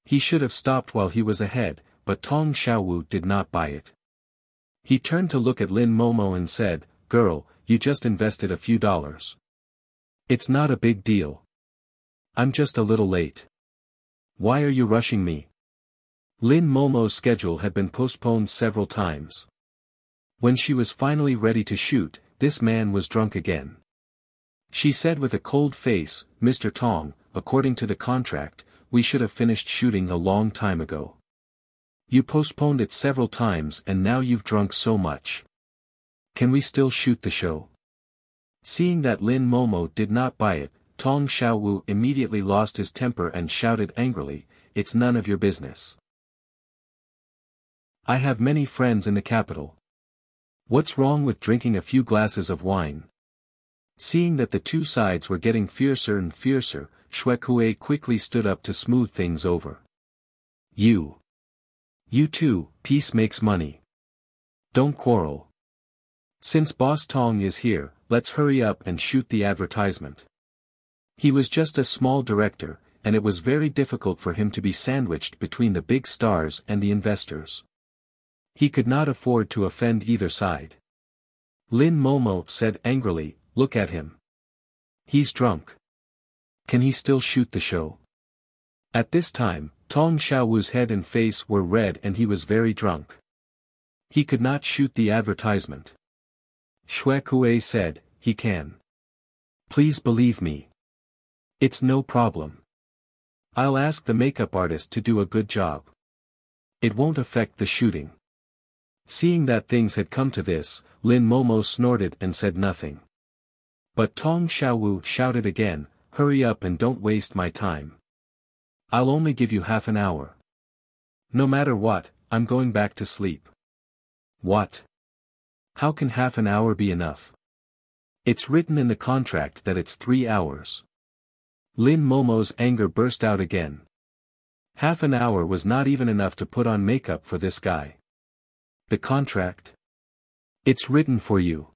He should have stopped while he was ahead, but Tong Xiaowu did not buy it. He turned to look at Lin Momo and said, "Girl, you just invested a few dollars. It's not a big deal. I'm just a little late. Why are you rushing me?" Lin Momo's schedule had been postponed several times. When she was finally ready to shoot, this man was drunk again. She said with a cold face, "Mr. Tong, according to the contract, we should have finished shooting a long time ago. You postponed it several times and now you've drunk so much. Can we still shoot the show?" Seeing that Lin Momo did not buy it, Tong Xiaowu immediately lost his temper and shouted angrily, "It's none of your business. I have many friends in the capital. What's wrong with drinking a few glasses of wine?" Seeing that the two sides were getting fiercer and fiercer, Xue Kuei quickly stood up to smooth things over. You too, peace makes money. Don't quarrel. Since Boss Tong is here, let's hurry up and shoot the advertisement." He was just a small director, and it was very difficult for him to be sandwiched between the big stars and the investors. He could not afford to offend either side. Lin Momo said angrily, "Look at him. He's drunk. Can he still shoot the show?" At this time, Tong Xiaowu's head and face were red and he was very drunk. He could not shoot the advertisement. Xue Kuei said, "He can. Please believe me. It's no problem. I'll ask the makeup artist to do a good job. It won't affect the shooting." Seeing that things had come to this, Lin Momo snorted and said nothing. But Tong Xiaowu shouted again, "Hurry up and don't waste my time. I'll only give you half an hour. No matter what, I'm going back to sleep." What? How can half an hour be enough? It's written in the contract that it's 3 hours. Lin Momo's anger burst out again. Half an hour was not even enough to put on makeup for this guy. The contract? It's written for you.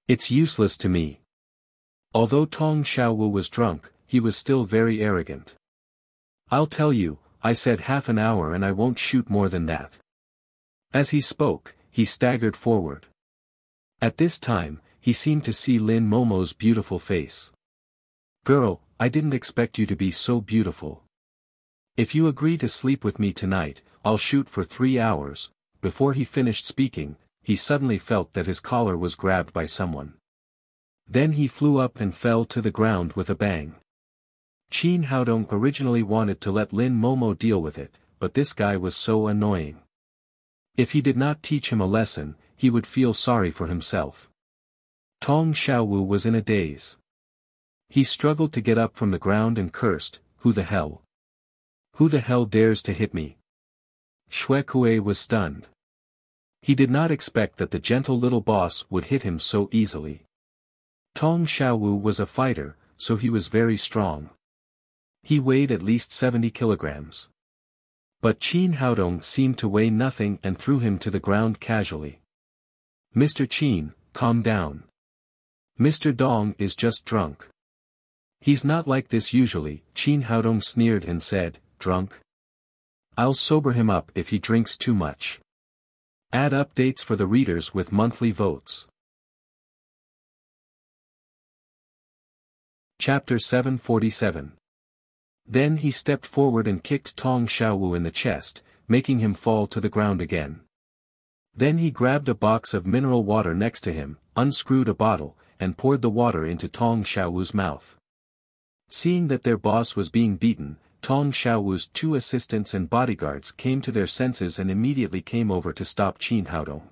It's useless to me. Although Tong Xiaowu was drunk, he was still very arrogant. I'll tell you, I said half an hour and I won't shoot more than that. As he spoke, he staggered forward. At this time, he seemed to see Lin Momo's beautiful face. Girl, I didn't expect you to be so beautiful. If you agree to sleep with me tonight, I'll shoot for 3 hours. Before he finished speaking, he suddenly felt that his collar was grabbed by someone. Then he flew up and fell to the ground with a bang. Qin Haodong originally wanted to let Lin Momo deal with it, but this guy was so annoying. If he did not teach him a lesson, he would feel sorry for himself. Tong Xiaowu was in a daze. He struggled to get up from the ground and cursed, "Who the hell? Who the hell dares to hit me?" Xue Kuei was stunned. He did not expect that the gentle little boss would hit him so easily. Tong Xiaowu was a fighter, so he was very strong. He weighed at least 70 kilograms. But Qin Haodong seemed to weigh nothing and threw him to the ground casually. "Mr. Qin, calm down. Mr. Dong is just drunk. He's not like this usually." Qin Haodong sneered and said, "Drunk? I'll sober him up if he drinks too much." Add updates for the readers with monthly votes. Chapter 747. Then he stepped forward and kicked Tong Xiaowu in the chest, making him fall to the ground again. Then he grabbed a box of mineral water next to him, unscrewed a bottle, and poured the water into Tong Xiaowu's mouth. Seeing that their boss was being beaten, Tong Xiaowu's 2 assistants and bodyguards came to their senses and immediately came over to stop Qin Haodong.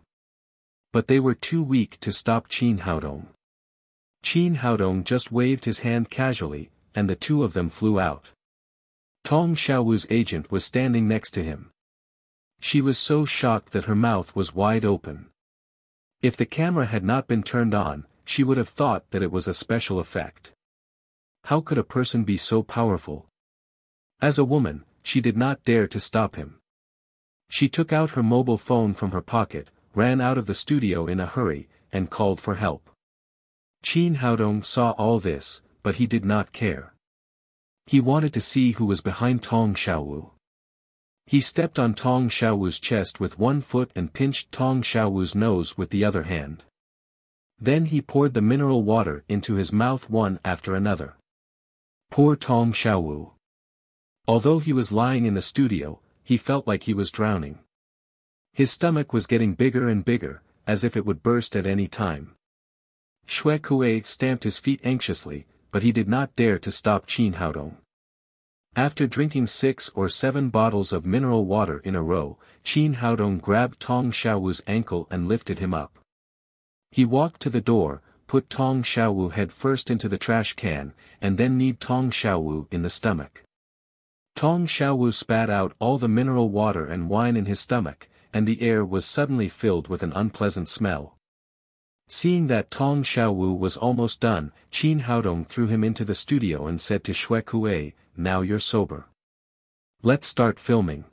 But they were too weak to stop Qin Haodong. Qin Haodong just waved his hand casually, and the 2 of them flew out. Tong Xiaowu's agent was standing next to him. She was so shocked that her mouth was wide open. If the camera had not been turned on, she would have thought that it was a special effect. How could a person be so powerful? As a woman, she did not dare to stop him. She took out her mobile phone from her pocket, ran out of the studio in a hurry, and called for help. Qin Haodong saw all this, but he did not care. He wanted to see who was behind Tong Xiaowu. He stepped on Tong Xiaowu's chest with one foot and pinched Tong Xiaowu's nose with the other hand. Then he poured the mineral water into his mouth one after another. Poor Tong Xiaowu. Although he was lying in the studio, he felt like he was drowning. His stomach was getting bigger and bigger, as if it would burst at any time. Xue Kuei stamped his feet anxiously, but he did not dare to stop Qin Haodong. After drinking 6 or 7 bottles of mineral water in a row, Qin Haodong grabbed Tong Xiaowu's ankle and lifted him up. He walked to the door, put Tong Xiaowu head first into the trash can, and then kneed Tong Xiaowu in the stomach. Tong Xiaowu spat out all the mineral water and wine in his stomach, and the air was suddenly filled with an unpleasant smell. Seeing that Tong Xiaowu was almost done, Qin Haodong threw him into the studio and said to Xue Kuei, "Now you're sober. Let's start filming."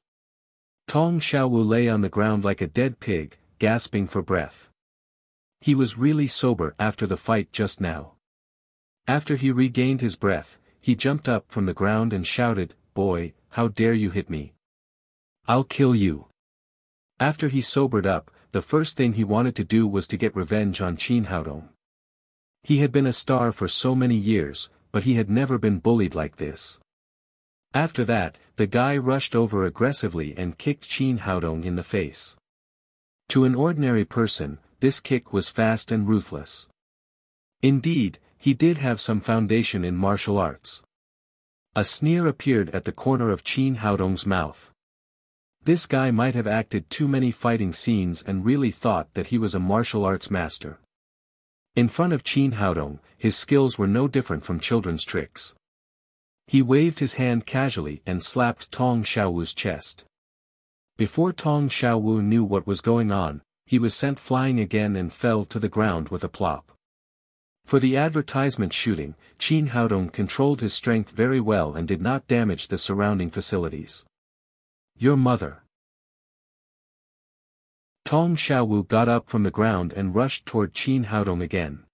Tong Xiaowu lay on the ground like a dead pig, gasping for breath. He was really sober after the fight just now. After he regained his breath, he jumped up from the ground and shouted, "Boy, how dare you hit me? I'll kill you." After he sobered up, the first thing he wanted to do was to get revenge on Qin Haodong. He had been a star for so many years, but he had never been bullied like this. After that, the guy rushed over aggressively and kicked Qin Haodong in the face. To an ordinary person, this kick was fast and ruthless. Indeed, he did have some foundation in martial arts. A sneer appeared at the corner of Qin Haodong's mouth. This guy might have acted too many fighting scenes and really thought that he was a martial arts master. In front of Qin Haodong, his skills were no different from children's tricks. He waved his hand casually and slapped Tong Xiaowu's chest. Before Tong Xiaowu knew what was going on, He was sent flying again and fell to the ground with a plop. For the advertisement shooting, Qin Haodong controlled his strength very well and did not damage the surrounding facilities. Your mother. Tong Xiaowu got up from the ground and rushed toward Qin Haodong again.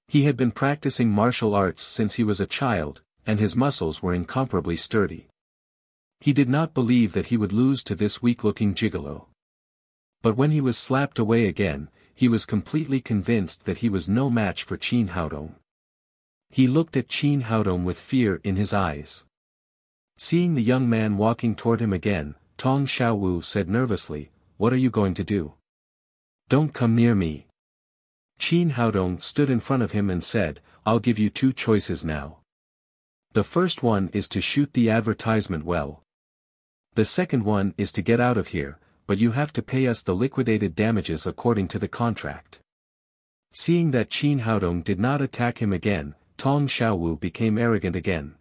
He had been practicing martial arts since he was a child, and his muscles were incomparably sturdy. He did not believe that he would lose to this weak-looking gigolo. But when he was slapped away again, he was completely convinced that he was no match for Qin Haodong. He looked at Qin Haodong with fear in his eyes. Seeing the young man walking toward him again, Tong Xiaowu said nervously, "What are you going to do? Don't come near me." Qin Haodong stood in front of him and said, "I'll give you two choices now. The first one is to shoot the advertisement well. The second one is to get out of here, but you have to pay us the liquidated damages according to the contract." Seeing that Qin Haodong did not attack him again, Tong Xiaowu became arrogant again.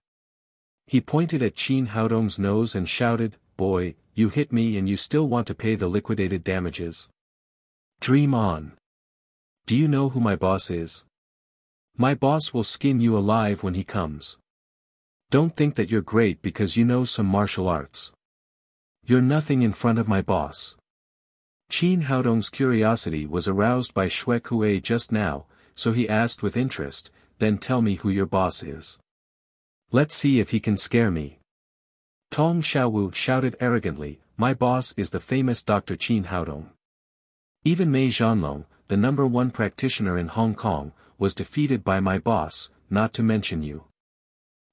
He pointed at Qin Haodong's nose and shouted, "Boy, you hit me and you still want to pay the liquidated damages? Dream on. Do you know who my boss is? My boss will skin you alive when he comes. Don't think that you're great because you know some martial arts. You're nothing in front of my boss." Qin Haodong's curiosity was aroused by Xue Kuei just now, so he asked with interest, "Then tell me who your boss is. Let's see if he can scare me." Tong Xiaowu shouted arrogantly, "My boss is the famous Dr. Qin Haodong. Even Mei Zhanlong, the #1 practitioner in Hong Kong, was defeated by my boss, not to mention you.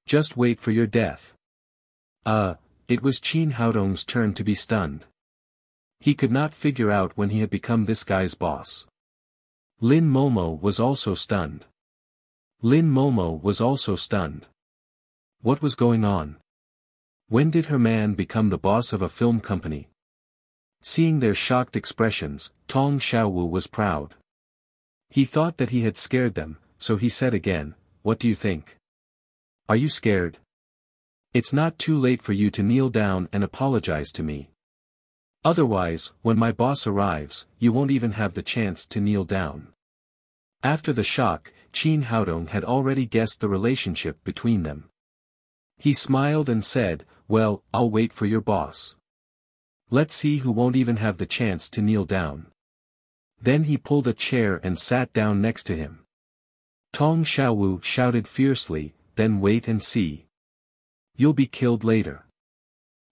Just wait for your death." It was Qin Haodong's turn to be stunned. He could not figure out when he had become this guy's boss. Lin Momo was also stunned. What was going on? When did her man become the boss of a film company? Seeing their shocked expressions, Tong Xiaowu was proud. He thought that he had scared them, so he said again, "What do you think? Are you scared? It's not too late for you to kneel down and apologize to me. Otherwise, when my boss arrives, you won't even have the chance to kneel down." After the shock, Qin Haodong had already guessed the relationship between them. He smiled and said, "Well, I'll wait for your boss. Let's see who won't even have the chance to kneel down." Then he pulled a chair and sat down next to him. Tong Xiaowu shouted fiercely, "Then wait and see. You'll be killed later."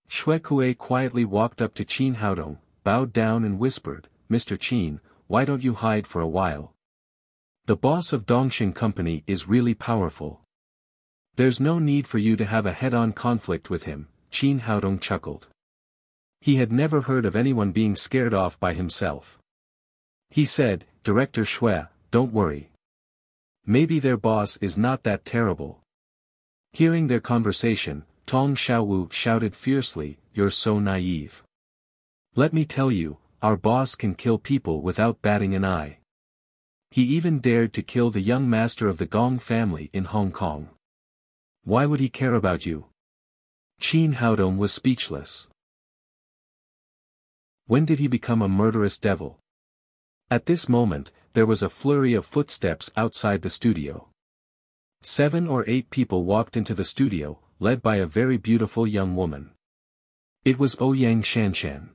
Xue Kuei quietly walked up to Qin Haodong, bowed down and whispered, "Mr. Qin, why don't you hide for a while? The boss of Dongxing Company is really powerful. There's no need for you to have a head-on conflict with him." Qin Haodong chuckled. He had never heard of anyone being scared off by himself. He said, "Director Xue, don't worry. Maybe their boss is not that terrible." Hearing their conversation, Tong Xiaowu shouted fiercely, "You're so naive. Let me tell you, our boss can kill people without batting an eye. He even dared to kill the young master of the Gong family in Hong Kong. Why would he care about you?" Qin Haodong was speechless. When did he become a murderous devil? At this moment, there was a flurry of footsteps outside the studio. 7 or 8 people walked into the studio, led by a very beautiful young woman. It was Ouyang Shanshan.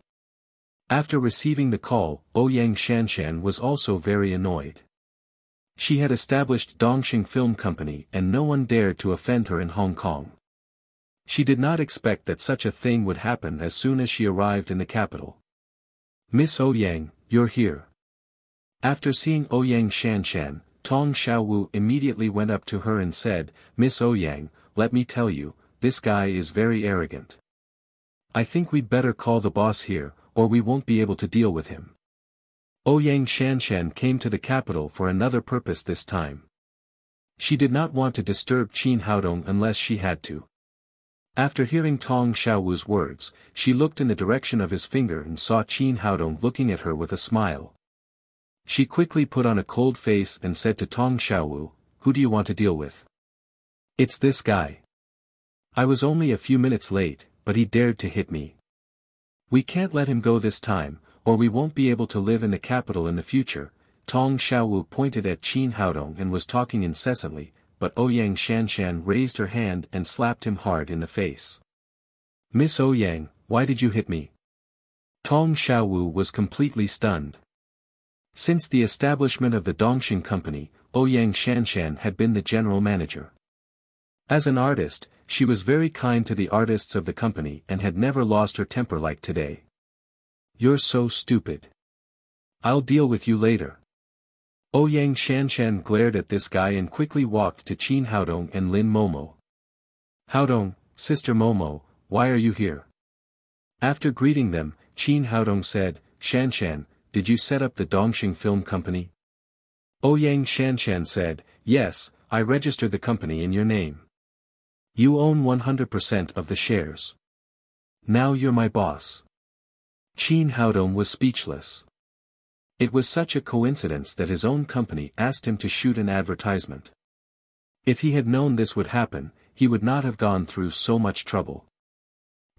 After receiving the call, Ouyang Shanshan was also very annoyed. She had established Dongxing Film Company and no one dared to offend her in Hong Kong. She did not expect that such a thing would happen as soon as she arrived in the capital. "Miss Ouyang, you're here." After seeing Ouyang Shanshan, Tong Xiaowu immediately went up to her and said, "Miss Ouyang, let me tell you, this guy is very arrogant. I think we'd better call the boss here, or we won't be able to deal with him." Ouyang Shanshan came to the capital for another purpose this time. She did not want to disturb Qin Haodong unless she had to. After hearing Tong Xiaowu's words, she looked in the direction of his finger and saw Qin Haodong looking at her with a smile. She quickly put on a cold face and said to Tong Xiaowu, "Who do you want to deal with?" "It's this guy. I was only a few minutes late, but he dared to hit me. We can't let him go this time, or we won't be able to live in the capital in the future." Tong Xiaowu pointed at Qin Haodong and was talking incessantly, but Ouyang Shanshan raised her hand and slapped him hard in the face. "Miss Ouyang, why did you hit me?" Tong Xiaowu was completely stunned. Since the establishment of the Dongxing Company, Ouyang Shanshan had been the general manager. As an artist, she was very kind to the artists of the company and had never lost her temper like today. "You're so stupid. I'll deal with you later." Ouyang Shanshan glared at this guy and quickly walked to Qin Haodong and Lin Momo. "Haodong, Sister Momo, why are you here?" After greeting them, Qin Haodong said, "Shanshan, did you set up the Dongxing Film Company?" Ouyang Shanshan said, "Yes, I registered the company in your name. You own 100% of the shares. Now you're my boss." Qin Haodong was speechless. It was such a coincidence that his own company asked him to shoot an advertisement. If he had known this would happen, he would not have gone through so much trouble.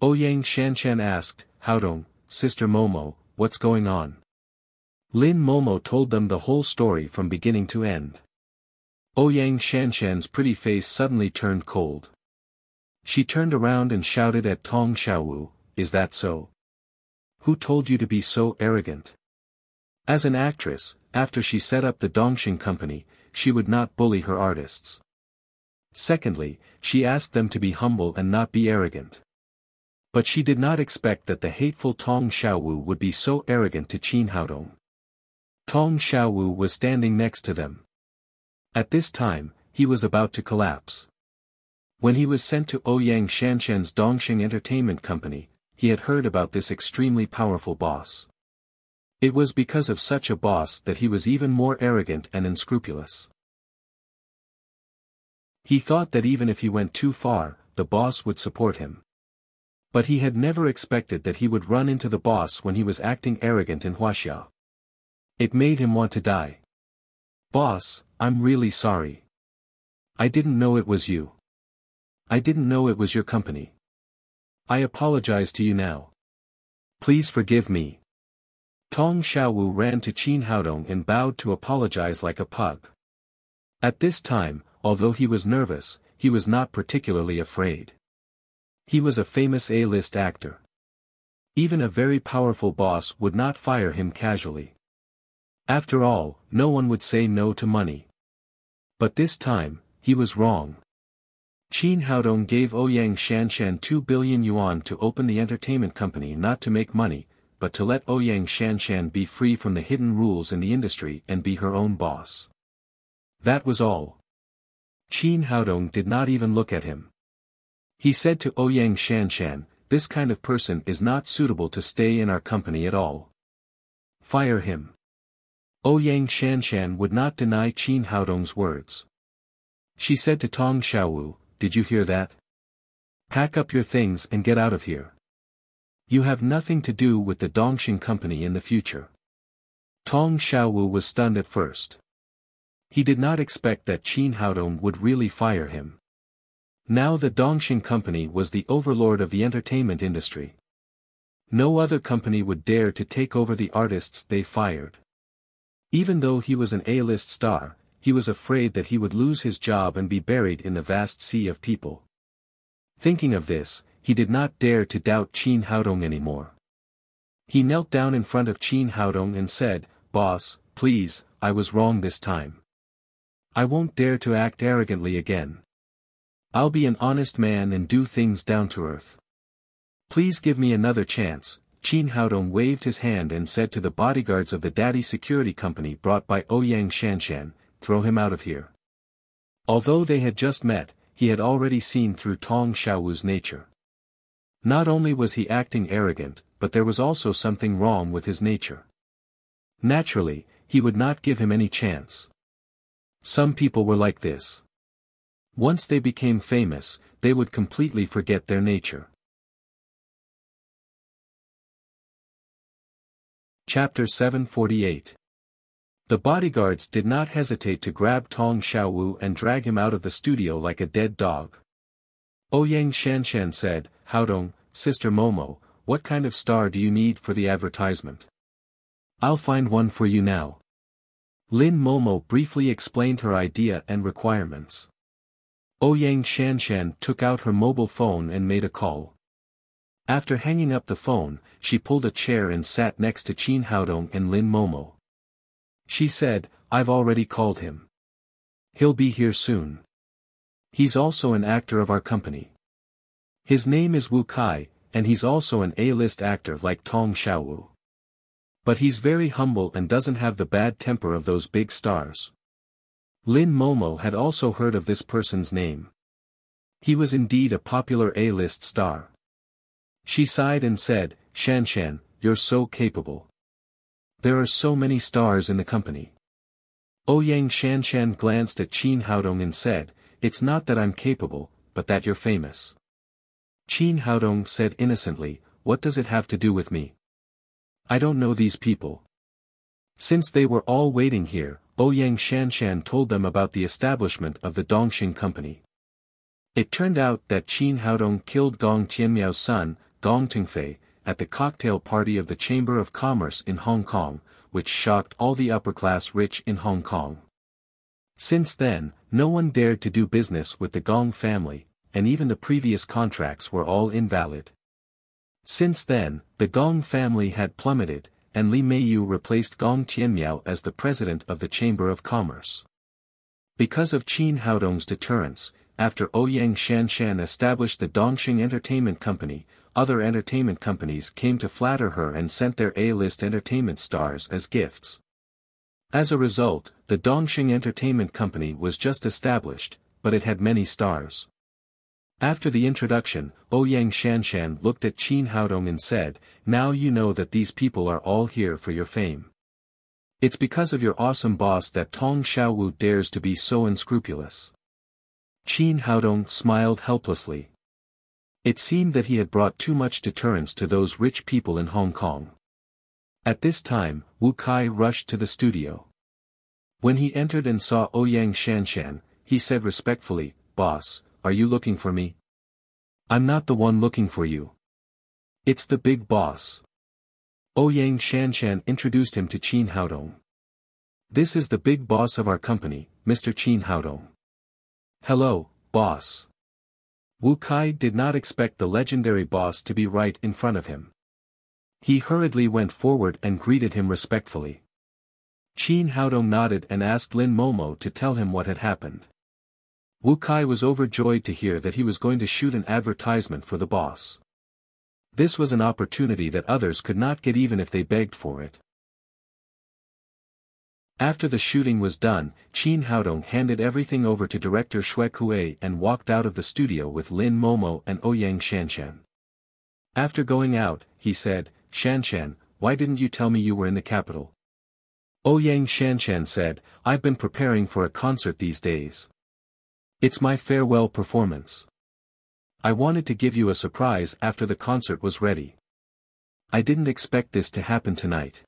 Ouyang Shanshan asked, "Haodong, Sister Momo, what's going on?" Lin Momo told them the whole story from beginning to end. Ouyang Shanshan's pretty face suddenly turned cold. She turned around and shouted at Tong Xiaowu, "Is that so? Who told you to be so arrogant?" As an actress, after she set up the Dongxing Company, she would not bully her artists. Secondly, she asked them to be humble and not be arrogant. But she did not expect that the hateful Tong Xiaowu would be so arrogant to Qin Haodong. Tong Xiaowu was standing next to them. At this time, he was about to collapse. When he was sent to Ouyang Shanshan's Dongxing Entertainment Company, he had heard about this extremely powerful boss. It was because of such a boss that he was even more arrogant and unscrupulous. He thought that even if he went too far, the boss would support him. But he had never expected that he would run into the boss when he was acting arrogant in Wuxia. It made him want to die. "Boss, I'm really sorry. I didn't know it was you. I didn't know it was your company. I apologize to you now. Please forgive me." Tong Xiaowu ran to Qin Haodong and bowed to apologize like a pug. At this time, although he was nervous, he was not particularly afraid. He was a famous A-list actor. Even a very powerful boss would not fire him casually. After all, no one would say no to money. But this time, he was wrong. Qin Haodong gave Ouyang Shanshan 2 billion yuan to open the entertainment company, not to make money, but to let Ouyang Shanshan be free from the hidden rules in the industry and be her own boss. That was all. Qin Haodong did not even look at him. He said to Ouyang Shanshan, "This kind of person is not suitable to stay in our company at all. Fire him." Ouyang Shanshan would not deny Qin Haodong's words. She said to Tong Xiaowu, "Did you hear that? Pack up your things and get out of here. You have nothing to do with the Dongxing Company in the future." Tong Xiaowu was stunned at first. He did not expect that Qin Haodong would really fire him. Now the Dongxing Company was the overlord of the entertainment industry. No other company would dare to take over the artists they fired. Even though he was an A-list star, he was afraid that he would lose his job and be buried in the vast sea of people. Thinking of this, he did not dare to doubt Qin Haodong anymore. He knelt down in front of Qin Haodong and said, "Boss, please, I was wrong this time. I won't dare to act arrogantly again. I'll be an honest man and do things down to earth. Please give me another chance." Qin Haodong waved his hand and said to the bodyguards of the Daddy Security Company brought by Ouyang Shanshan, "Throw him out of here." Although they had just met, he had already seen through Tong Xiaowu's nature. Not only was he acting arrogant, but there was also something wrong with his nature. Naturally, he would not give him any chance. Some people were like this. Once they became famous, they would completely forget their nature. Chapter 748. The bodyguards did not hesitate to grab Tong Xiaowu and drag him out of the studio like a dead dog. Ouyang Shanshan said, "Haodong, Sister Momo, what kind of star do you need for the advertisement?" I'll find one for you now. Lin Momo briefly explained her idea and requirements. Ouyang Shanshan took out her mobile phone and made a call. After hanging up the phone, she pulled a chair and sat next to Qin Haodong and Lin Momo. She said, I've already called him. He'll be here soon. He's also an actor of our company. His name is Wu Kai, and he's also an A-list actor like Tong Xiaowu. But he's very humble and doesn't have the bad temper of those big stars. Lin Momo had also heard of this person's name. He was indeed a popular A-list star. She sighed and said, Shanshan, you're so capable. There are so many stars in the company. Ouyang Shanshan glanced at Qin Haodong and said, it's not that I'm capable, but that you're famous. Qin Haodong said innocently, what does it have to do with me? I don't know these people. Since they were all waiting here, Ouyang Shanshan told them about the establishment of the Dongxing Company. It turned out that Qin Haodong killed Gong Tianmiao's son, Gong Tingfei, at the cocktail party of the Chamber of Commerce in Hong Kong, which shocked all the upper-class rich in Hong Kong. Since then, no one dared to do business with the Gong family, and even the previous contracts were all invalid. Since then, the Gong family had plummeted, and Li Meiyu replaced Gong Tianmiao as the president of the Chamber of Commerce. Because of Qin Haodong's deterrence, after Ouyang Shanshan established the Dongxing Entertainment Company, other entertainment companies came to flatter her and sent their A-list entertainment stars as gifts. As a result, the Dongxing Entertainment Company was just established, but it had many stars. After the introduction, Ouyang Shanshan looked at Qin Haodong and said, now you know that these people are all here for your fame. It's because of your awesome boss that Tong Xiaowu dares to be so unscrupulous. Qin Haodong smiled helplessly. It seemed that he had brought too much deterrence to those rich people in Hong Kong. At this time, Wu Kai rushed to the studio. When he entered and saw Ouyang Shanshan, he said respectfully, Boss, are you looking for me? I'm not the one looking for you. It's the big boss. Ouyang Shanshan introduced him to Qin Haodong. This is the big boss of our company, Mr. Qin Haodong. Hello, boss. Wu Kai did not expect the legendary boss to be right in front of him. He hurriedly went forward and greeted him respectfully. Qin Haodong nodded and asked Lin Momo to tell him what had happened. Wu Kai was overjoyed to hear that he was going to shoot an advertisement for the boss. This was an opportunity that others could not get even if they begged for it. After the shooting was done, Qin Haodong handed everything over to director Xue Kuei and walked out of the studio with Lin Momo and Ouyang Shanshan. After going out, he said, Shanshan, why didn't you tell me you were in the capital? Ouyang Shanshan said, I've been preparing for a concert these days. It's my farewell performance. I wanted to give you a surprise after the concert was ready. I didn't expect this to happen tonight.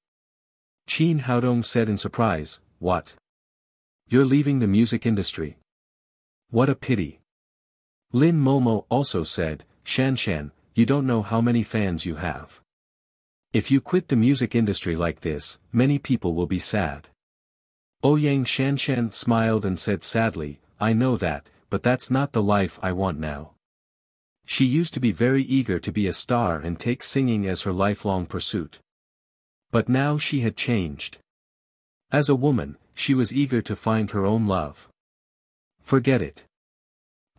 Qin Haodong said in surprise, what? You're leaving the music industry? What a pity. Lin Momo also said, Shanshan, you don't know how many fans you have. If you quit the music industry like this, many people will be sad. Ouyang Shanshan smiled and said sadly, I know that, but that's not the life I want now. She used to be very eager to be a star and take singing as her lifelong pursuit. But now she had changed. As a woman, she was eager to find her own love. Forget it.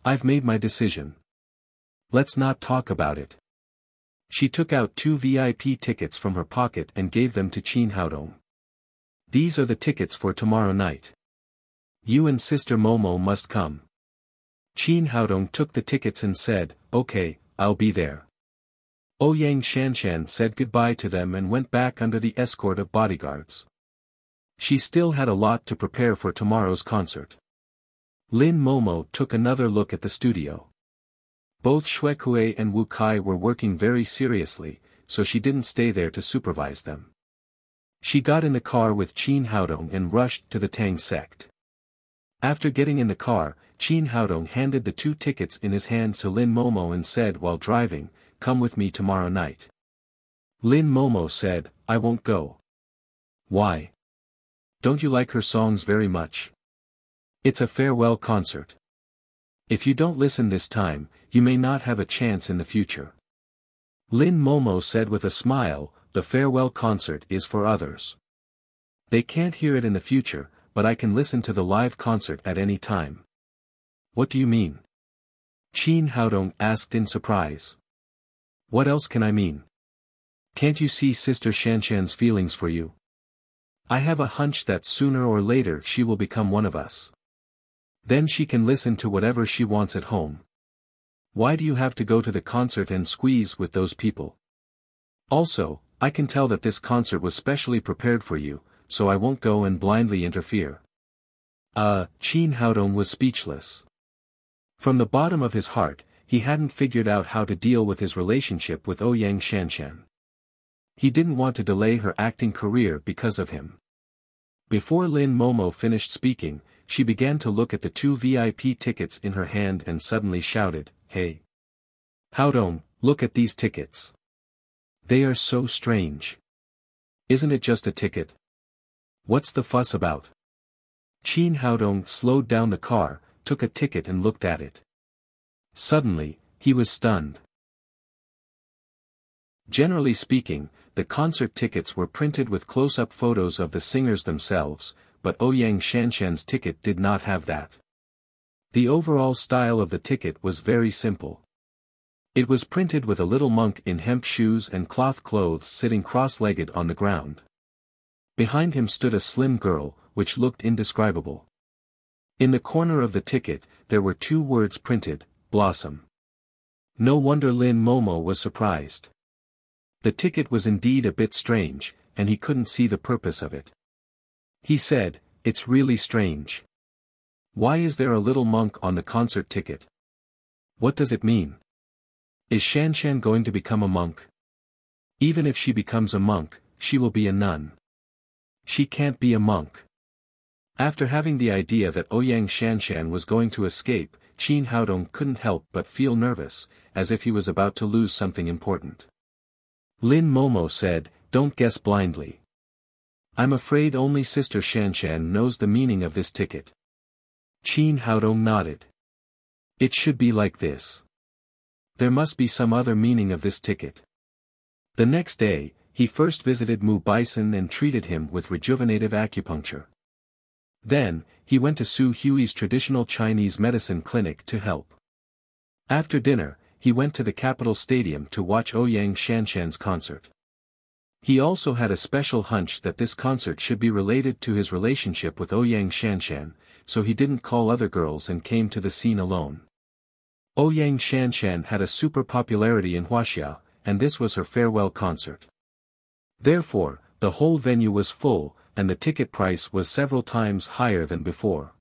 I've made my decision. Let's not talk about it. She took out 2 VIP tickets from her pocket and gave them to Qin Haodong. These are the tickets for tomorrow night. You and Sister Momo must come. Qin Haodong took the tickets and said, okay, I'll be there. Ouyang Shanshan said goodbye to them and went back under the escort of bodyguards. She still had a lot to prepare for tomorrow's concert. Lin Momo took another look at the studio. Both Xue Kuei and Wu Kai were working very seriously, so she didn't stay there to supervise them. She got in the car with Qin Haodong and rushed to the Tang sect. After getting in the car, Qin Haodong handed the 2 tickets in his hand to Lin Momo and said while driving, come with me tomorrow night. Lin Momo said, I won't go. Why? Don't you like her songs very much? It's a farewell concert. If you don't listen this time, you may not have a chance in the future. Lin Momo said with a smile, the farewell concert is for others. They can't hear it in the future, but I can listen to the live concert at any time. What do you mean? Qin Haodong asked in surprise. What else can I mean? Can't you see Sister Shanshan's feelings for you? I have a hunch that sooner or later she will become one of us. Then she can listen to whatever she wants at home. Why do you have to go to the concert and squeeze with those people? Also, I can tell that this concert was specially prepared for you, so I won't go and blindly interfere. Qin Haodong was speechless. From the bottom of his heart, he hadn't figured out how to deal with his relationship with Ouyang Shanshan. He didn't want to delay her acting career because of him. Before Lin Momo finished speaking, she began to look at the 2 VIP tickets in her hand and suddenly shouted, "Hey! Haodong, look at these tickets. They are so strange. Isn't it just a ticket? What's the fuss about?" Qin Haodong slowed down the car, took a ticket and looked at it. Suddenly, he was stunned. Generally speaking, the concert tickets were printed with close-up photos of the singers themselves, but Ouyang Shanshan's ticket did not have that. The overall style of the ticket was very simple. It was printed with a little monk in hemp shoes and cloth clothes sitting cross-legged on the ground. Behind him stood a slim girl, which looked indescribable. In the corner of the ticket, there were 2 words printed, Blossom. No wonder Lin Momo was surprised. The ticket was indeed a bit strange, and he couldn't see the purpose of it. He said, "It's really strange. Why is there a little monk on the concert ticket? What does it mean? Is Shanshan going to become a monk? Even if she becomes a monk, she will be a nun. She can't be a monk." After having the idea that Ouyang Shanshan was going to escape, Qin Haodong couldn't help but feel nervous, as if he was about to lose something important. Lin Momo said, "Don't guess blindly. I'm afraid only Sister Shanshan knows the meaning of this ticket." Qin Haodong nodded. "It should be like this. There must be some other meaning of this ticket." The next day, he first visited Mu Bison and treated him with rejuvenative acupuncture. Then, he went to Su Hui's traditional Chinese medicine clinic to help. After dinner, he went to the capital stadium to watch Ouyang Shanshan's concert. He also had a special hunch that this concert should be related to his relationship with Ouyang Shanshan, so he didn't call other girls and came to the scene alone. Ouyang Shanshan had a super popularity in Wuxia, and this was her farewell concert. Therefore, the whole venue was full, and the ticket price was several times higher than before.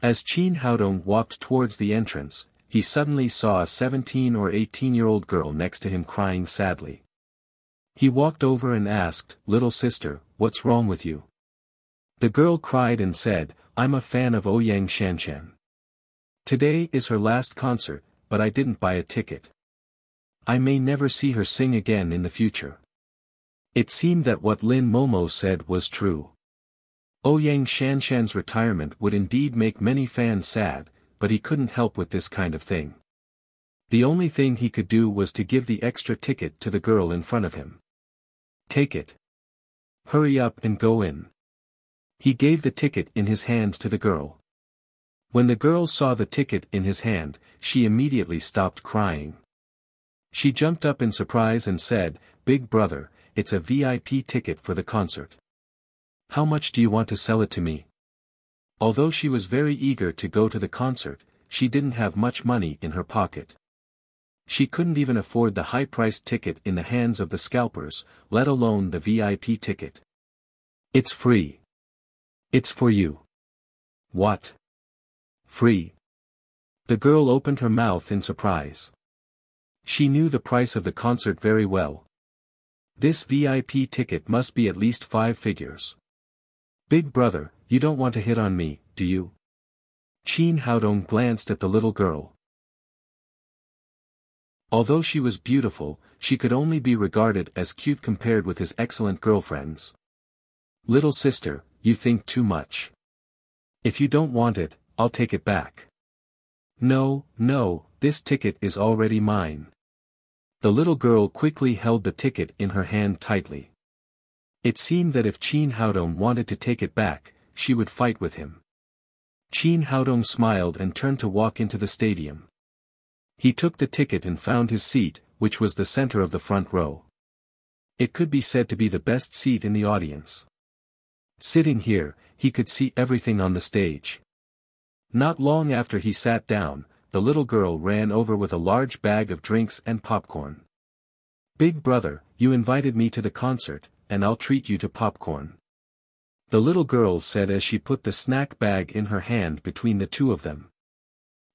As Qin Haodong walked towards the entrance, he suddenly saw a 17 or 18-year-old girl next to him crying sadly. He walked over and asked, "Little sister, what's wrong with you?" The girl cried and said, "I'm a fan of Ouyang Shanshan. Today is her last concert, but I didn't buy a ticket. I may never see her sing again in the future." It seemed that what Lin Momo said was true. Ouyang Shanshan's retirement would indeed make many fans sad, but he couldn't help with this kind of thing. The only thing he could do was to give the extra ticket to the girl in front of him. "Take it. Hurry up and go in." He gave the ticket in his hand to the girl. When the girl saw the ticket in his hand, she immediately stopped crying. She jumped up in surprise and said, "Big brother, it's a VIP ticket for the concert. How much do you want to sell it to me?" Although she was very eager to go to the concert, she didn't have much money in her pocket. She couldn't even afford the high-priced ticket in the hands of the scalpers, let alone the VIP ticket. "It's free. It's for you." "What? Free?" The girl opened her mouth in surprise. She knew the price of the concert very well. This VIP ticket must be at least 5 figures. "Big brother, you don't want to hit on me, do you?" Qin Haodong glanced at the little girl. Although she was beautiful, she could only be regarded as cute compared with his excellent girlfriends. Little sister, you think too much. If you don't want it, I'll take it back. No, no, this ticket is already mine. The little girl quickly held the ticket in her hand tightly. It seemed that if Qin Haodong wanted to take it back, she would fight with him. Qin Haodong smiled and turned to walk into the stadium. He took the ticket and found his seat, which was the center of the front row. It could be said to be the best seat in the audience. Sitting here, he could see everything on the stage. Not long after he sat down, the little girl ran over with a large bag of drinks and popcorn. Big brother, you invited me to the concert, and I'll treat you to popcorn. The little girl said as she put the snack bag in her hand between the two of them.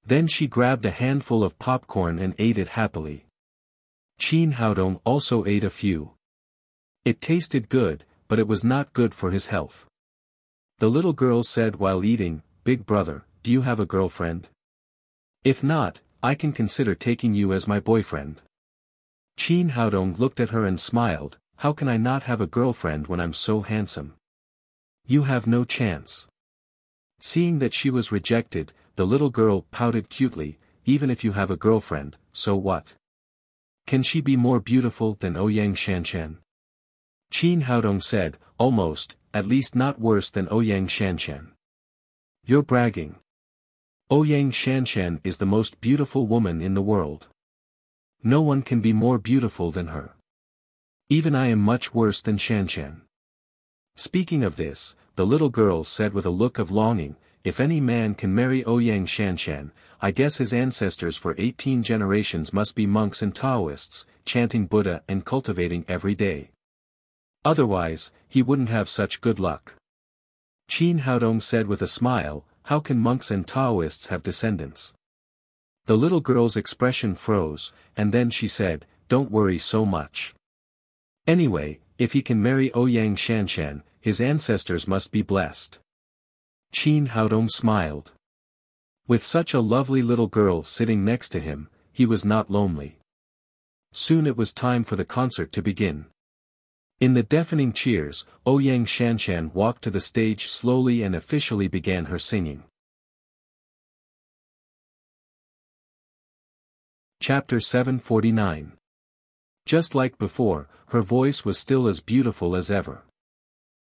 Then she grabbed a handful of popcorn and ate it happily. Qin Haodong also ate a few. It tasted good, but it was not good for his health. The little girl said while eating, Big brother, do you have a girlfriend? If not, I can consider taking you as my boyfriend. Qin Haodong looked at her and smiled, how can I not have a girlfriend when I'm so handsome? You have no chance. Seeing that she was rejected, the little girl pouted cutely, even if you have a girlfriend, so what? Can she be more beautiful than Ouyang Shanshan? Qin Haodong said, almost, at least not worse than Ouyang Shanshan. You're bragging. Ouyang Shanshan is the most beautiful woman in the world. No one can be more beautiful than her. Even I am much worse than Shanshan. Speaking of this, the little girl said with a look of longing, if any man can marry Ouyang Shanshan, I guess his ancestors for 18 generations must be monks and Taoists, chanting Buddha and cultivating every day. Otherwise, he wouldn't have such good luck. Qin Haodong said with a smile, how can monks and Taoists have descendants? The little girl's expression froze, and then she said, don't worry so much. Anyway, if he can marry Ouyang Shanshan, his ancestors must be blessed. Qin Haodong smiled. With such a lovely little girl sitting next to him, he was not lonely. Soon it was time for the concert to begin. In the deafening cheers, Ouyang Shanshan walked to the stage slowly and officially began her singing. Chapter 749. Just like before, her voice was still as beautiful as ever.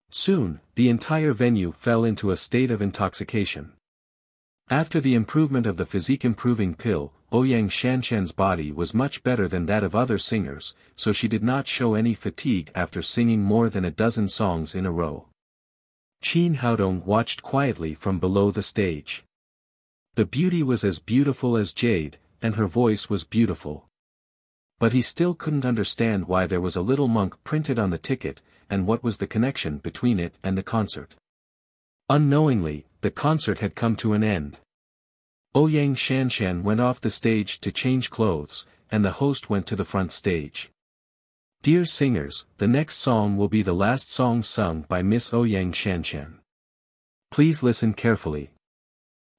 Soon, the entire venue fell into a state of intoxication. After the improvement of the physique-improving pill, Ouyang Shanshan's body was much better than that of other singers, so she did not show any fatigue after singing more than a dozen songs in a row. Qin Haodong watched quietly from below the stage. The beauty was as beautiful as jade, and her voice was beautiful. But he still couldn't understand why there was a little monk printed on the ticket, and what was the connection between it and the concert. Unknowingly, the concert had come to an end. Ouyang Shanshan went off the stage to change clothes, and the host went to the front stage. Dear singers, the next song will be the last song sung by Miss Ouyang Shanshan. Please listen carefully.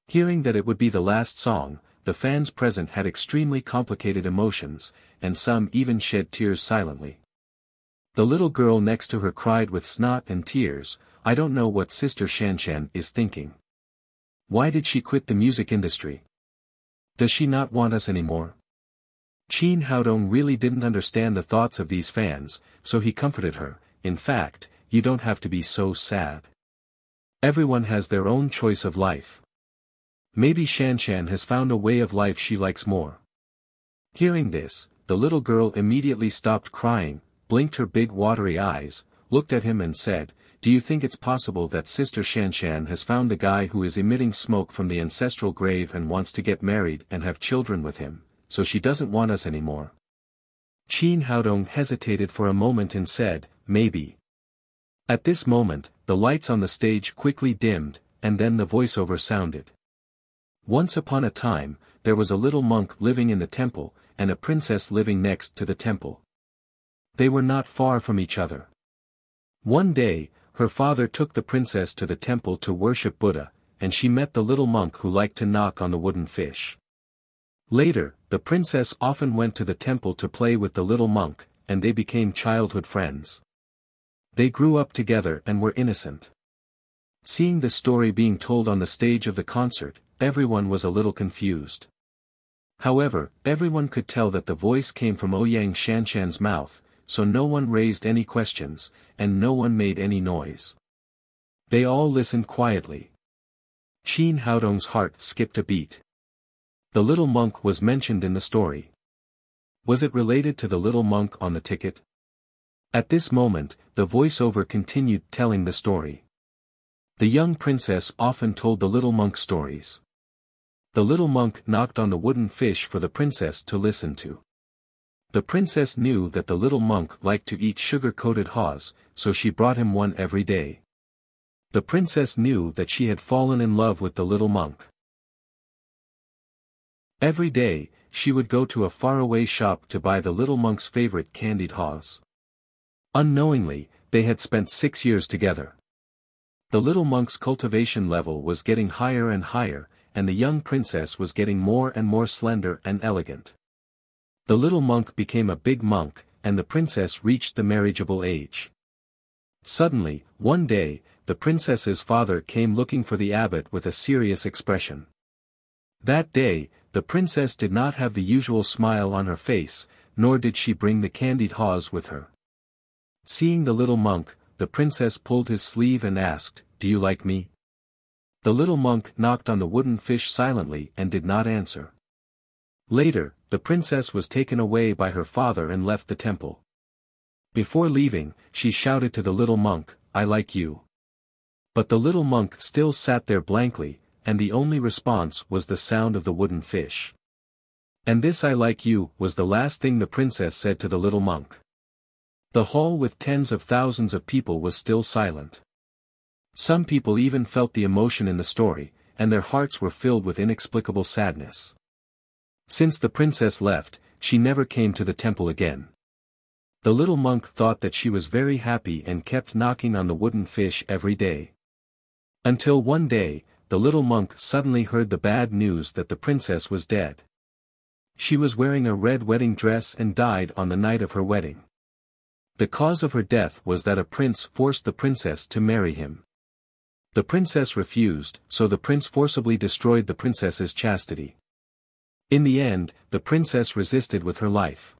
Hearing that it would be the last song, the fans present had extremely complicated emotions, and some even shed tears silently. The little girl next to her cried with snot and tears, I don't know what Sister Shanshan is thinking. Why did she quit the music industry? Does she not want us anymore? Qin Haodong really didn't understand the thoughts of these fans, so he comforted her, in fact, you don't have to be so sad. Everyone has their own choice of life. Maybe Shanshan has found a way of life she likes more. Hearing this, the little girl immediately stopped crying, blinked her big watery eyes, looked at him and said, do you think it's possible that Sister Shanshan has found the guy who is emitting smoke from the ancestral grave and wants to get married and have children with him, so she doesn't want us anymore? Qin Haodong hesitated for a moment and said, maybe. At this moment, the lights on the stage quickly dimmed, and then the voiceover sounded. Once upon a time, there was a little monk living in the temple, and a princess living next to the temple. They were not far from each other. One day, her father took the princess to the temple to worship Buddha, and she met the little monk who liked to knock on the wooden fish. Later, the princess often went to the temple to play with the little monk, and they became childhood friends. They grew up together and were innocent. Seeing the story being told on the stage of the concert, everyone was a little confused. However, everyone could tell that the voice came from Ouyang Shanshan's mouth, so no one raised any questions, and no one made any noise. They all listened quietly. Qin Haodong's heart skipped a beat. The little monk was mentioned in the story. Was it related to the little monk on the ticket? At this moment, the voiceover continued telling the story. The young princess often told the little monk stories. The little monk knocked on the wooden fish for the princess to listen to. The princess knew that the little monk liked to eat sugar-coated haws, so she brought him one every day. The princess knew that she had fallen in love with the little monk. Every day, she would go to a faraway shop to buy the little monk's favorite candied haws. Unknowingly, they had spent 6 years together. The little monk's cultivation level was getting higher and higher, and the young princess was getting more and more slender and elegant. The little monk became a big monk, and the princess reached the marriageable age. Suddenly, one day, the princess's father came looking for the abbot with a serious expression. That day, the princess did not have the usual smile on her face, nor did she bring the candied haws with her. Seeing the little monk, the princess pulled his sleeve and asked, "Do you like me?" The little monk knocked on the wooden fish silently and did not answer. Later, the princess was taken away by her father and left the temple. Before leaving, she shouted to the little monk, "I like you." But the little monk still sat there blankly, and the only response was the sound of the wooden fish. And this "I like you" was the last thing the princess said to the little monk. The hall with tens of thousands of people was still silent. Some people even felt the emotion in the story, and their hearts were filled with inexplicable sadness. Since the princess left, she never came to the temple again. The little monk thought that she was very happy and kept knocking on the wooden fish every day. Until one day, the little monk suddenly heard the bad news that the princess was dead. She was wearing a red wedding dress and died on the night of her wedding. The cause of her death was that a prince forced the princess to marry him. The princess refused, so the prince forcibly destroyed the princess's chastity. In the end, the princess resisted with her life.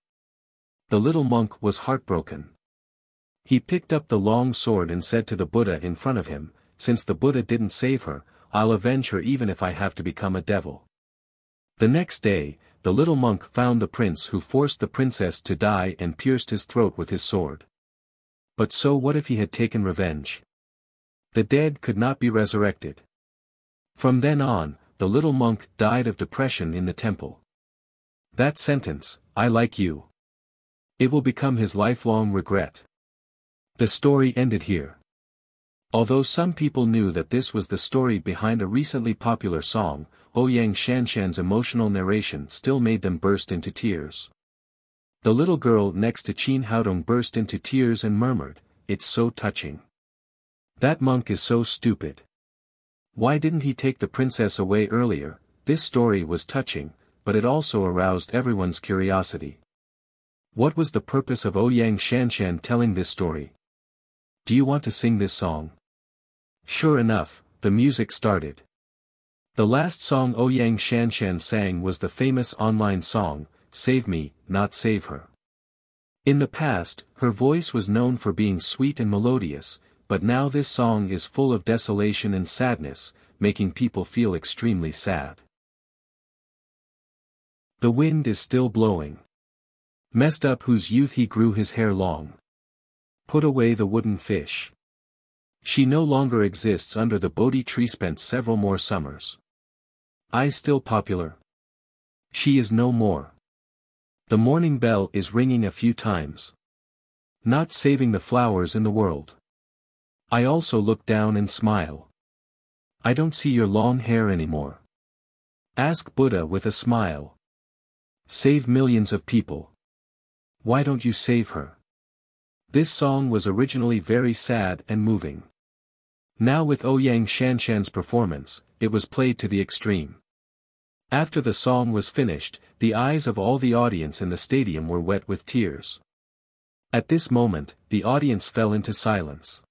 The little monk was heartbroken. He picked up the long sword and said to the Buddha in front of him, "Since the Buddha didn't save her, I'll avenge her even if I have to become a devil." The next day, the little monk found the prince who forced the princess to die and pierced his throat with his sword. But so what if he had taken revenge? The dead could not be resurrected. From then on, the little monk died of depression in the temple. That sentence, "I like you," it will become his lifelong regret. The story ended here. Although some people knew that this was the story behind a recently popular song, Ouyang Shanshan's emotional narration still made them burst into tears. The little girl next to Qin Haodong burst into tears and murmured, "It's so touching. That monk is so stupid. Why didn't he take the princess away earlier?" This story was touching, but it also aroused everyone's curiosity. What was the purpose of Ouyang Shanshan telling this story? Do you want to sing this song? Sure enough, the music started. The last song Ouyang Shanshan sang was the famous online song, "Save Me, Not Save Her." In the past, her voice was known for being sweet and melodious, but now this song is full of desolation and sadness, making people feel extremely sad. The wind is still blowing. Messed up whose youth he grew his hair long. Put away the wooden fish. She no longer exists under the Bodhi tree, spent several more summers. I still popular. She is no more. The morning bell is ringing a few times. Not saving the flowers in the world. I also look down and smile. I don't see your long hair anymore. Ask Buddha with a smile. Save millions of people. Why don't you save her? This song was originally very sad and moving. Now with Ouyang Shanshan's performance, it was played to the extreme. After the song was finished, the eyes of all the audience in the stadium were wet with tears. At this moment, the audience fell into silence.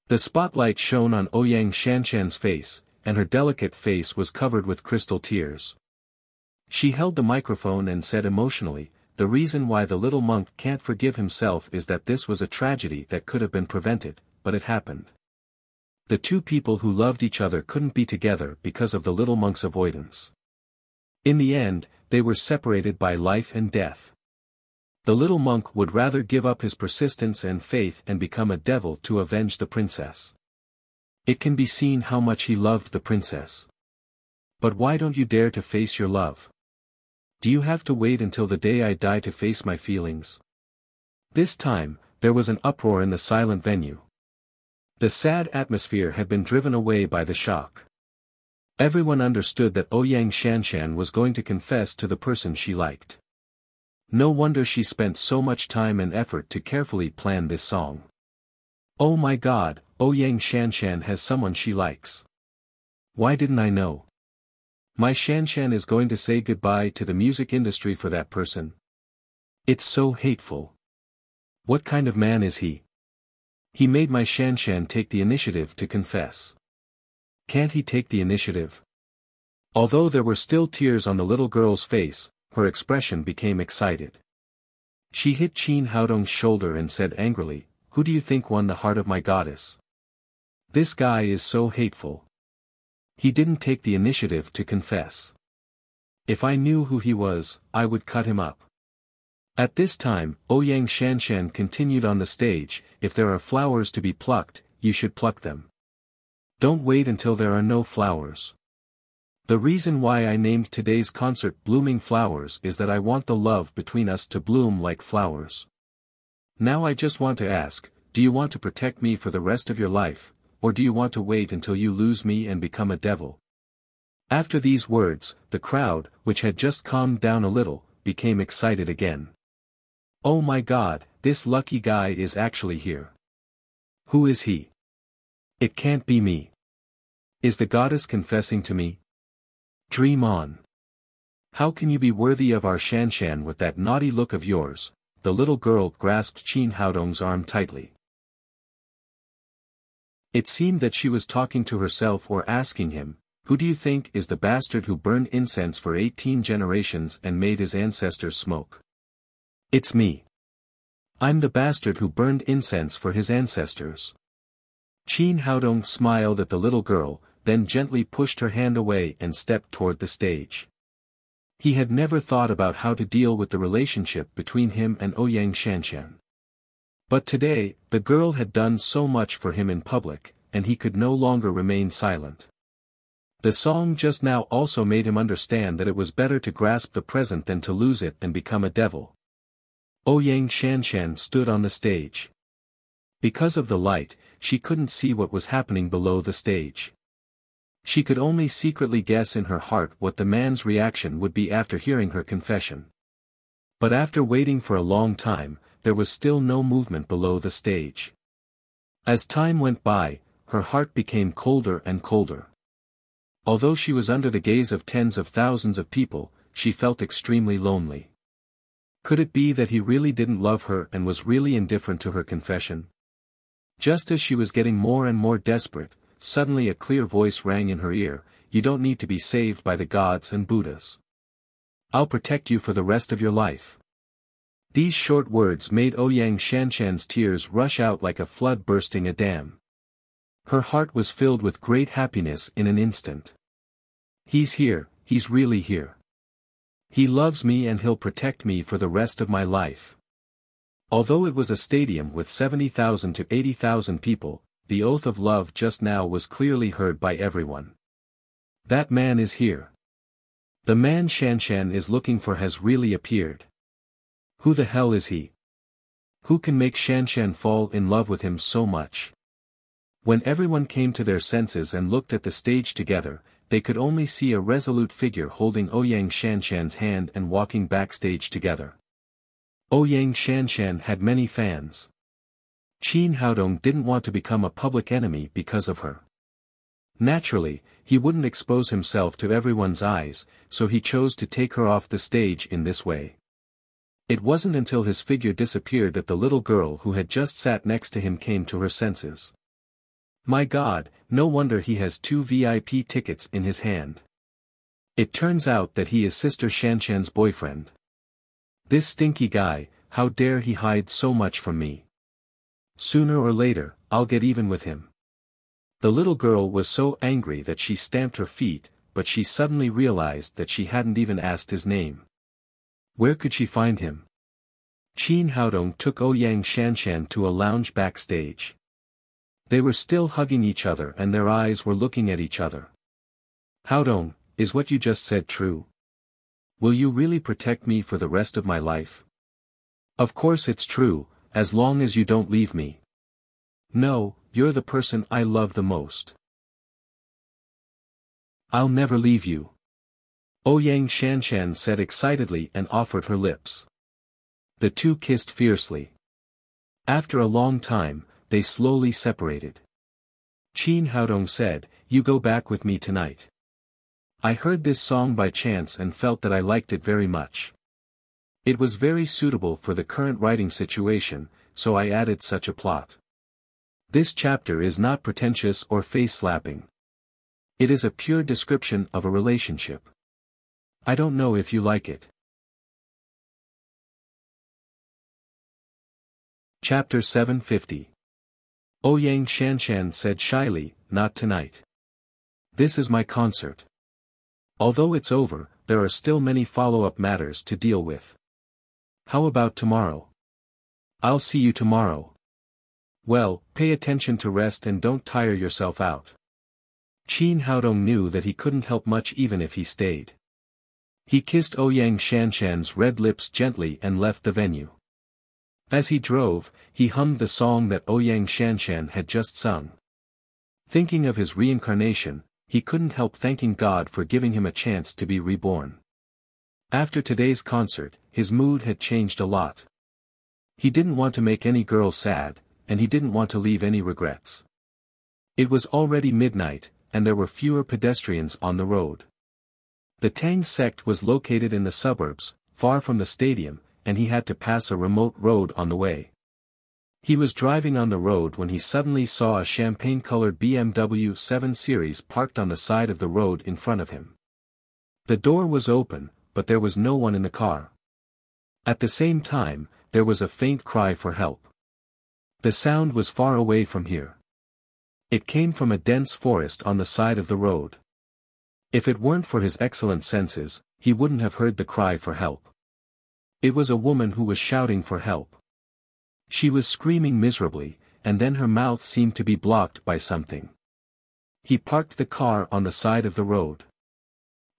The spotlight shone on Ouyang Shanshan's face, and her delicate face was covered with crystal tears. She held the microphone and said emotionally, "The reason why the little monk can't forgive himself is that this was a tragedy that could have been prevented, but it happened. The two people who loved each other couldn't be together because of the little monk's avoidance. In the end, they were separated by life and death. The little monk would rather give up his persistence and faith and become a devil to avenge the princess. It can be seen how much he loved the princess. But why don't you dare to face your love? Do you have to wait until the day I die to face my feelings?" This time, there was an uproar in the silent venue. The sad atmosphere had been driven away by the shock. Everyone understood that Ouyang Shanshan was going to confess to the person she liked. No wonder she spent so much time and effort to carefully plan this song. Oh my God, Ouyang Shanshan has someone she likes. Why didn't I know? My Shanshan is going to say goodbye to the music industry for that person. It's so hateful. What kind of man is he? He made my Shanshan take the initiative to confess. Can't he take the initiative? Although there were still tears on the little girl's face, her expression became excited. She hit Qin Haodong's shoulder and said angrily, "Who do you think won the heart of my goddess? This guy is so hateful. He didn't take the initiative to confess. If I knew who he was, I would cut him up." At this time, Ouyang Shanshan continued on the stage, "If there are flowers to be plucked, you should pluck them. Don't wait until there are no flowers. The reason why I named today's concert Blooming Flowers is that I want the love between us to bloom like flowers. Now I just want to ask, do you want to protect me for the rest of your life, or do you want to wait until you lose me and become a devil?" After these words, the crowd, which had just calmed down a little, became excited again. Oh my God, this lucky guy is actually here. Who is he? It can't be me. Is the goddess confessing to me? Dream on. How can you be worthy of our Shanshan with that naughty look of yours? The little girl grasped Qin Haodong's arm tightly. It seemed that she was talking to herself or asking him, "Who do you think is the bastard who burned incense for 18 generations and made his ancestors smoke?" "It's me. I'm the bastard who burned incense for his ancestors." Qin Haodong smiled at the little girl, then gently pushed her hand away and stepped toward the stage. He had never thought about how to deal with the relationship between him and Ouyang Shanshan. But today, the girl had done so much for him in public, and he could no longer remain silent. The song just now also made him understand that it was better to grasp the present than to lose it and become a devil. Ouyang Shanshan stood on the stage. Because of the light, she couldn't see what was happening below the stage. She could only secretly guess in her heart what the man's reaction would be after hearing her confession. But after waiting for a long time, there was still no movement below the stage. As time went by, her heart became colder and colder. Although she was under the gaze of tens of thousands of people, she felt extremely lonely. Could it be that he really didn't love her and was really indifferent to her confession? Just as she was getting more and more desperate, suddenly a clear voice rang in her ear, "You don't need to be saved by the gods and Buddhas. I'll protect you for the rest of your life." These short words made Ouyang Shanshan's tears rush out like a flood bursting a dam. Her heart was filled with great happiness in an instant. He's here, he's really here. He loves me and he'll protect me for the rest of my life. Although it was a stadium with 70,000 to 80,000 people, the oath of love just now was clearly heard by everyone. That man is here. The man Shanshan is looking for has really appeared. Who the hell is he? Who can make Shanshan fall in love with him so much? When everyone came to their senses and looked at the stage together, they could only see a resolute figure holding Ouyang Shanshan's hand and walking backstage together. Ouyang Shanshan had many fans. Qin Haodong didn't want to become a public enemy because of her. Naturally, he wouldn't expose himself to everyone's eyes, so he chose to take her off the stage in this way. It wasn't until his figure disappeared that the little girl who had just sat next to him came to her senses. My God, no wonder he has 2 VIP tickets in his hand. It turns out that he is Sister Shanshan's boyfriend. This stinky guy, how dare he hide so much from me? Sooner or later, I'll get even with him. The little girl was so angry that she stamped her feet, but she suddenly realized that she hadn't even asked his name. Where could she find him? Qin Haodong took Ouyang Shanshan to a lounge backstage. They were still hugging each other and their eyes were looking at each other. Haodong, is what you just said true? Will you really protect me for the rest of my life? Of course it's true, as long as you don't leave me. No, you're the person I love the most. I'll never leave you. Ouyang Shanshan said excitedly and offered her lips. The two kissed fiercely. After a long time, they slowly separated. Qin Haodong said, "You go back with me tonight. I heard this song by chance and felt that I liked it very much. It was very suitable for the current writing situation, so I added such a plot. This chapter is not pretentious or face-slapping. It is a pure description of a relationship. I don't know if you like it." Chapter 750. Ouyang Shanshan said shyly, "Not tonight. This is my concert. Although it's over, there are still many follow-up matters to deal with. How about tomorrow? I'll see you tomorrow. Well, pay attention to rest and don't tire yourself out." Qin Haodong knew that he couldn't help much even if he stayed. He kissed Ouyang Shanshan's red lips gently and left the venue. As he drove, he hummed the song that Ouyang Shanshan had just sung. Thinking of his reincarnation, he couldn't help thanking God for giving him a chance to be reborn. After today's concert, his mood had changed a lot. He didn't want to make any girl sad, and he didn't want to leave any regrets. It was already midnight, and there were fewer pedestrians on the road. The Tang sect was located in the suburbs, far from the stadium, and he had to pass a remote road on the way. He was driving on the road when he suddenly saw a champagne-colored BMW 7 Series parked on the side of the road in front of him. The door was open, but there was no one in the car. At the same time, there was a faint cry for help. The sound was far away from here. It came from a dense forest on the side of the road. If it weren't for his excellent senses, he wouldn't have heard the cry for help. It was a woman who was shouting for help. She was screaming miserably, and then her mouth seemed to be blocked by something. He parked the car on the side of the road.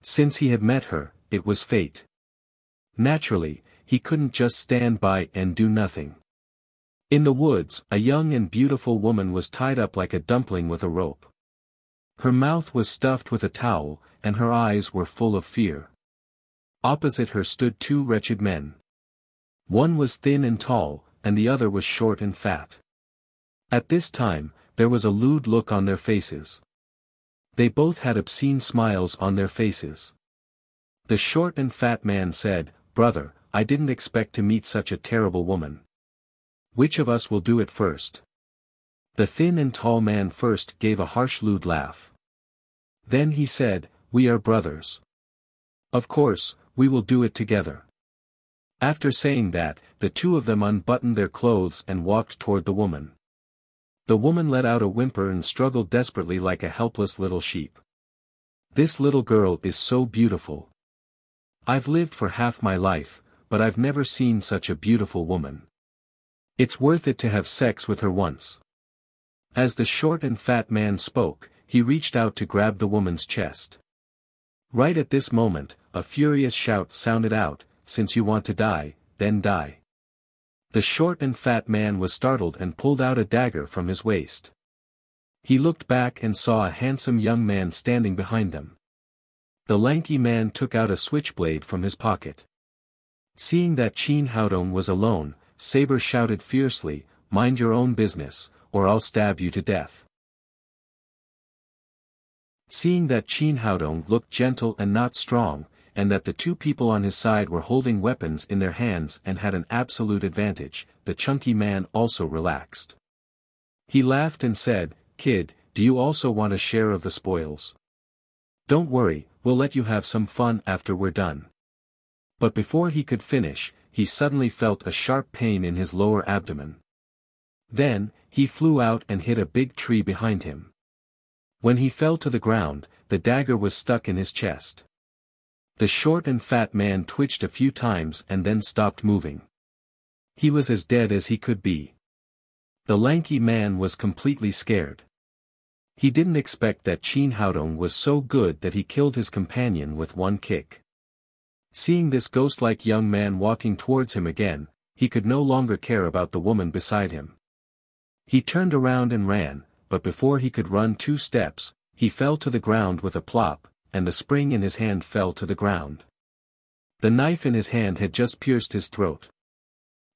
Since he had met her, it was fate. Naturally, he couldn't just stand by and do nothing. In the woods, a young and beautiful woman was tied up like a dumpling with a rope. Her mouth was stuffed with a towel, and her eyes were full of fear. Opposite her stood 2 wretched men. One was thin and tall, and the other was short and fat. At this time, there was a lewd look on their faces. They both had obscene smiles on their faces. The short and fat man said, "Brother, I didn't expect to meet such a terrible woman. Which of us will do it first?" The thin and tall man first gave a harsh lewd laugh. Then he said, "We are brothers. Of course, we will do it together." After saying that, the two of them unbuttoned their clothes and walked toward the woman. The woman let out a whimper and struggled desperately like a helpless little sheep. "This little girl is so beautiful. I've lived for half my life, but I've never seen such a beautiful woman. It's worth it to have sex with her once." As the short and fat man spoke, he reached out to grab the woman's chest. Right at this moment, a furious shout sounded out, "Since you want to die, then die." The short and fat man was startled and pulled out a dagger from his waist. He looked back and saw a handsome young man standing behind them. The lanky man took out a switchblade from his pocket. Seeing that Qin Haodong was alone, Saber shouted fiercely, "Mind your own business, or I'll stab you to death." Seeing that Qin Haodong looked gentle and not strong, and that the two people on his side were holding weapons in their hands and had an absolute advantage, the chunky man also relaxed. He laughed and said, "Kid, do you also want a share of the spoils? Don't worry, we'll let you have some fun after we're done." But before he could finish, he suddenly felt a sharp pain in his lower abdomen. Then, he flew out and hit a big tree behind him. When he fell to the ground, the dagger was stuck in his chest. The short and fat man twitched a few times and then stopped moving. He was as dead as he could be. The lanky man was completely scared. He didn't expect that Qin Haodong was so good that he killed his companion with one kick. Seeing this ghost-like young man walking towards him again, he could no longer care about the woman beside him. He turned around and ran, but before he could run 2 steps, he fell to the ground with a plop, and the spring in his hand fell to the ground. The knife in his hand had just pierced his throat.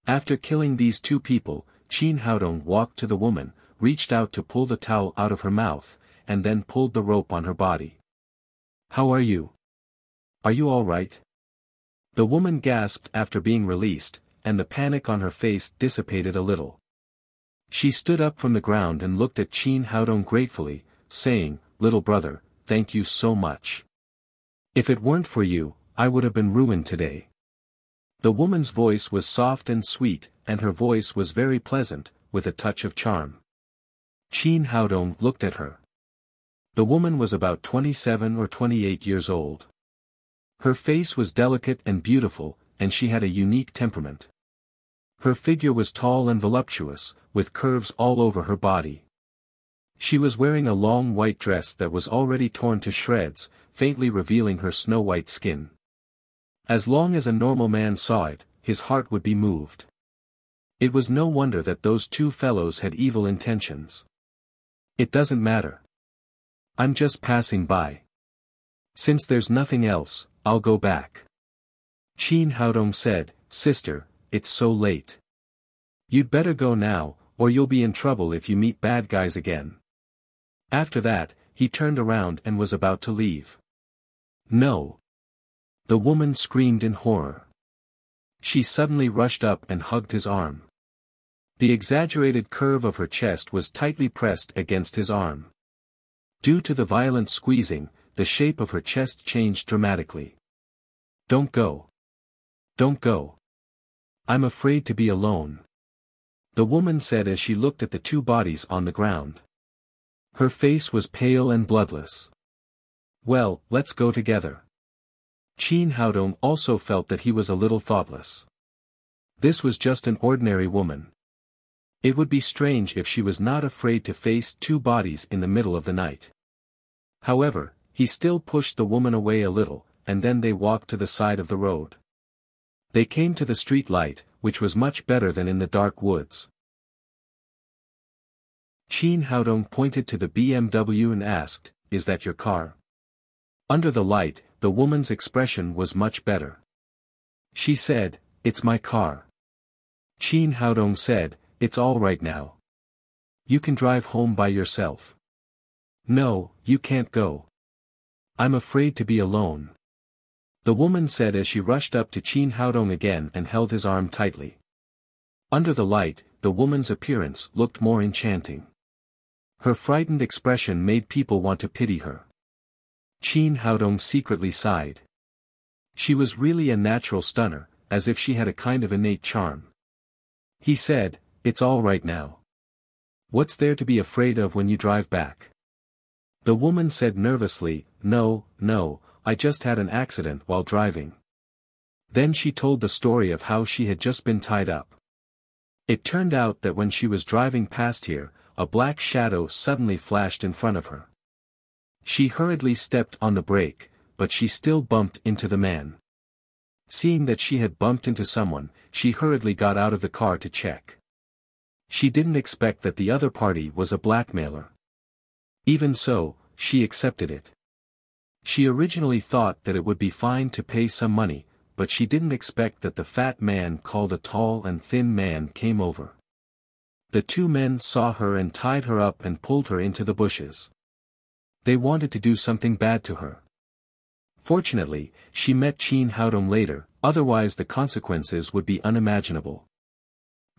After killing these 2 people, Qin Haodong walked to the woman, reached out to pull the towel out of her mouth, and then pulled the rope on her body. "How are you? Are you all right?" The woman gasped after being released, and the panic on her face dissipated a little. She stood up from the ground and looked at Qin Haodong gratefully, saying, "Little brother, thank you so much. If it weren't for you, I would have been ruined today." The woman's voice was soft and sweet, and her voice was very pleasant, with a touch of charm. Qin Haodong looked at her. The woman was about 27 or 28 years old. Her face was delicate and beautiful, and she had a unique temperament. Her figure was tall and voluptuous, with curves all over her body. She was wearing a long white dress that was already torn to shreds, faintly revealing her snow-white skin. As long as a normal man saw it, his heart would be moved. It was no wonder that those 2 fellows had evil intentions. "It doesn't matter. I'm just passing by. Since there's nothing else, I'll go back." Qin Haodong said, "Sister, it's so late. You'd better go now, or you'll be in trouble if you meet bad guys again." After that, he turned around and was about to leave. "No!" The woman screamed in horror. She suddenly rushed up and hugged his arm. The exaggerated curve of her chest was tightly pressed against his arm. Due to the violent squeezing, the shape of her chest changed dramatically. "Don't go. Don't go. I'm afraid to be alone," the woman said as she looked at the 2 bodies on the ground. Her face was pale and bloodless. "Well, let's go together." Qin Haodong also felt that he was a little thoughtless. This was just an ordinary woman. It would be strange if she was not afraid to face 2 bodies in the middle of the night. However, he still pushed the woman away a little, and then they walked to the side of the road. They came to the street light, which was much better than in the dark woods. Qin Haodong pointed to the BMW and asked, "Is that your car?" Under the light, the woman's expression was much better. She said, "It's my car." Qin Haodong said, "It's all right now. You can drive home by yourself." "No, you can't go. I'm afraid to be alone," the woman said as she rushed up to Qin Haodong again and held his arm tightly. Under the light, the woman's appearance looked more enchanting. Her frightened expression made people want to pity her. Qin Haodong secretly sighed. She was really a natural stunner, as if she had a kind of innate charm. He said, "It's all right now. What's there to be afraid of when you drive back?" The woman said nervously, No, I just had an accident while driving." Then she told the story of how she had just been tied up. It turned out that when she was driving past here, a black shadow suddenly flashed in front of her. She hurriedly stepped on the brake, but she still bumped into the man. Seeing that she had bumped into someone, she hurriedly got out of the car to check. She didn't expect that the other party was a blackmailer. Even so, she accepted it. She originally thought that it would be fine to pay some money, but she didn't expect that the fat man called a tall and thin man came over. The 2 men saw her and tied her up and pulled her into the bushes. They wanted to do something bad to her. Fortunately, she met Qin Haodong later, otherwise the consequences would be unimaginable.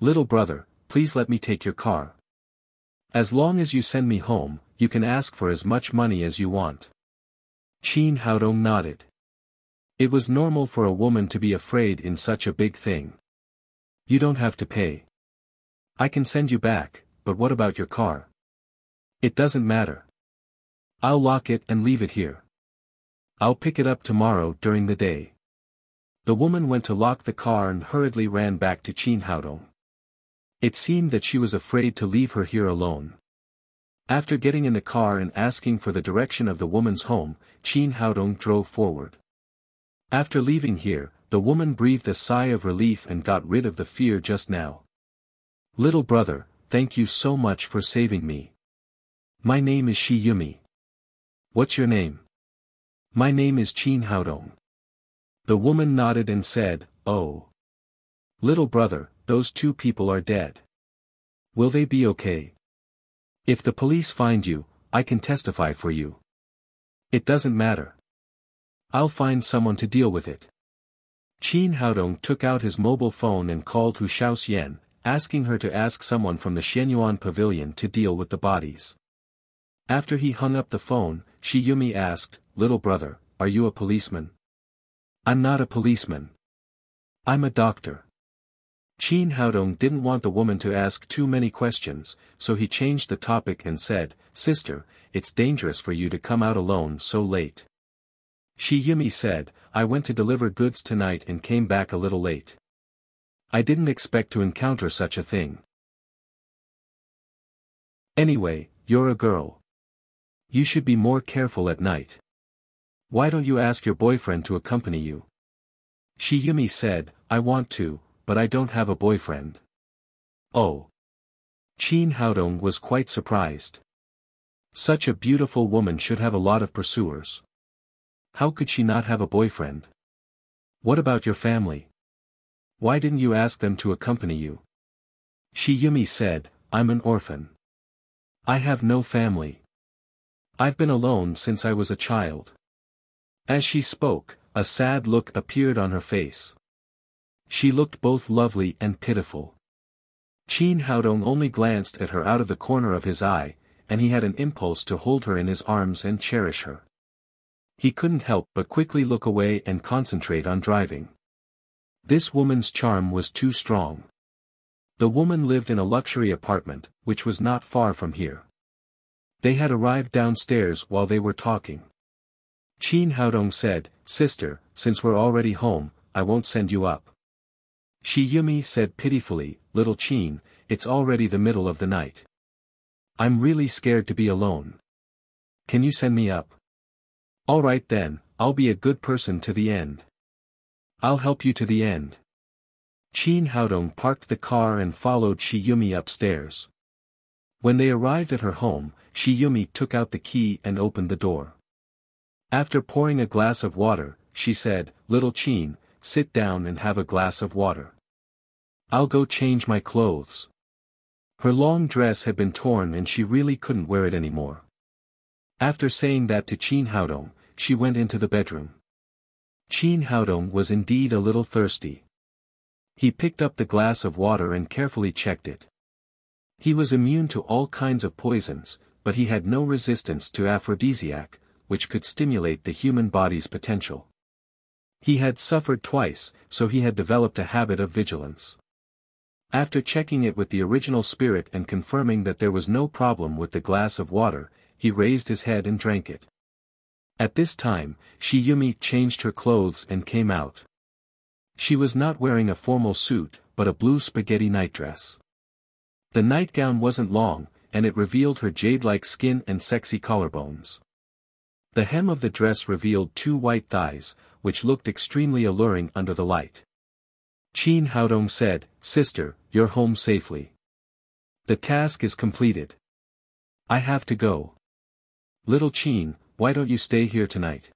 Little brother, please let me take your car. As long as you send me home, you can ask for as much money as you want. Qin Haodong nodded. It was normal for a woman to be afraid in such a big thing. You don't have to pay. I can send you back, but what about your car? It doesn't matter. I'll lock it and leave it here. I'll pick it up tomorrow during the day. The woman went to lock the car and hurriedly ran back to Qin Haodong. It seemed that she was afraid to leave her here alone. After getting in the car and asking for the direction of the woman's home, Qin Haodong drove forward. After leaving here, the woman breathed a sigh of relief and got rid of the fear just now. Little brother, thank you so much for saving me. My name is Shi Yumi. What's your name? My name is Qin Haodong. The woman nodded and said, Oh. Little brother, those two people are dead. Will they be okay? If the police find you, I can testify for you. It doesn't matter. I'll find someone to deal with it. Qin Haodong took out his mobile phone and called Hu Xiaoxian, asking her to ask someone from the Xianyuan pavilion to deal with the bodies. After he hung up the phone, Shi Yumi asked, Little brother, are you a policeman? I'm not a policeman. I'm a doctor. Qin Haodong didn't want the woman to ask too many questions, so he changed the topic and said, Sister, it's dangerous for you to come out alone so late. Shi Yumi said, I went to deliver goods tonight and came back a little late. I didn't expect to encounter such a thing. Anyway, you're a girl. You should be more careful at night. Why don't you ask your boyfriend to accompany you? Shi Yumi said, I want to, but I don't have a boyfriend. Oh. Qin Haodong was quite surprised. Such a beautiful woman should have a lot of pursuers. How could she not have a boyfriend? What about your family? Why didn't you ask them to accompany you? Shi Yumi said, I'm an orphan. I have no family. I've been alone since I was a child. As she spoke, a sad look appeared on her face. She looked both lovely and pitiful. Qin Haodong only glanced at her out of the corner of his eye, and he had an impulse to hold her in his arms and cherish her. He couldn't help but quickly look away and concentrate on driving. This woman's charm was too strong. The woman lived in a luxury apartment, which was not far from here. They had arrived downstairs while they were talking. Qin Haodong said, Sister, since we're already home, I won't send you up. Shi Yumi said pitifully, Little Qin, it's already the middle of the night. I'm really scared to be alone. Can you send me up? All right then, I'll be a good person to the end. I'll help you to the end. Qin Haodong parked the car and followed Shi Yumi upstairs. When they arrived at her home, Shi Yumi took out the key and opened the door. After pouring a glass of water, she said, Little Qin, sit down and have a glass of water. I'll go change my clothes. Her long dress had been torn and she really couldn't wear it anymore. After saying that to Qin Haodong, she went into the bedroom. Qin Haodong was indeed a little thirsty. He picked up the glass of water and carefully checked it. He was immune to all kinds of poisons, but he had no resistance to aphrodisiac, which could stimulate the human body's potential. He had suffered twice, so he had developed a habit of vigilance. After checking it with the original spirit and confirming that there was no problem with the glass of water, he raised his head and drank it. At this time, Shi Yumi changed her clothes and came out. She was not wearing a formal suit, but a blue spaghetti nightdress. The nightgown wasn't long, and it revealed her jade-like skin and sexy collarbones. The hem of the dress revealed two white thighs, which looked extremely alluring under the light. Qin Haodong said, Sister, you're home safely. The task is completed. I have to go. Little Qin, why don't you stay here tonight?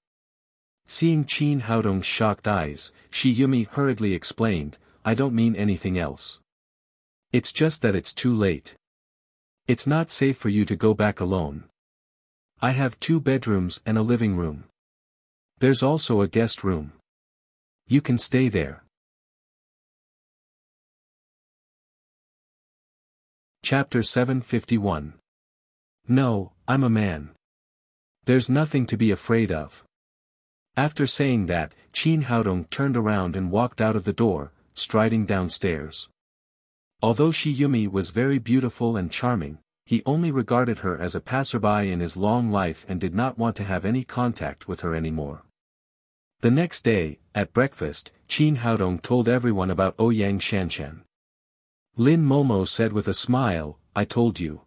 Seeing Qin Haodong's shocked eyes, Shi Yumi hurriedly explained, I don't mean anything else. It's just that it's too late. It's not safe for you to go back alone. I have 2 bedrooms and a living room. There's also a guest room. You can stay there. Chapter 751. No, I'm a man. There's nothing to be afraid of. After saying that, Qin Haodong turned around and walked out of the door, striding downstairs. Although Shi Yumi was very beautiful and charming, he only regarded her as a passerby in his long life and did not want to have any contact with her anymore. The next day, at breakfast, Qin Haodong told everyone about Ouyang Shanshan. Lin Momo said with a smile, "I told you.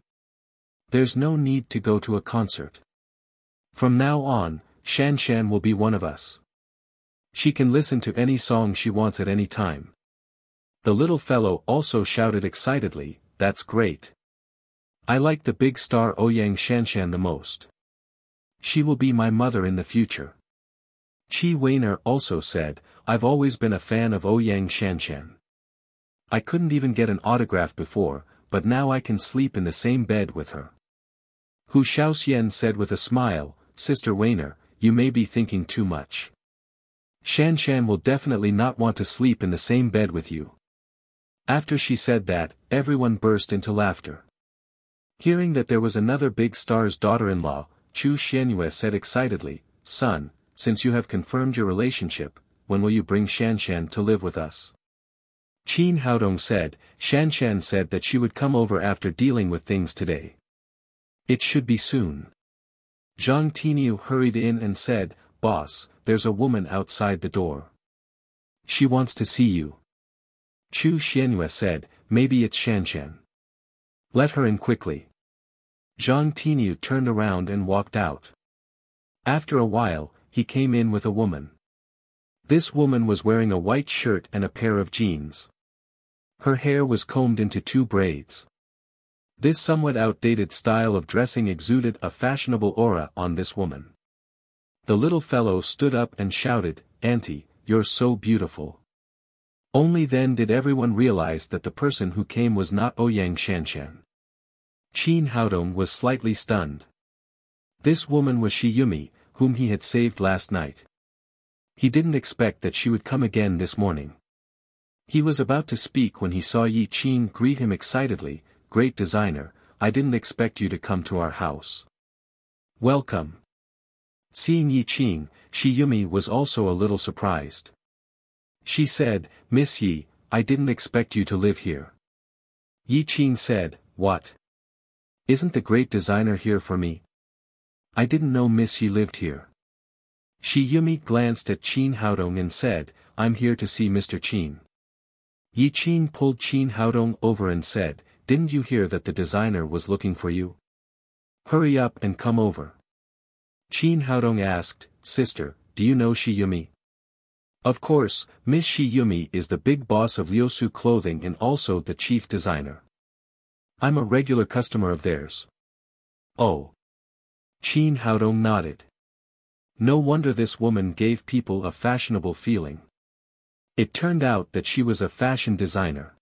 There's no need to go to a concert. From now on, Shanshan will be one of us. She can listen to any song she wants at any time." The little fellow also shouted excitedly, "That's great. I like the big star Ouyang Shanshan the most. She will be my mother in the future." Qi Weiner also said, "I've always been a fan of Ouyang Shanshan. I couldn't even get an autograph before, but now I can sleep in the same bed with her." Hu Shaoxian said with a smile, "Sister Weiner, you may be thinking too much. Shanshan will definitely not want to sleep in the same bed with you." After she said that, everyone burst into laughter. Hearing that there was another big star's daughter-in-law, Chu Xianyue said excitedly, "Son, since you have confirmed your relationship, when will you bring Shanshan to live with us?" Qin Haodong said, "Shanshan said that she would come over after dealing with things today. It should be soon." Zhang Tiniu hurried in and said, "Boss, there's a woman outside the door. She wants to see you." Chu Xianyue said, "Maybe it's Shanshan. Let her in quickly." Zhang Tiniu turned around and walked out. After a while, he came in with a woman. This woman was wearing a white shirt and a pair of jeans. Her hair was combed into 2 braids. This somewhat outdated style of dressing exuded a fashionable aura on this woman. The little fellow stood up and shouted, "Auntie, you're so beautiful." Only then did everyone realize that the person who came was not Ouyang Shanshan. Qin Haodong was slightly stunned. This woman was Shi Yumi, whom he had saved last night. He didn't expect that she would come again this morning. He was about to speak when he saw Yi Qing greet him excitedly, "Great designer, I didn't expect you to come to our house. Welcome." Seeing Yi Qing, Shi Yumi was also a little surprised. She said, "Miss Yi, I didn't expect you to live here." Yi Qing said, "What? Isn't the great designer here for me? I didn't know Miss Yi lived here." Shi Yumi glanced at Qin Haodong and said, "I'm here to see Mr. Qin." Yi Qing pulled Qin Haodong over and said, "Didn't you hear that the designer was looking for you? Hurry up and come over." Qin Haodong asked, "Sister, do you know Shi Yumi?" "Of course, Miss Shi Yumi is the big boss of Liusu Clothing and also the chief designer. I'm a regular customer of theirs." "Oh." Qin Haodong nodded. No wonder this woman gave people a fashionable feeling. It turned out that she was a fashion designer.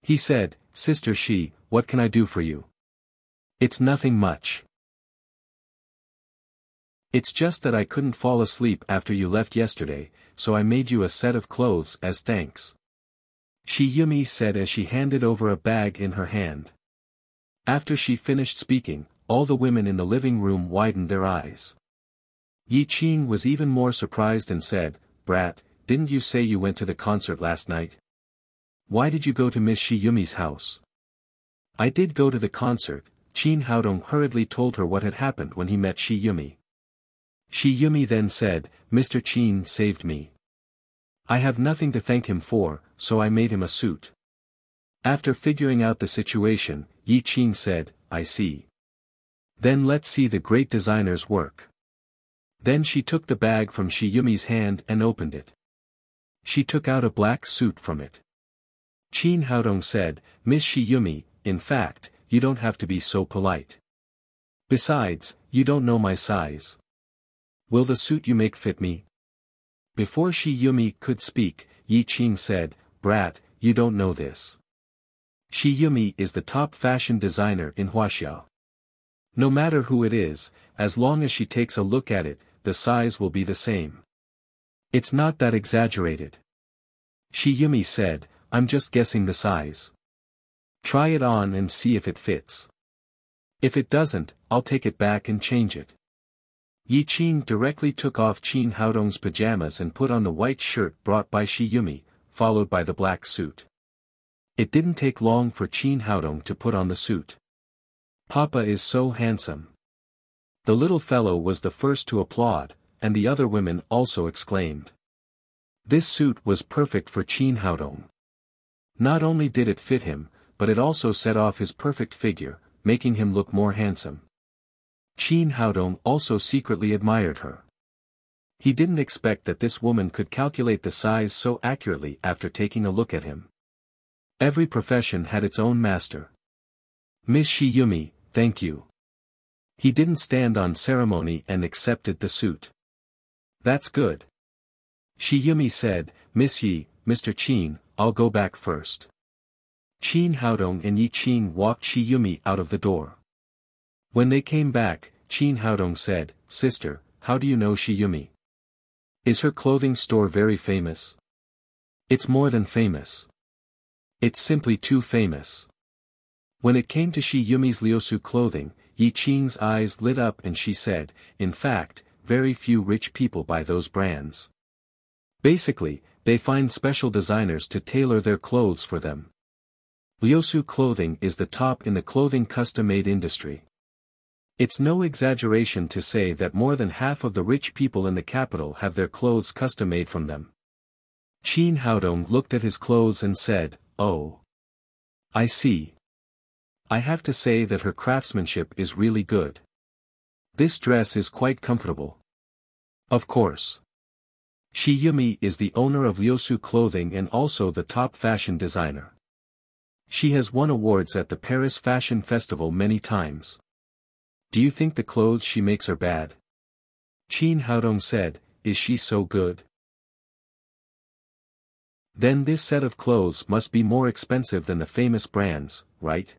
He said, "Sister Shi, what can I do for you?" "It's nothing much. It's just that I couldn't fall asleep after you left yesterday, so I made you a set of clothes as thanks." Shi Yumi said as she handed over a bag in her hand. After she finished speaking, all the women in the living room widened their eyes. Yi Qing was even more surprised and said, "Brat, didn't you say you went to the concert last night? Why did you go to Miss Shi Yumi's house?" "I did go to the concert." Qin Haodong hurriedly told her what had happened when he met Shi Yumi. Shi Yumi then said, "Mr. Qin saved me. I have nothing to thank him for, so I made him a suit." After figuring out the situation, Yi Qing said, "I see. Then let's see the great designer's work." Then she took the bag from Shi Yumi's hand and opened it. She took out a black suit from it. Qin Haodong said, "Miss Shi Yumi, in fact, you don't have to be so polite. Besides, you don't know my size. Will the suit you make fit me?" Before Shi Yumi could speak, Yi Qing said, "Brat, you don't know this. Shi Yumi is the top fashion designer in Huaxiao. No matter who it is, as long as she takes a look at it, the size will be the same. It's not that exaggerated. Shiyumi said, I'm just guessing the size. Try it on and see if it fits. If it doesn't, I'll take it back and change it. Yi Qing directly took off Qin Haodong's pajamas and put on the white shirt brought by Shiyumi, followed by the black suit. It didn't take long for Qin Haodong to put on the suit. Papa is so handsome. The little fellow was the first to applaud, and the other women also exclaimed. This suit was perfect for Qin Haodong. Not only did it fit him, but it also set off his perfect figure, making him look more handsome. Qin Haodong also secretly admired her. He didn't expect that this woman could calculate the size so accurately after taking a look at him. Every profession had its own master. Miss Shiyumi, thank you. He didn't stand on ceremony and accepted the suit. That's good. Shiyumi said, Miss Yi, Mr. Qin, I'll go back first. Qin Haodong and Yi Qing walked Shiyumi out of the door. When they came back, Qin Haodong said, Sister, how do you know Shiyumi? Is her clothing store very famous? It's more than famous. It's simply too famous. When it came to Shiyumi's Liusu clothing, Yi Qing's eyes lit up and she said, in fact, very few rich people buy those brands. Basically, they find special designers to tailor their clothes for them. Liusu clothing is the top in the clothing custom-made industry. It's no exaggeration to say that more than half of the rich people in the capital have their clothes custom-made from them. Qin Haodong looked at his clothes and said, Oh. I see. I have to say that her craftsmanship is really good. This dress is quite comfortable. Of course. Shiyumi is the owner of Liusu clothing and also the top fashion designer. She has won awards at the Paris Fashion Festival many times. Do you think the clothes she makes are bad? Qin Haodong said, Is she so good? Then this set of clothes must be more expensive than the famous brands, right?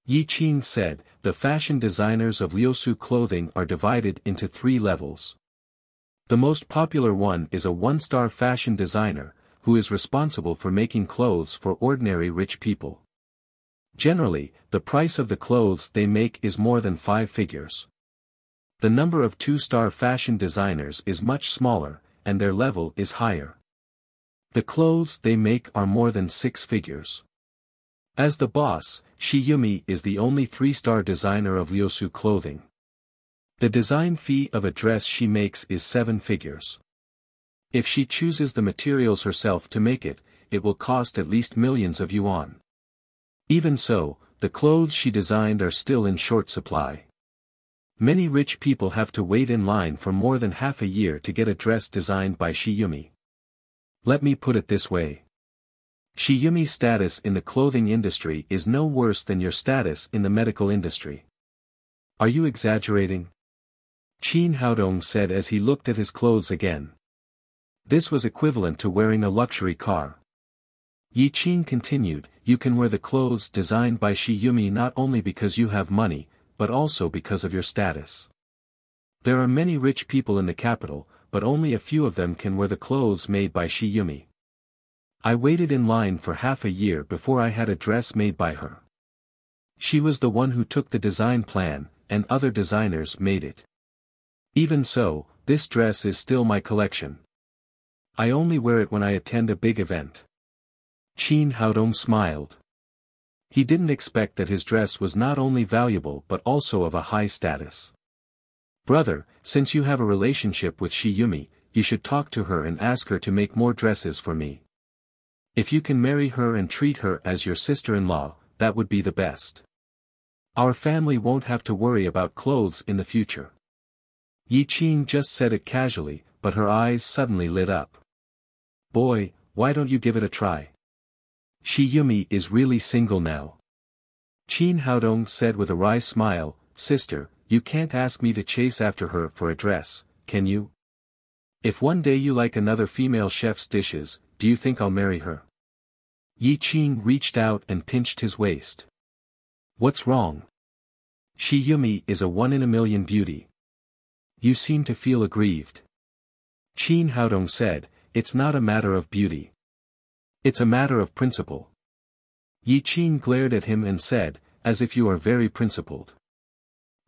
Yi Qing said, The fashion designers of Liusu clothing are divided into 3 levels. The most popular one is a 1-star fashion designer, who is responsible for making clothes for ordinary rich people. Generally, the price of the clothes they make is more than 5 figures. The number of 2-star fashion designers is much smaller, and their level is higher. The clothes they make are more than 6 figures. As the boss, Shiyumi is the only 3-star designer of Liusu clothing. The design fee of a dress she makes is 7 figures. If she chooses the materials herself to make it, it will cost at least millions of yuan. Even so, the clothes she designed are still in short supply. Many rich people have to wait in line for more than half a year to get a dress designed by Shiyumi. Let me put it this way. Shiyumi's status in the clothing industry is no worse than your status in the medical industry. Are you exaggerating? Qin Haodong said as he looked at his clothes again. This was equivalent to wearing a luxury car. Yi Qing continued, You can wear the clothes designed by Shiyumi not only because you have money, but also because of your status. There are many rich people in the capital, but only a few of them can wear the clothes made by Shiyumi. I waited in line for half a year before I had a dress made by her. She was the one who took the design plan, and other designers made it. Even so, this dress is still my collection. I only wear it when I attend a big event. Qin Haodong smiled. He didn't expect that his dress was not only valuable but also of a high status. Brother, since you have a relationship with Shiyumi, you should talk to her and ask her to make more dresses for me. If you can marry her and treat her as your sister-in-law, that would be the best. Our family won't have to worry about clothes in the future. Yi Qing just said it casually, but her eyes suddenly lit up. Boy, why don't you give it a try? Shiyumi is really single now. Qin Haodong said with a wry smile, Sister, you can't ask me to chase after her for a dress, can you? If one day you like another female chef's dishes, do you think I'll marry her? Yi Qing reached out and pinched his waist. What's wrong? Shiyumi is a 1 in a million beauty. You seem to feel aggrieved. Qin Haodong said, it's not a matter of beauty. It's a matter of principle. Yi Qin glared at him and said, as if you are very principled.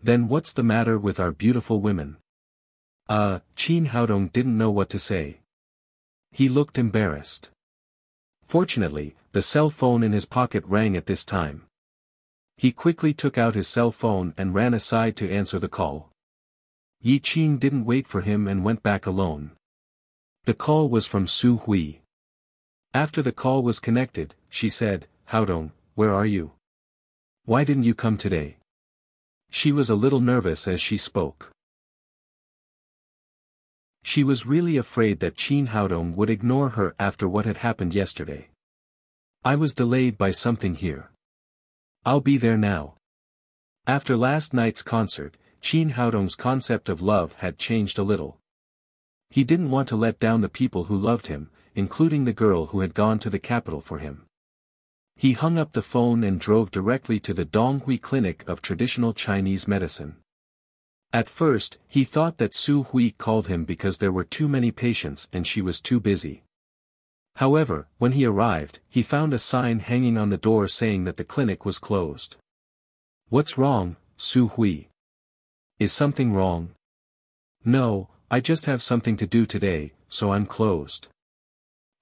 Then what's the matter with our beautiful women? Qin Haodong didn't know what to say. He looked embarrassed. Fortunately, the cell phone in his pocket rang at this time. He quickly took out his cell phone and ran aside to answer the call. Yi Qin didn't wait for him and went back alone. The call was from Su Hui. After the call was connected, she said, Haodong, where are you? Why didn't you come today? She was a little nervous as she spoke. She was really afraid that Qin Haodong would ignore her after what had happened yesterday. I was delayed by something here. I'll be there now. After last night's concert, Qin Haodong's concept of love had changed a little. He didn't want to let down the people who loved him, including the girl who had gone to the capital for him. He hung up the phone and drove directly to the Donghui Clinic of Traditional Chinese Medicine. At first, he thought that Su Hui called him because there were too many patients and she was too busy. However, when he arrived, he found a sign hanging on the door saying that the clinic was closed. What's wrong, Su Hui? Is something wrong? No, I just have something to do today, so I'm closed.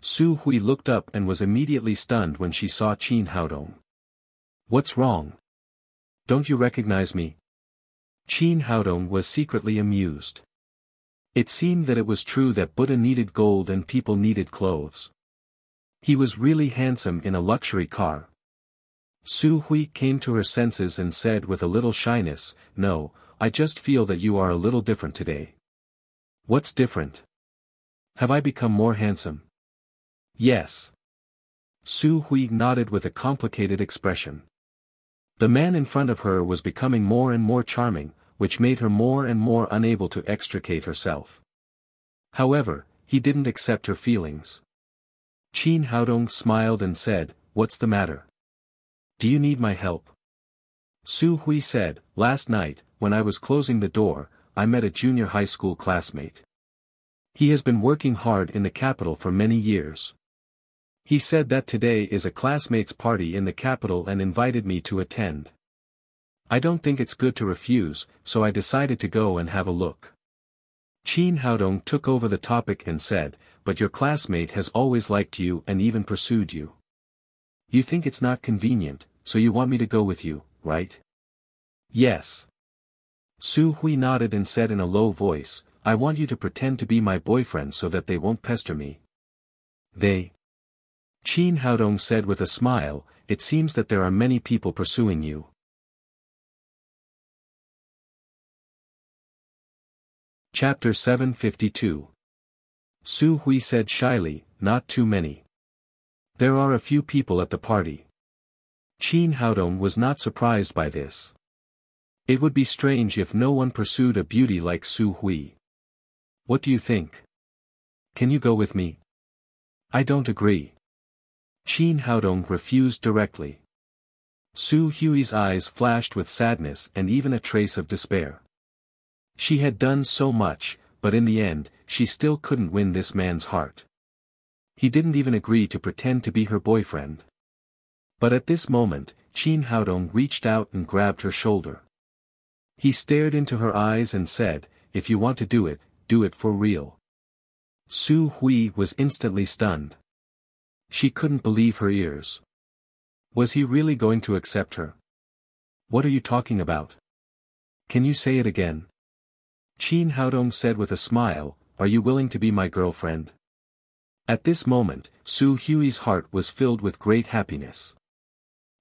Su Hui looked up and was immediately stunned when she saw Qin Haodong. What's wrong? Don't you recognize me? Qin Haodong was secretly amused. It seemed that it was true that Buddha needed gold and people needed clothes. He was really handsome in a luxury car. Su Hui came to her senses and said with a little shyness, no, I just feel that you are a little different today. What's different? Have I become more handsome? Yes. Su Hui nodded with a complicated expression. The man in front of her was becoming more and more charming, which made her more and more unable to extricate herself. However, he didn't accept her feelings. Qin Haodong smiled and said, what's the matter? Do you need my help? Su Hui said, last night, when I was closing the door, I met a junior high school classmate. He has been working hard in the capital for many years. He said that today is a classmates' party in the capital and invited me to attend. I don't think it's good to refuse, so I decided to go and have a look. Qin Haodong took over the topic and said, but your classmate has always liked you and even pursued you. You think it's not convenient, so you want me to go with you, right? Yes. Su Hui nodded and said in a low voice, I want you to pretend to be my boyfriend so that they won't pester me. They? Qin Haodong said with a smile, it seems that there are many people pursuing you. Chapter 752. Su Hui said shyly, not too many. There are a few people at the party. Qin Haodong was not surprised by this. It would be strange if no one pursued a beauty like Su Hui. What do you think? Can you go with me? I don't agree. Qin Haodong refused directly. Su Hui's eyes flashed with sadness and even a trace of despair. She had done so much, but in the end, she still couldn't win this man's heart. He didn't even agree to pretend to be her boyfriend. But at this moment, Qin Haodong reached out and grabbed her shoulder. He stared into her eyes and said, if you want to do it for real. Su Hui was instantly stunned. She couldn't believe her ears. Was he really going to accept her? What are you talking about? Can you say it again? Qin Haodong said with a smile, are you willing to be my girlfriend? At this moment, Su Hui's heart was filled with great happiness.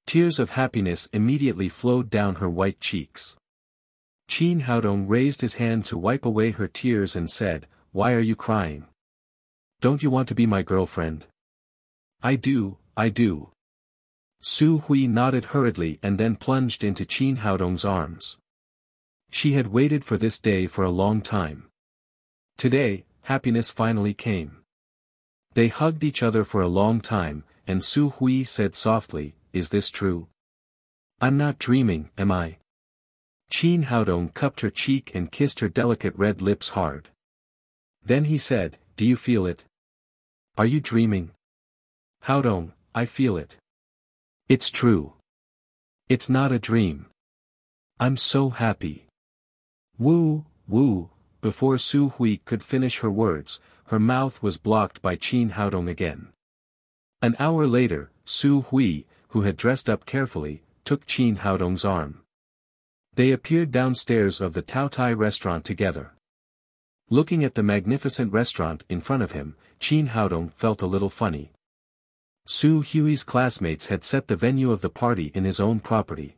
Tears of happiness immediately flowed down her white cheeks. Qin Haodong raised his hand to wipe away her tears and said, why are you crying? Don't you want to be my girlfriend? I do. Su Hui nodded hurriedly and then plunged into Qin Haodong's arms. She had waited for this day for a long time. Today, happiness finally came. They hugged each other for a long time, and Su Hui said softly, is this true? I'm not dreaming, am I? Qin Haodong cupped her cheek and kissed her delicate red lips hard. Then he said, "Do you feel it? Are you dreaming?" "Haodong, I feel it. It's true. It's not a dream. I'm so happy." Woo, woo, before Su Hui could finish her words, her mouth was blocked by Qin Haodong again. An hour later, Su Hui, who had dressed up carefully, took Qin Haodong's arm. They appeared downstairs of the Taotai restaurant together. Looking at the magnificent restaurant in front of him, Qin Haodong felt a little funny. Su Hui's classmates had set the venue of the party in his own property.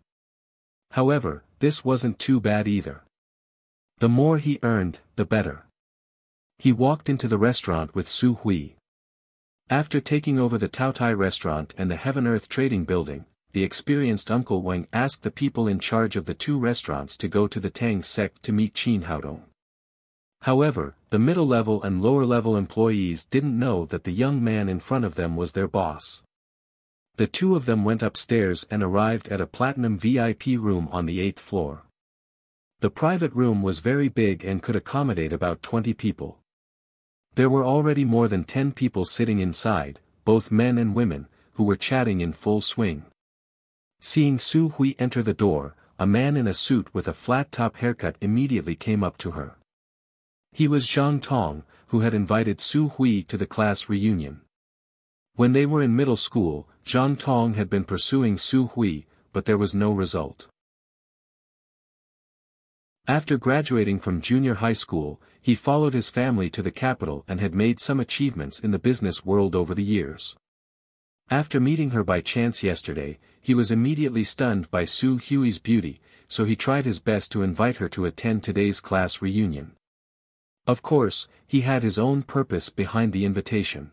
However, this wasn't too bad either. The more he earned, the better. He walked into the restaurant with Su Hui. After taking over the Taotai restaurant and the Heaven Earth Trading Building, the experienced Uncle Wang asked the people in charge of the two restaurants to go to the Tang sect to meet Qin Haodong. However, the middle-level and lower-level employees didn't know that the young man in front of them was their boss. The two of them went upstairs and arrived at a platinum VIP room on the 8th floor. The private room was very big and could accommodate about 20 people. There were already more than 10 people sitting inside, both men and women, who were chatting in full swing. Seeing Su Hui enter the door, a man in a suit with a flat-top haircut immediately came up to her. He was Zhang Tong, who had invited Su Hui to the class reunion. When they were in middle school, Zhang Tong had been pursuing Su Hui, but there was no result. After graduating from junior high school, he followed his family to the capital and had made some achievements in the business world over the years. After meeting her by chance yesterday, he was immediately stunned by Su Hui's beauty, so he tried his best to invite her to attend today's class reunion. Of course, he had his own purpose behind the invitation.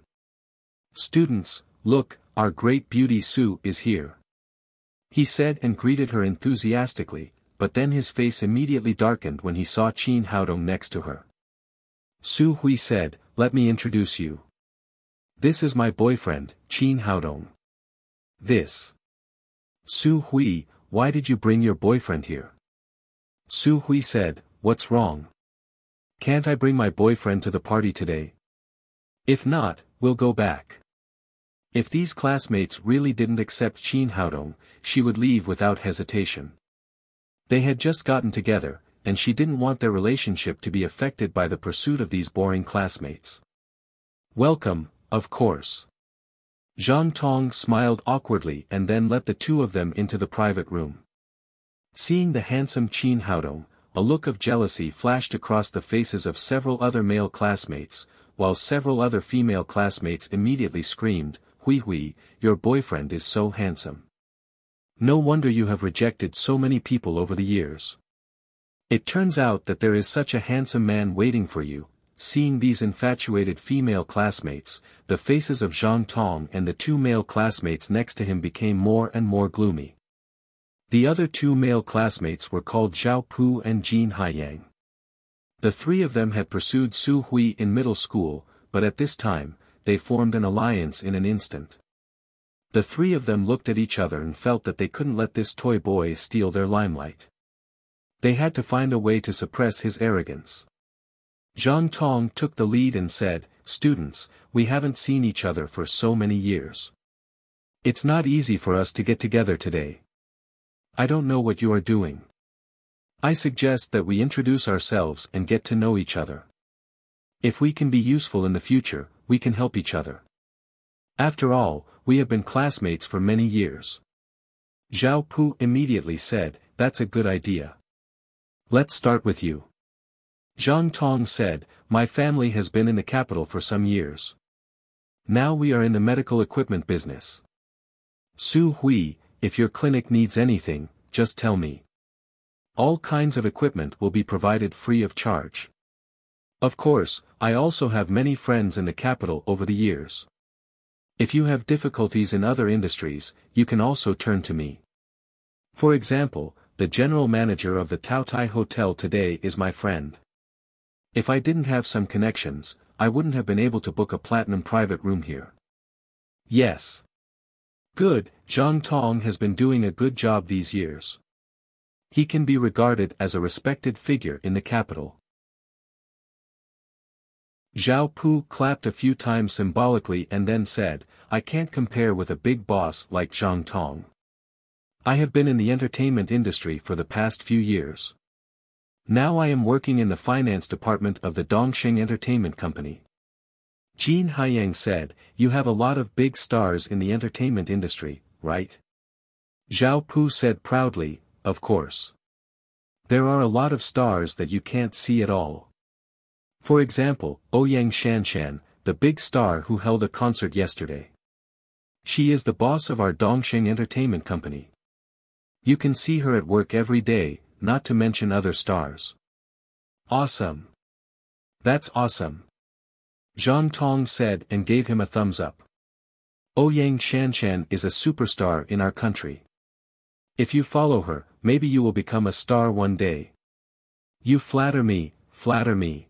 "Students, look, our great beauty Su is here," he said and greeted her enthusiastically, but then his face immediately darkened when he saw Qin Haodong next to her. Su Hui said, "Let me introduce you. This is my boyfriend, Qin Haodong." "This." "Su Hui, why did you bring your boyfriend here?" Su Hui said, "What's wrong? Can't I bring my boyfriend to the party today? If not, we'll go back." If these classmates really didn't accept Qin Haodong, she would leave without hesitation. They had just gotten together, and she didn't want their relationship to be affected by the pursuit of these boring classmates. "Welcome, of course." Zhang Tong smiled awkwardly and then let the two of them into the private room. Seeing the handsome Qin Haodong, a look of jealousy flashed across the faces of several other male classmates, while several other female classmates immediately screamed, "Hui Hui, your boyfriend is so handsome. No wonder you have rejected so many people over the years. It turns out that there is such a handsome man waiting for you." Seeing these infatuated female classmates, the faces of Zhang Tong and the two male classmates next to him became more and more gloomy. The other two male classmates were called Zhao Pu and Jin Haiyang. The three of them had pursued Su Hui in middle school, but at this time, they formed an alliance in an instant. The three of them looked at each other and felt that they couldn't let this toy boy steal their limelight. They had to find a way to suppress his arrogance. Zhang Tong took the lead and said, "Students, we haven't seen each other for so many years. It's not easy for us to get together today. I don't know what you are doing. I suggest that we introduce ourselves and get to know each other. If we can be useful in the future, we can help each other. After all, we have been classmates for many years." Zhao Pu immediately said, "That's a good idea. Let's start with you." Zhang Tong said, "My family has been in the capital for some years. Now we are in the medical equipment business. Su Hui, if your clinic needs anything, just tell me. All kinds of equipment will be provided free of charge. Of course, I also have many friends in the capital over the years. If you have difficulties in other industries, you can also turn to me. For example, the general manager of the Taotai Hotel today is my friend. If I didn't have some connections, I wouldn't have been able to book a platinum private room here." "Yes. Good, Zhang Tong has been doing a good job these years. He can be regarded as a respected figure in the capital. Zhao Pu clapped a few times symbolically and then said, I can't compare with a big boss like Zhang Tong. I have been in the entertainment industry for the past few years. Now I am working in the finance department of the Dongxing Entertainment Company. Jin Haiyang said, you have a lot of big stars in the entertainment industry, right? Zhao Pu said proudly, of course. There are a lot of stars that you can't see at all. For example, Ouyang Shanshan, the big star who held a concert yesterday. She is the boss of our Dongxing Entertainment Company. You can see her at work every day, not to mention other stars. Awesome. That's awesome. Zhang Tong said and gave him a thumbs up. Ouyang Shanshan is a superstar in our country. If you follow her, maybe you will become a star one day. You flatter me, flatter me.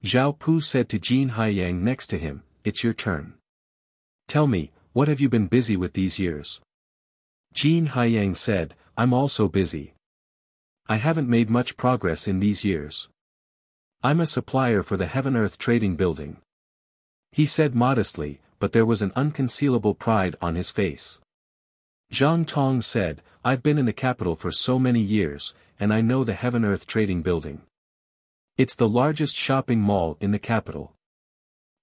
Zhao Pu said to Jin Haiyang next to him, it's your turn. Tell me, what have you been busy with these years? Jin Haiyang said, I'm also busy. I haven't made much progress in these years. I'm a supplier for the Heaven-Earth Trading Building. He said modestly, but there was an unconcealable pride on his face. Zhang Tong said, I've been in the capital for so many years, and I know the Heaven-Earth Trading Building. It's the largest shopping mall in the capital.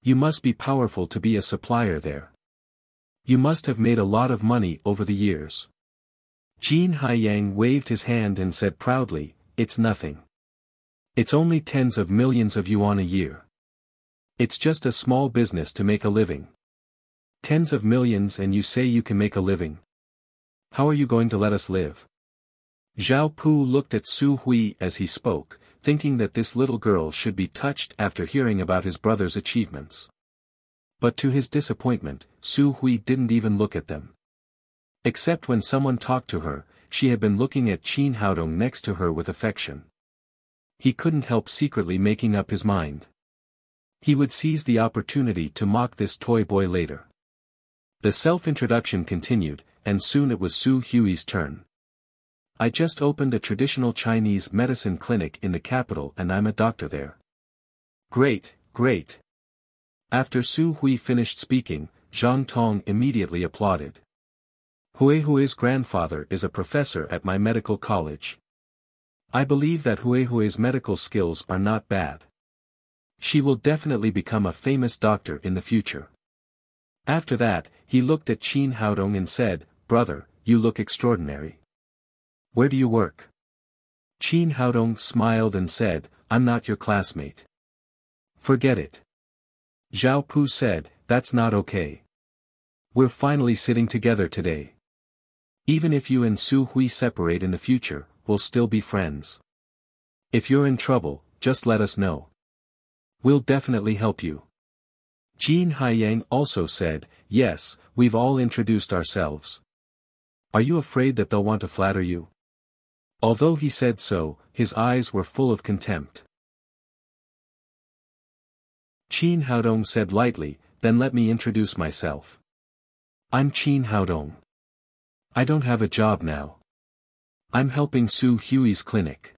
You must be powerful to be a supplier there. You must have made a lot of money over the years. Jin Haiyang waved his hand and said proudly, it's nothing. It's only tens of millions of yuan a year. It's just a small business to make a living. Tens of millions and you say you can make a living. How are you going to let us live? Zhao Pu looked at Su Hui as he spoke, thinking that this little girl should be touched after hearing about his brother's achievements. But to his disappointment, Su Hui didn't even look at them. Except when someone talked to her, she had been looking at Qin Haodong next to her with affection. He couldn't help secretly making up his mind. He would seize the opportunity to mock this toy boy later. The self-introduction continued, and soon it was Su Hui's turn. I just opened a traditional Chinese medicine clinic in the capital and I'm a doctor there. Great, great. After Su Hui finished speaking, Zhang Tong immediately applauded. Hui's grandfather is a professor at my medical college. I believe that Hui's medical skills are not bad. She will definitely become a famous doctor in the future. After that, he looked at Qin Haodong and said, Brother, you look extraordinary. Where do you work? Qin Haodong smiled and said, I'm not your classmate. Forget it. Zhao Pu said, that's not okay. We're finally sitting together today. Even if you and Su Hui separate in the future, we'll still be friends. If you're in trouble, just let us know. We'll definitely help you. Jin Haiyang also said, yes, we've all introduced ourselves. Are you afraid that they'll want to flatter you? Although he said so, his eyes were full of contempt. Qin Haodong said lightly, then let me introduce myself. I'm Qin Haodong. I don't have a job now. I'm helping Su Hui's clinic.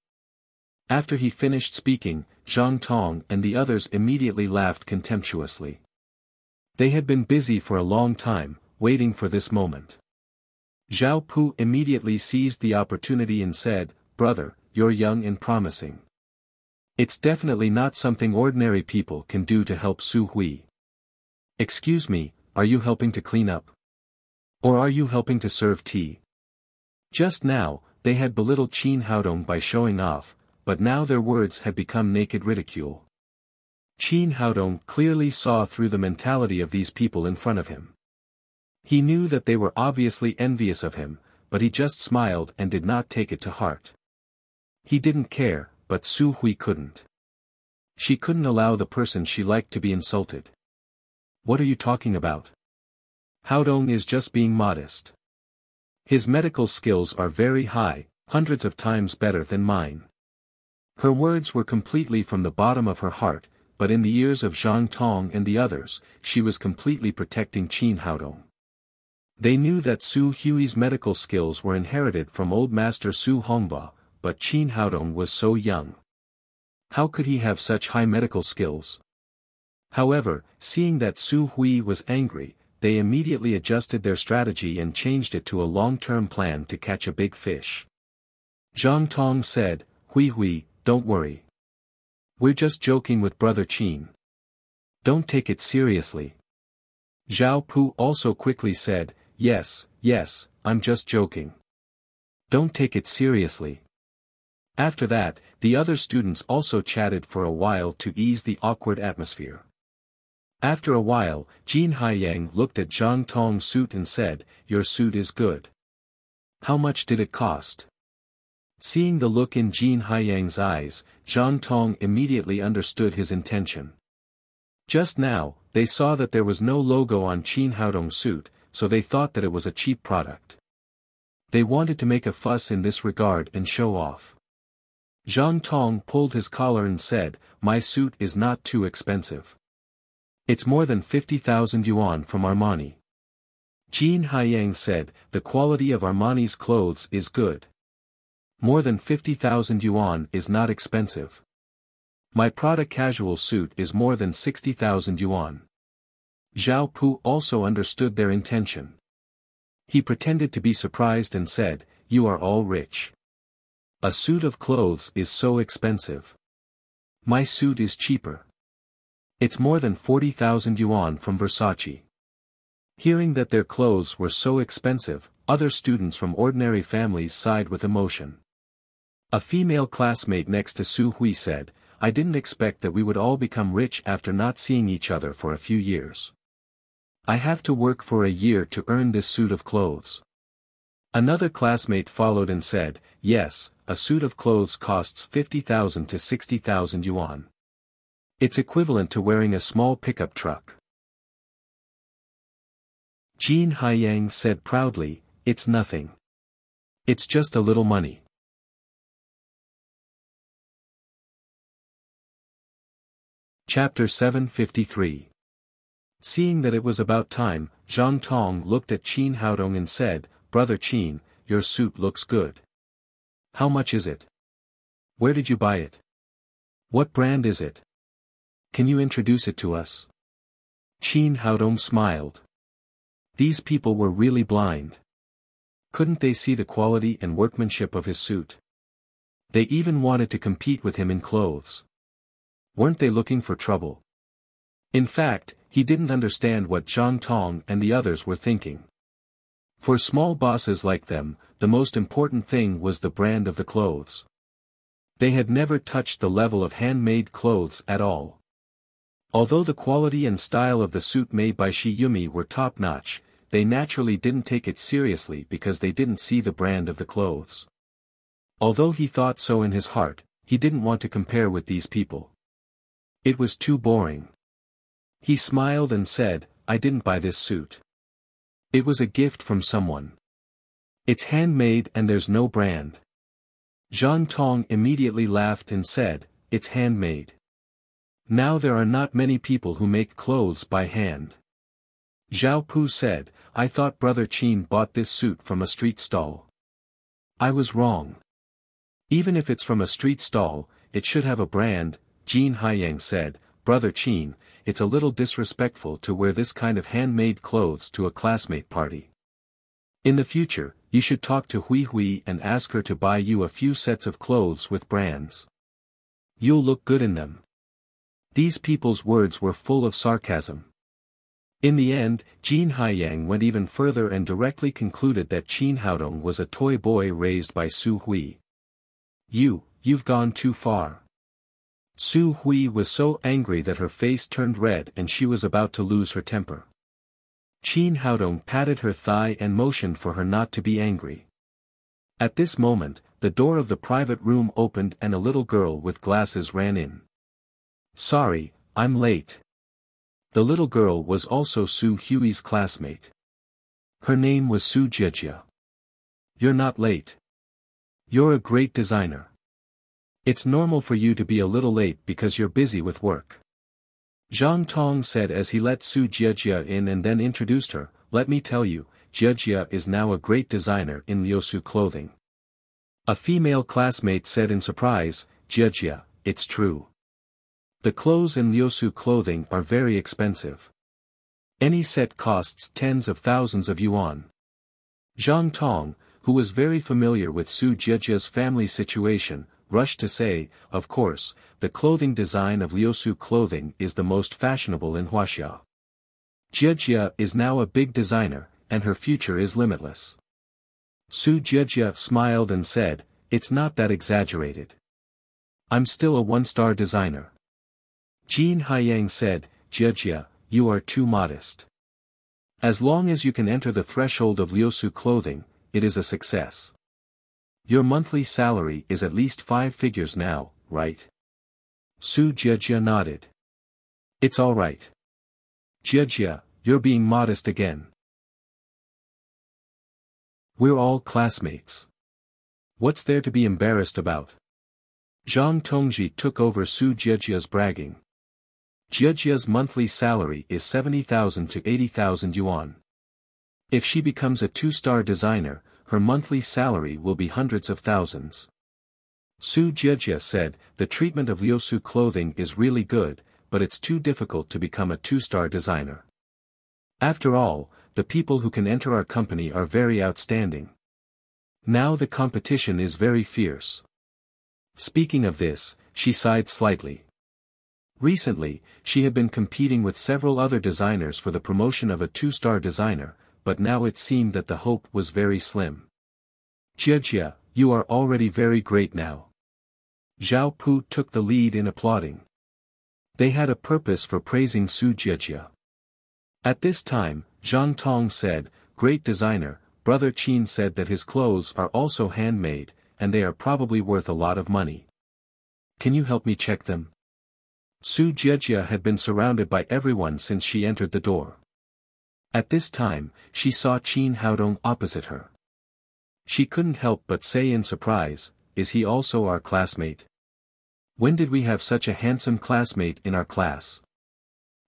After he finished speaking, Zhang Tong and the others immediately laughed contemptuously. They had been busy for a long time, waiting for this moment. Zhao Pu immediately seized the opportunity and said, Brother, you're young and promising. It's definitely not something ordinary people can do to help Su Hui. Excuse me, are you helping to clean up? Or are you helping to serve tea? Just now, they had belittled Qin Haodong by showing off, but now their words had become naked ridicule. Qin Haodong clearly saw through the mentality of these people in front of him. He knew that they were obviously envious of him, but he just smiled and did not take it to heart. He didn't care, but Su Hui couldn't. She couldn't allow the person she liked to be insulted. What are you talking about? Haodong is just being modest. His medical skills are very high, hundreds of times better than mine. Her words were completely from the bottom of her heart, but in the ears of Zhang Tong and the others, she was completely protecting Qin Haodong. They knew that Su Hui's medical skills were inherited from old master Su Hongba, but Qin Haodong was so young. How could he have such high medical skills? However, seeing that Su Hui was angry, they immediately adjusted their strategy and changed it to a long-term plan to catch a big fish. Zhang Tong said, Hui, don't worry. We're just joking with Brother Qin. Don't take it seriously. Zhao Pu also quickly said, yes, I'm just joking. Don't take it seriously. After that, the other students also chatted for a while to ease the awkward atmosphere. After a while, Jin Haiyang looked at Zhang Tong's suit and said, your suit is good. How much did it cost? Seeing the look in Jin Haiyang's eyes, Zhang Tong immediately understood his intention. Just now, they saw that there was no logo on Qin Haodong's suit, so they thought that it was a cheap product. They wanted to make a fuss in this regard and show off. Zhang Tong pulled his collar and said, my suit is not too expensive. It's more than 50,000 yuan from Armani. Jin Haiyang said, the quality of Armani's clothes is good. More than 50,000 yuan is not expensive. My Prada casual suit is more than 60,000 yuan. Zhao Pu also understood their intention. He pretended to be surprised and said, you are all rich. A suit of clothes is so expensive. My suit is cheaper. It's more than 40,000 yuan from Versace. Hearing that their clothes were so expensive, other students from ordinary families sighed with emotion. A female classmate next to Su Hui said, I didn't expect that we would all become rich after not seeing each other for a few years. I have to work for a year to earn this suit of clothes. Another classmate followed and said, yes, a suit of clothes costs 50,000 to 60,000 yuan. It's equivalent to wearing a small pickup truck. Jin Haiyang said proudly, it's nothing. It's just a little money. Chapter 753. Seeing that it was about time, Zhang Tong looked at Qin Haodong and said, Brother Qin, your suit looks good. How much is it? Where did you buy it? What brand is it? Can you introduce it to us? Qin Haodong smiled. These people were really blind. Couldn't they see the quality and workmanship of his suit? They even wanted to compete with him in clothes. Weren't they looking for trouble? In fact, he didn't understand what Zhang Tong and the others were thinking. For small bosses like them, the most important thing was the brand of the clothes. They had never touched the level of handmade clothes at all. Although the quality and style of the suit made by Shi Yumi were top-notch, they naturally didn't take it seriously because they didn't see the brand of the clothes. Although he thought so in his heart, he didn't want to compare with these people. It was too boring. He smiled and said, I didn't buy this suit. It was a gift from someone. It's handmade and there's no brand. Zhang Tong immediately laughed and said, it's handmade. Now there are not many people who make clothes by hand. Zhao Pu said, I thought Brother Qin bought this suit from a street stall. I was wrong. Even if it's from a street stall, it should have a brand. Jin Haiyang said, Brother Qin, it's a little disrespectful to wear this kind of handmade clothes to a classmate party. In the future, you should talk to Hui and ask her to buy you a few sets of clothes with brands. You'll look good in them. These people's words were full of sarcasm. In the end, Jin Haiyang went even further and directly concluded that Qin Haodong was a toy boy raised by Su Hui. You've gone too far. Su Hui was so angry that her face turned red and she was about to lose her temper. Qin Haodong patted her thigh and motioned for her not to be angry. At this moment, the door of the private room opened and a little girl with glasses ran in. Sorry, I'm late. The little girl was also Su Hui's classmate. Her name was Su Jiejia. You're not late. You're a great designer. It's normal for you to be a little late because you're busy with work. Zhang Tong said as he let Su Jiejia in and then introduced her, let me tell you, Jia is now a great designer in Liusu clothing. A female classmate said in surprise, Jia, it's true. The clothes in Liusu clothing are very expensive. Any set costs tens of thousands of yuan. Zhang Tong, who was very familiar with Su Jiajia's family situation, rushed to say, of course, the clothing design of Liusu clothing is the most fashionable in Huaxia. Jiajia is now a big designer, and her future is limitless. Su Jiajia smiled and said, it's not that exaggerated. I'm still a one-star designer. Jin Haiyang said, Jiajia, you are too modest. As long as you can enter the threshold of Liusu clothing, it is a success. Your monthly salary is at least 5 figures now, right? Su Jiajia nodded. It's all right. Jiajia, you're being modest again. We're all classmates. What's there to be embarrassed about? Zhang Tongji took over Su Jiajia's bragging. Jiajia's monthly salary is 70,000 to 80,000 yuan. If she becomes a 2-star designer, her monthly salary will be hundreds of thousands. Su Jiajia said, the treatment of Liusu clothing is really good, but it's too difficult to become a 2-star designer. After all, the people who can enter our company are very outstanding. Now the competition is very fierce. Speaking of this, she sighed slightly. Recently, she had been competing with several other designers for the promotion of a 2-star designer, but now it seemed that the hope was very slim. Jiajia, you are already very great now. Zhao Pu took the lead in applauding. They had a purpose for praising Su Jiajia. At this time, Zhang Tong said, great designer, Brother Qin said that his clothes are also handmade, and they are probably worth a lot of money. Can you help me check them? Su Jiajia had been surrounded by everyone since she entered the door. At this time, she saw Qin Haodong opposite her. She couldn't help but say in surprise, is he also our classmate? When did we have such a handsome classmate in our class?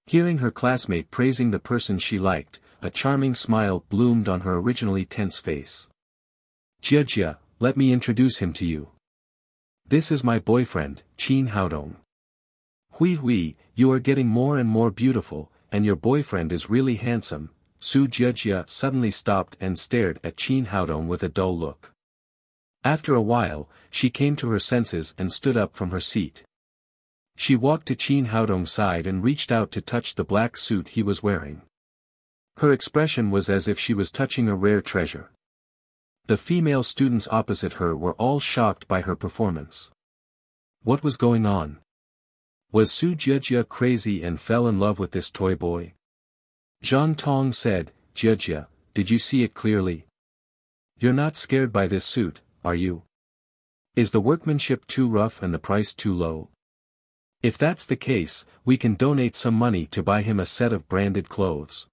Hearing her classmate praising the person she liked, a charming smile bloomed on her originally tense face. Jiajia, let me introduce him to you. This is my boyfriend, Qin Haodong. Hui, you are getting more and more beautiful, and your boyfriend is really handsome. Su Jiajia suddenly stopped and stared at Qin Haodong with a dull look. After a while, she came to her senses and stood up from her seat. She walked to Qin Haodong's side and reached out to touch the black suit he was wearing. Her expression was as if she was touching a rare treasure. The female students opposite her were all shocked by her performance. What was going on? Was Su Jiajia crazy and fell in love with this toy boy? Zhang Tong said, Jiajia, did you see it clearly? You're not scared by this suit, are you? Is the workmanship too rough and the price too low? If that's the case, we can donate some money to buy him a set of branded clothes.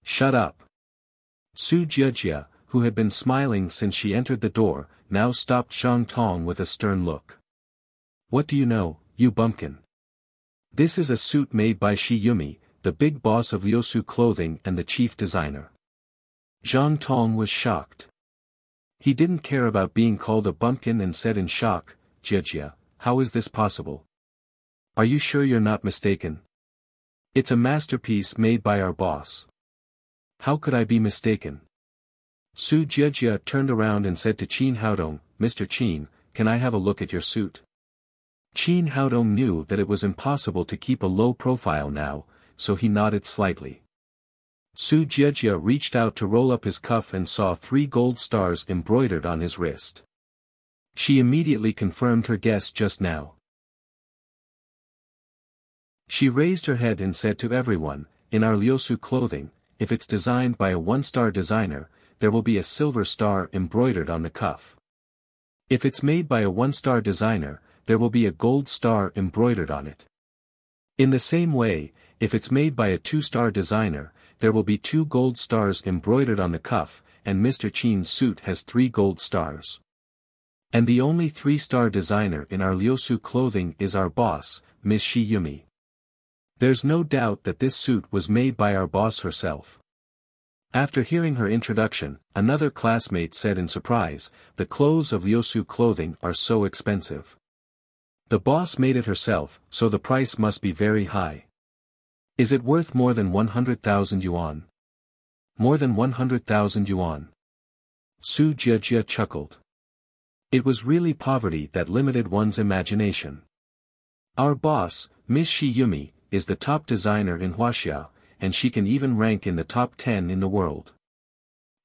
Shut up. Su Jiajia, who had been smiling since she entered the door, now stopped Zhang Tong with a stern look. What do you know, you bumpkin? This is a suit made by Shi Yumi, the big boss of Liusu clothing and the chief designer. Zhang Tong was shocked. He didn't care about being called a bumpkin and said in shock, Jiajia, how is this possible? Are you sure you're not mistaken? It's a masterpiece made by our boss. How could I be mistaken? Su Jiajia turned around and said to Qin Haodong, Mr. Qin, can I have a look at your suit? Qin Haodong knew that it was impossible to keep a low profile now, so he nodded slightly. Su Jiajia reached out to roll up his cuff and saw 3 gold stars embroidered on his wrist. She immediately confirmed her guess just now. She raised her head and said to everyone, in our Liusu clothing, if it's designed by a 1-star designer, there will be a silver star embroidered on the cuff. If it's made by a 1-star designer, there will be a gold star embroidered on it. In the same way, if it's made by a 2-star designer, there will be 2 gold stars embroidered on the cuff, and Mr. Qin's suit has 3 gold stars. And the only 3-star designer in our Liusu clothing is our boss, Miss Shi Yumi. There's no doubt that this suit was made by our boss herself. After hearing her introduction, another classmate said in surprise, "The clothes of Liusu clothing are so expensive. The boss made it herself, so the price must be very high. Is it worth more than 100,000 yuan? More than 100,000 yuan. Su Jie chuckled. It was really poverty that limited one's imagination. Our boss, Miss Shi Yumi, is the top designer in Wuxia, and she can even rank in the top 10 in the world.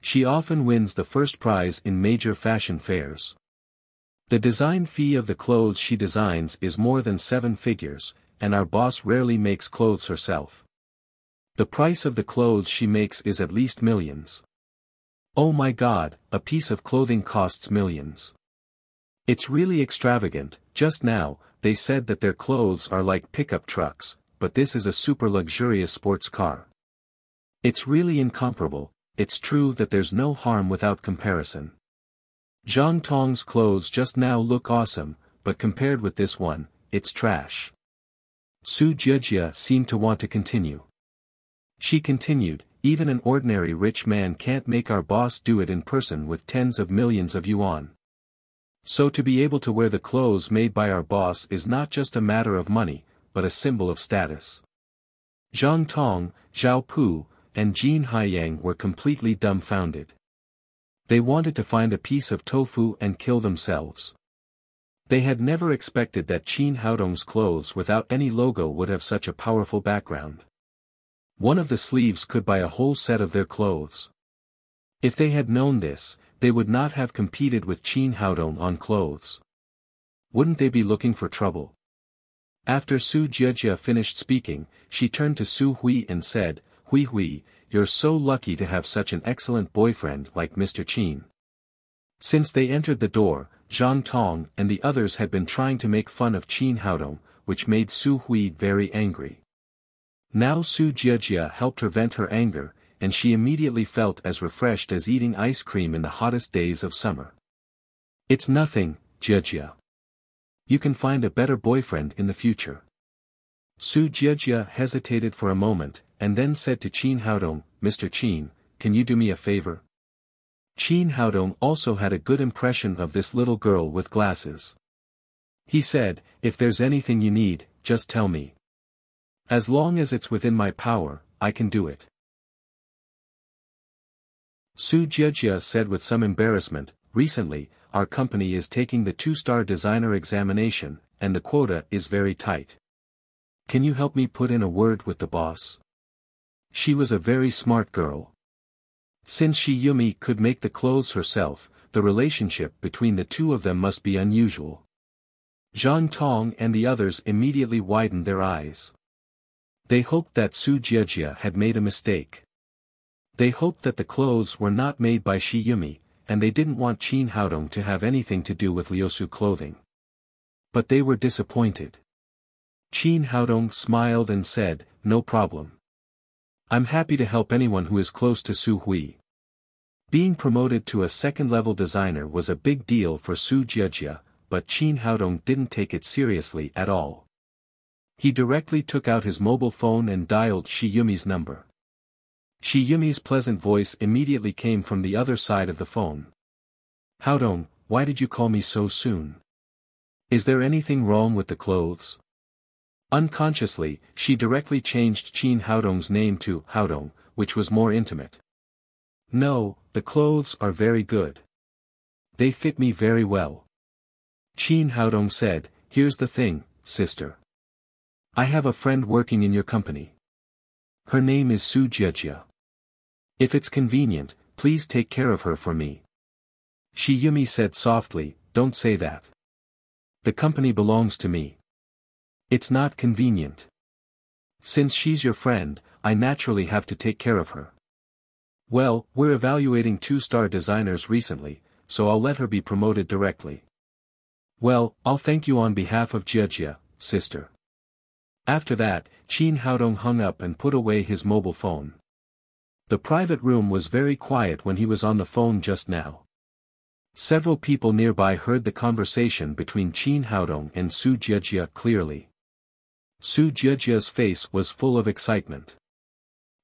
She often wins the first prize in major fashion fairs. The design fee of the clothes she designs is more than 7 figures, and our boss rarely makes clothes herself. The price of the clothes she makes is at least millions. Oh my God, a piece of clothing costs millions. It's really extravagant. Just now, they said that their clothes are like pickup trucks, but this is a super luxurious sports car. It's really incomparable. It's true that there's no harm without comparison. Zhang Tong's clothes just now look awesome, but compared with this one, it's trash." Su Jie seemed to want to continue. She continued, "Even an ordinary rich man can't make our boss do it in person with tens of millions of yuan. So to be able to wear the clothes made by our boss is not just a matter of money, but a symbol of status." Zhang Tong, Zhao Pu, and Jin Haiyang were completely dumbfounded. They wanted to find a piece of tofu and kill themselves. They had never expected that Qin Haodong's clothes without any logo would have such a powerful background. One of the sleeves could buy a whole set of their clothes. If they had known this, they would not have competed with Qin Haodong on clothes. Wouldn't they be looking for trouble? After Su Jie finished speaking, she turned to Su Hui and said, "Hui, you're so lucky to have such an excellent boyfriend like Mr. Qin." Since they entered the door, Zhang Tong and the others had been trying to make fun of Qin Haodong, which made Su Hui very angry. Now Su Jie helped her vent her anger, and she immediately felt as refreshed as eating ice cream in the hottest days of summer. "It's nothing, Jie. You can find a better boyfriend in the future." Su Jie hesitated for a moment, and then said to Qin Haodong, "Mr. Qin, can you do me a favor?" Qin Haodong also had a good impression of this little girl with glasses. He said, "If there's anything you need, just tell me. As long as it's within my power, I can do it." Su Jie said with some embarrassment, "Recently, our company is taking the 2-star designer examination, and the quota is very tight. Can you help me put in a word with the boss?" She was a very smart girl. Since Shi Yumi could make the clothes herself, the relationship between the two of them must be unusual. Zhang Tong and the others immediately widened their eyes. They hoped that Su Jie had made a mistake. They hoped that the clothes were not made by Shi Yumi, and they didn't want Qin Haodong to have anything to do with Liusu clothing. But they were disappointed. Qin Haodong smiled and said, "No problem. I'm happy to help anyone who is close to Su Hui." Being promoted to a second-level designer was a big deal for Su Jie, but Qin Haodong didn't take it seriously at all. He directly took out his mobile phone and dialed Shi Yumi's number. Shi Yumi's pleasant voice immediately came from the other side of the phone. "Haodong, why did you call me so soon? Is there anything wrong with the clothes?" Unconsciously, she directly changed Qin Haodong's name to Haodong, which was more intimate. "No, the clothes are very good. They fit me very well." Qin Haodong said, "Here's the thing, sister. I have a friend working in your company. Her name is Su Jie. If it's convenient, please take care of her for me." Shi Yumi said softly, "Don't say that. The company belongs to me. It's not convenient. Since she's your friend, I naturally have to take care of her." "Well, we're evaluating 2-star designers recently, so I'll let her be promoted directly." "Well, I'll thank you on behalf of Jie, sister." After that, Qin Haodong hung up and put away his mobile phone. The private room was very quiet when he was on the phone just now. Several people nearby heard the conversation between Qin Haodong and Su Jie clearly. Su Jie's face was full of excitement.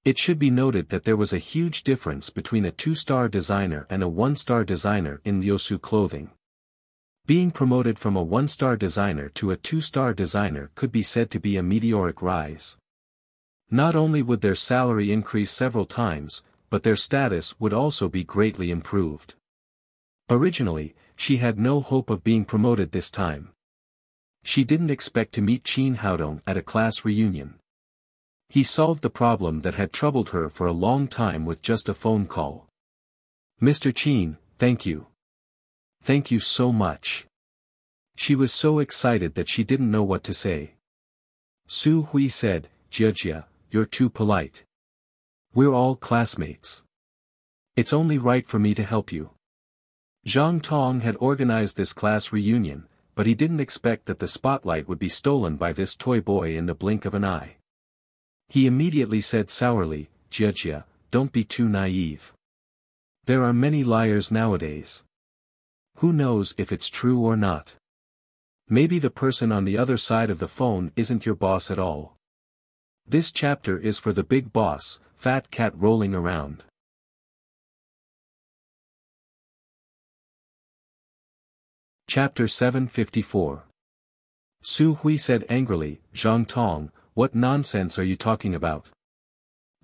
It should be noted that there was a huge difference between a 2-star designer and a 1-star designer in Wuxia clothing. Being promoted from a 1-star designer to a 2-star designer could be said to be a meteoric rise. Not only would their salary increase several times, but their status would also be greatly improved. Originally, she had no hope of being promoted this time. She didn't expect to meet Qin Haodong at a class reunion. He solved the problem that had troubled her for a long time with just a phone call. "Mr. Qin, thank you. Thank you so much." She was so excited that she didn't know what to say. Su Hui said, "Jia, you're too polite. We're all classmates. It's only right for me to help you." Zhang Tong had organized this class reunion, but he didn't expect that the spotlight would be stolen by this toy boy in the blink of an eye. He immediately said sourly, "Jia, don't be too naive. There are many liars nowadays. Who knows if it's true or not? Maybe the person on the other side of the phone isn't your boss at all. This chapter is for the big boss, fat cat rolling around." Chapter 754. Su Hui said angrily, "Zhang Tong, what nonsense are you talking about?"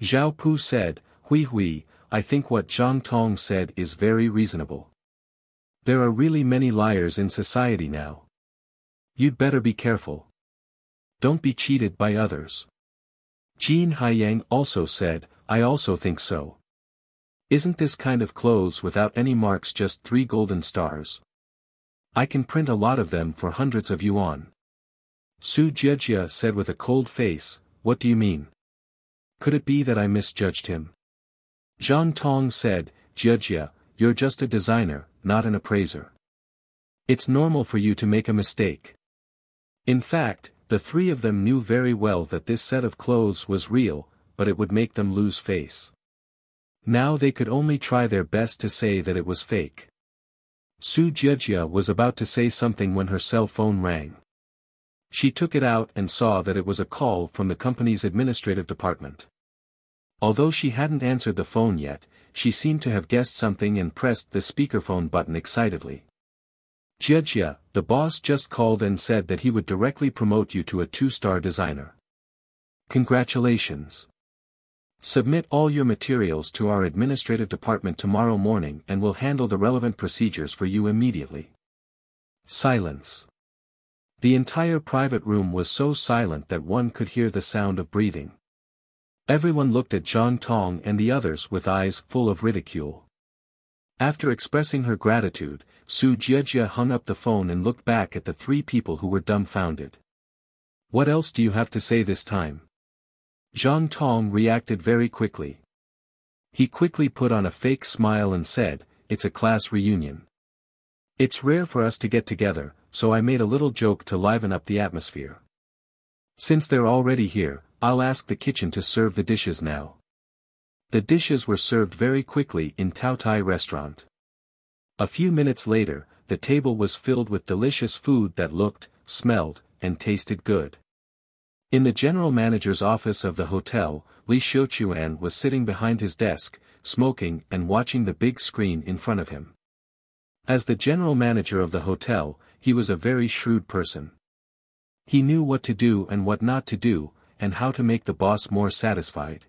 Zhao Pu said, Hui, I think what Zhang Tong said is very reasonable. There are really many liars in society now. You'd better be careful. Don't be cheated by others." Jin Haiyang also said, "I also think so. Isn't this kind of clothes without any marks just 3 golden stars? I can print a lot of them for hundreds of yuan." Su Jia said with a cold face, "What do you mean? Could it be that I misjudged him?" Zhang Tong said, "Jia, you're just a designer, not an appraiser. It's normal for you to make a mistake." In fact, the three of them knew very well that this set of clothes was real, but it would make them lose face. Now they could only try their best to say that it was fake. Su Jia was about to say something when her cell phone rang. She took it out and saw that it was a call from the company's administrative department. Although she hadn't answered the phone yet, she seemed to have guessed something and pressed the speakerphone button excitedly. "Jia, the boss just called and said that he would directly promote you to a 2-star designer. Congratulations. Submit all your materials to our administrative department tomorrow morning and we'll handle the relevant procedures for you immediately." Silence. The entire private room was so silent that one could hear the sound of breathing. Everyone looked at Zhang Tong and the others with eyes full of ridicule. After expressing her gratitude, Su Jia hung up the phone and looked back at the three people who were dumbfounded. "What else do you have to say this time?" Zhang Tong reacted very quickly. He quickly put on a fake smile and said, "It's a class reunion. It's rare for us to get together, so I made a little joke to liven up the atmosphere. Since they're already here, I'll ask the kitchen to serve the dishes now." The dishes were served very quickly in Taotai restaurant. A few minutes later, the table was filled with delicious food that looked, smelled, and tasted good. In the general manager's office of the hotel, Li Xiuquan was sitting behind his desk, smoking and watching the big screen in front of him. As the general manager of the hotel, he was a very shrewd person. He knew what to do and what not to do, and how to make the boss more satisfied.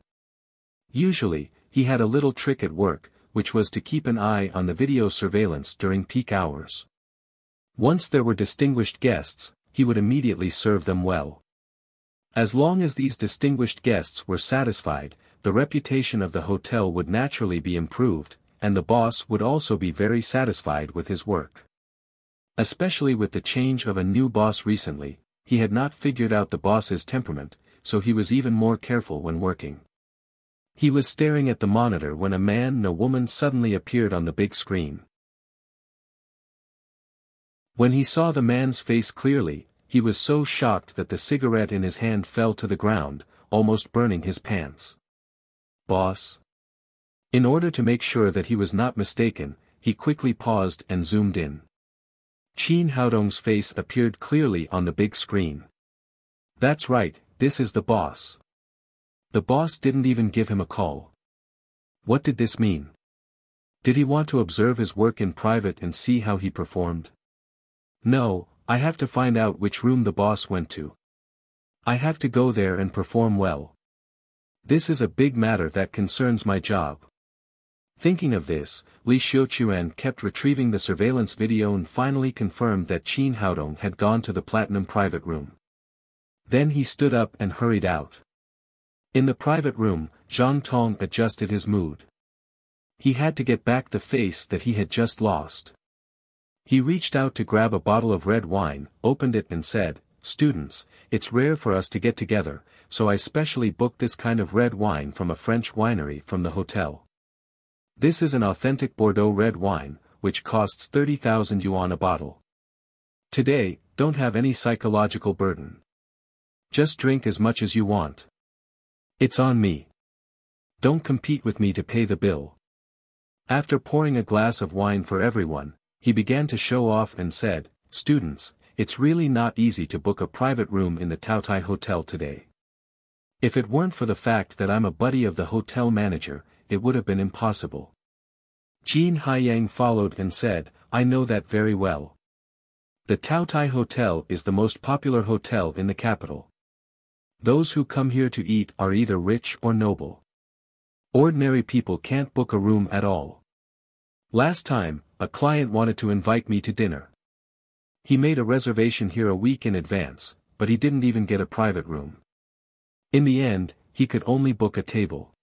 Usually, he had a little trick at work, which was to keep an eye on the video surveillance during peak hours. Once there were distinguished guests, he would immediately serve them well. As long as these distinguished guests were satisfied, the reputation of the hotel would naturally be improved, and the boss would also be very satisfied with his work. Especially with the change of a new boss recently, he had not figured out the boss's temperament, so he was even more careful when working. He was staring at the monitor when a man and a woman suddenly appeared on the big screen. When he saw the man's face clearly, he was so shocked that the cigarette in his hand fell to the ground, almost burning his pants. "Boss?" In order to make sure that he was not mistaken, he quickly paused and zoomed in. Qin Haodong's face appeared clearly on the big screen. "That's right, this is the boss." The boss didn't even give him a call. What did this mean? Did he want to observe his work in private and see how he performed? No, I have to find out which room the boss went to. I have to go there and perform well. This is a big matter that concerns my job. Thinking of this, Li Xiuquan kept retrieving the surveillance video and finally confirmed that Qin Haodong had gone to the platinum private room. Then he stood up and hurried out. In the private room, Zhang Tong adjusted his mood. He had to get back the face that he had just lost. He reached out to grab a bottle of red wine, opened it and said, "Students, it's rare for us to get together, so I specially booked this kind of red wine from a French winery from the hotel. This is an authentic Bordeaux red wine, which costs 30,000 yuan a bottle. Today, don't have any psychological burden. Just drink as much as you want. It's on me. Don't compete with me to pay the bill." After pouring a glass of wine for everyone, he began to show off and said, "Students, it's really not easy to book a private room in the Taotai Hotel today. If it weren't for the fact that I'm a buddy of the hotel manager, it would have been impossible." Jin Haiyang followed and said, "I know that very well. The Taotai Hotel is the most popular hotel in the capital. Those who come here to eat are either rich or noble. Ordinary people can't book a room at all. Last time, a client wanted to invite me to dinner. He made a reservation here a week in advance, but he didn't even get a private room. In the end, he could only book a table.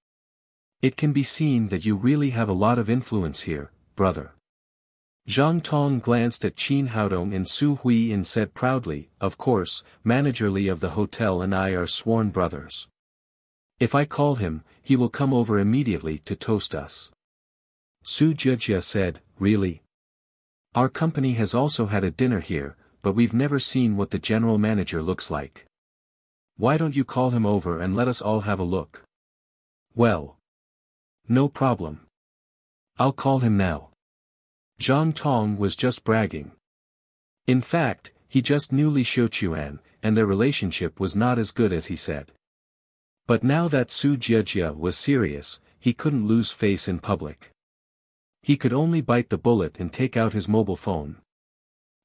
It can be seen that you really have a lot of influence here, brother." Zhang Tong glanced at Qin Haodong and Su Hui and said proudly, "Of course, Manager Li of the hotel and I are sworn brothers. If I call him, he will come over immediately to toast us." Su Jijia said, "Really? Our company has also had a dinner here, but we've never seen what the general manager looks like. Why don't you call him over and let us all have a look?" "Well. No problem. I'll call him now." Zhang Tong was just bragging. In fact, he just knew Li Xiuquan, and their relationship was not as good as he said. But now that Su Jijia was serious, he couldn't lose face in public. He could only bite the bullet and take out his mobile phone.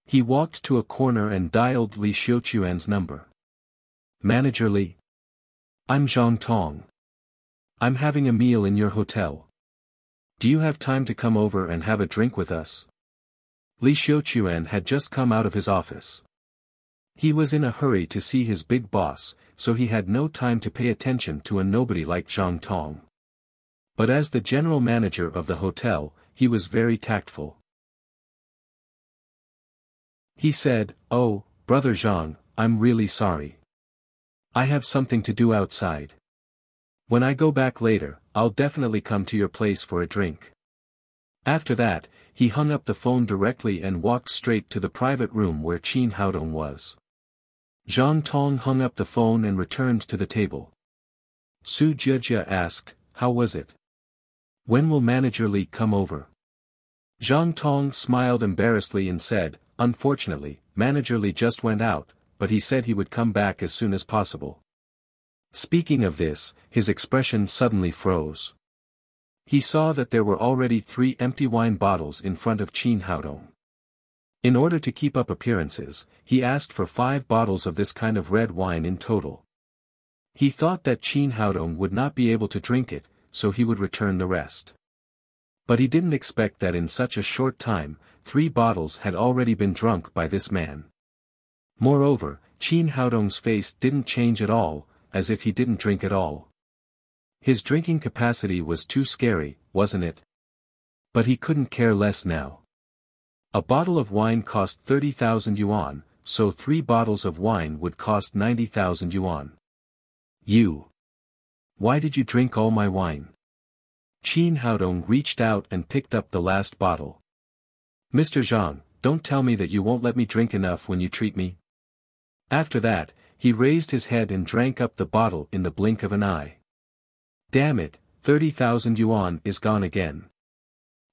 He walked to a corner and dialed Li Xiuquan's number. "Manager Li. I'm Zhang Tong. I'm having a meal in your hotel. Do you have time to come over and have a drink with us?" Li Xiuquan had just come out of his office. He was in a hurry to see his big boss, so he had no time to pay attention to a nobody like Zhang Tong. But as the general manager of the hotel, he was very tactful. He said, "Oh, brother Zhang, I'm really sorry. I have something to do outside. When I go back later, I'll definitely come to your place for a drink." After that, he hung up the phone directly and walked straight to the private room where Qin Haodong was. Zhang Tong hung up the phone and returned to the table. Su Jijia asked, "How was it? When will Manager Li come over?" Zhang Tong smiled embarrassedly and said, "Unfortunately, Manager Li just went out, but he said he would come back as soon as possible." Speaking of this, his expression suddenly froze. He saw that there were already 3 empty wine bottles in front of Qin Haodong. In order to keep up appearances, he asked for 5 bottles of this kind of red wine in total. He thought that Qin Haodong would not be able to drink it, so he would return the rest. But he didn't expect that in such a short time, 3 bottles had already been drunk by this man. Moreover, Qin Haodong's face didn't change at all, as if he didn't drink at all. His drinking capacity was too scary, wasn't it? But he couldn't care less now. A bottle of wine cost 30,000 yuan, so 3 bottles of wine would cost 90,000 yuan. "You! Why did you drink all my wine?" Qin Haodong reached out and picked up the last bottle. "Mr. Zhang, don't tell me that you won't let me drink enough when you treat me." After that, he raised his head and drank up the bottle in the blink of an eye. "Damn it, 30,000 yuan is gone again.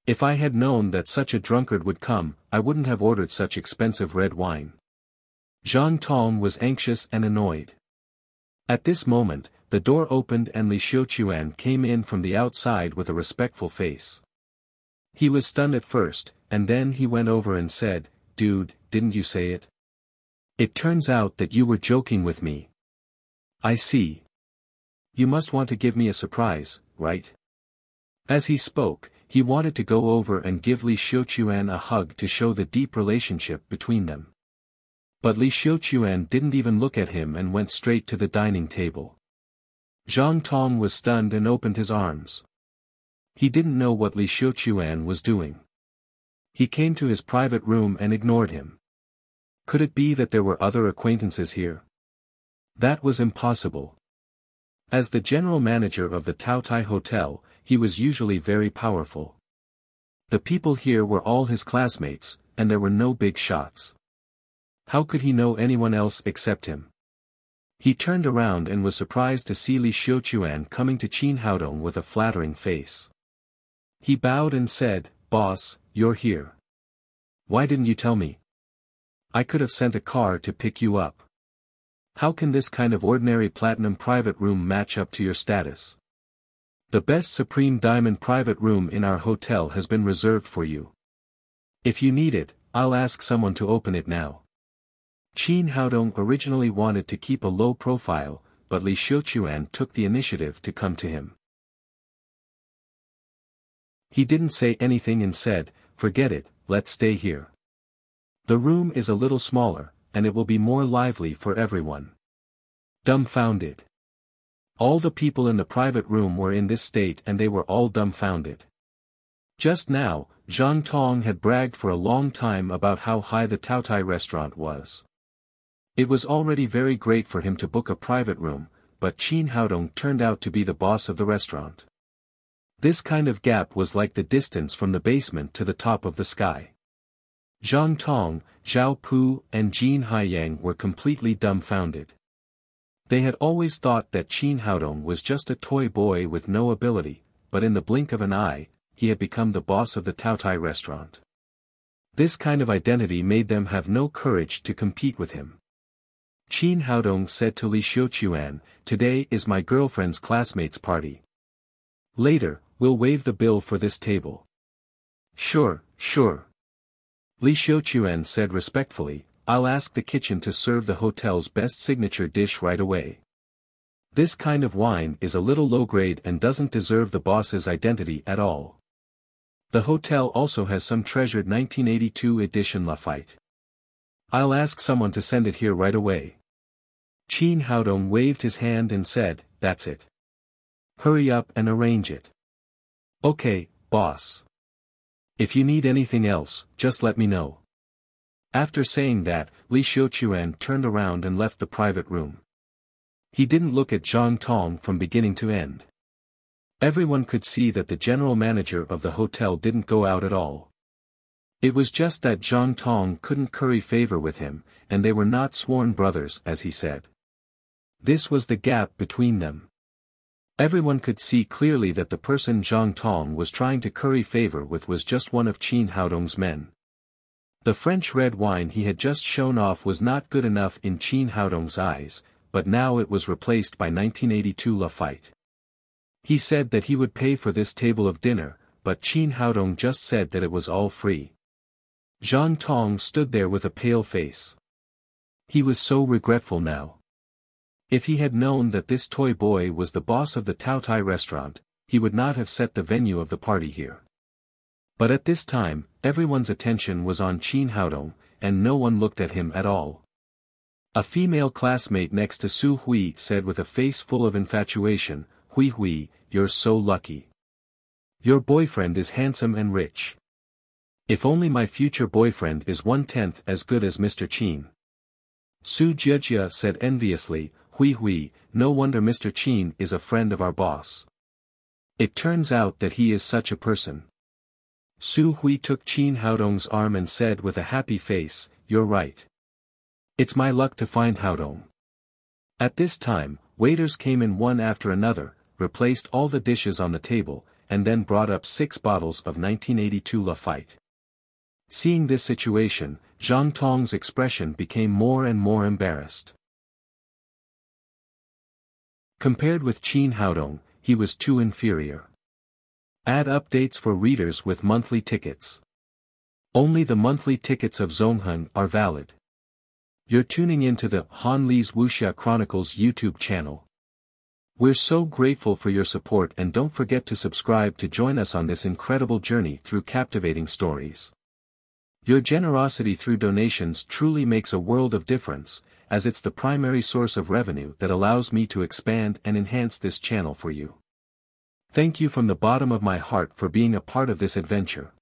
If I had known that such a drunkard would come, I wouldn't have ordered such expensive red wine." Zhang Tong was anxious and annoyed. At this moment, the door opened and Li Xiuquan came in from the outside with a respectful face. He was stunned at first, and then he went over and said, "Dude, didn't you say it? It turns out that you were joking with me. I see. You must want to give me a surprise, right?" As he spoke, he wanted to go over and give Li Xiuquan a hug to show the deep relationship between them. But Li Xiuquan didn't even look at him and went straight to the dining table. Zhang Tong was stunned and opened his arms. He didn't know what Li Xiuquan was doing. He came to his private room and ignored him. Could it be that there were other acquaintances here? That was impossible. As the general manager of the Taotai Hotel, he was usually very powerful. The people here were all his classmates, and there were no big shots. How could he know anyone else except him? He turned around and was surprised to see Li Xiuquan coming to Qin Haodong with a flattering face. He bowed and said, "Boss, you're here. Why didn't you tell me? I could have sent a car to pick you up. How can this kind of ordinary platinum private room match up to your status? The best supreme diamond private room in our hotel has been reserved for you. If you need it, I'll ask someone to open it now." Qin Haodong originally wanted to keep a low profile, but Li Xiuquan took the initiative to come to him. He didn't say anything and said, "Forget it, let's stay here. The room is a little smaller, and it will be more lively for everyone." Dumbfounded. All the people in the private room were in this state and they were all dumbfounded. Just now, Zhang Tong had bragged for a long time about how high the Taotai restaurant was. It was already very great for him to book a private room, but Qin Haodong turned out to be the boss of the restaurant. This kind of gap was like the distance from the basement to the top of the sky. Zhang Tong, Zhao Pu and Jin Haiyang were completely dumbfounded. They had always thought that Qin Haodong was just a toy boy with no ability, but in the blink of an eye, he had become the boss of the Taotai restaurant. This kind of identity made them have no courage to compete with him. Qin Haodong said to Li Xiuquan, "Today is my girlfriend's classmates' party. Later, we'll waive the bill for this table." "Sure, sure." Li Xiuquan said respectfully, "I'll ask the kitchen to serve the hotel's best signature dish right away. This kind of wine is a little low-grade and doesn't deserve the boss's identity at all. The hotel also has some treasured 1982 edition Lafite. I'll ask someone to send it here right away." Qin Haodong waved his hand and said, "That's it. Hurry up and arrange it." "Okay, boss. If you need anything else, just let me know." After saying that, Li Xiuquan turned around and left the private room. He didn't look at Zhang Tong from beginning to end. Everyone could see that the general manager of the hotel didn't go out at all. It was just that Zhang Tong couldn't curry favor with him, and they were not sworn brothers as he said. This was the gap between them. Everyone could see clearly that the person Zhang Tong was trying to curry favor with was just one of Qin Haodong's men. The French red wine he had just shown off was not good enough in Qin Haodong's eyes, but now it was replaced by 1982 Lafite. He said that he would pay for this table of dinner, but Qin Haodong just said that it was all free. Zhang Tong stood there with a pale face. He was so regretful now. If he had known that this toy boy was the boss of the Taotai restaurant, he would not have set the venue of the party here. But at this time, everyone's attention was on Qin Haodong, and no one looked at him at all. A female classmate next to Su Hui said with a face full of infatuation, "Hui Hui, you're so lucky. Your boyfriend is handsome and rich. If only my future boyfriend is 1/10 as good as Mr. Qin." Su Jiejia said enviously, "Hui Hui, no wonder Mr. Qin is a friend of our boss. It turns out that he is such a person." Su Hui took Qin Haodong's arm and said with a happy face, "You're right. It's my luck to find Haodong." At this time, waiters came in one after another, replaced all the dishes on the table, and then brought up 6 bottles of 1982 Lafite. Seeing this situation, Zhang Tong's expression became more and more embarrassed. Compared with Qin Haodong, he was too inferior. Add updates for readers with monthly tickets. Only the monthly tickets of Zonghun are valid. You're tuning into the Han Li's Wuxia Chronicles YouTube channel. We're so grateful for your support, and don't forget to subscribe to join us on this incredible journey through captivating stories. Your generosity through donations truly makes a world of difference, as it's the primary source of revenue that allows me to expand and enhance this channel for you. Thank you from the bottom of my heart for being a part of this adventure.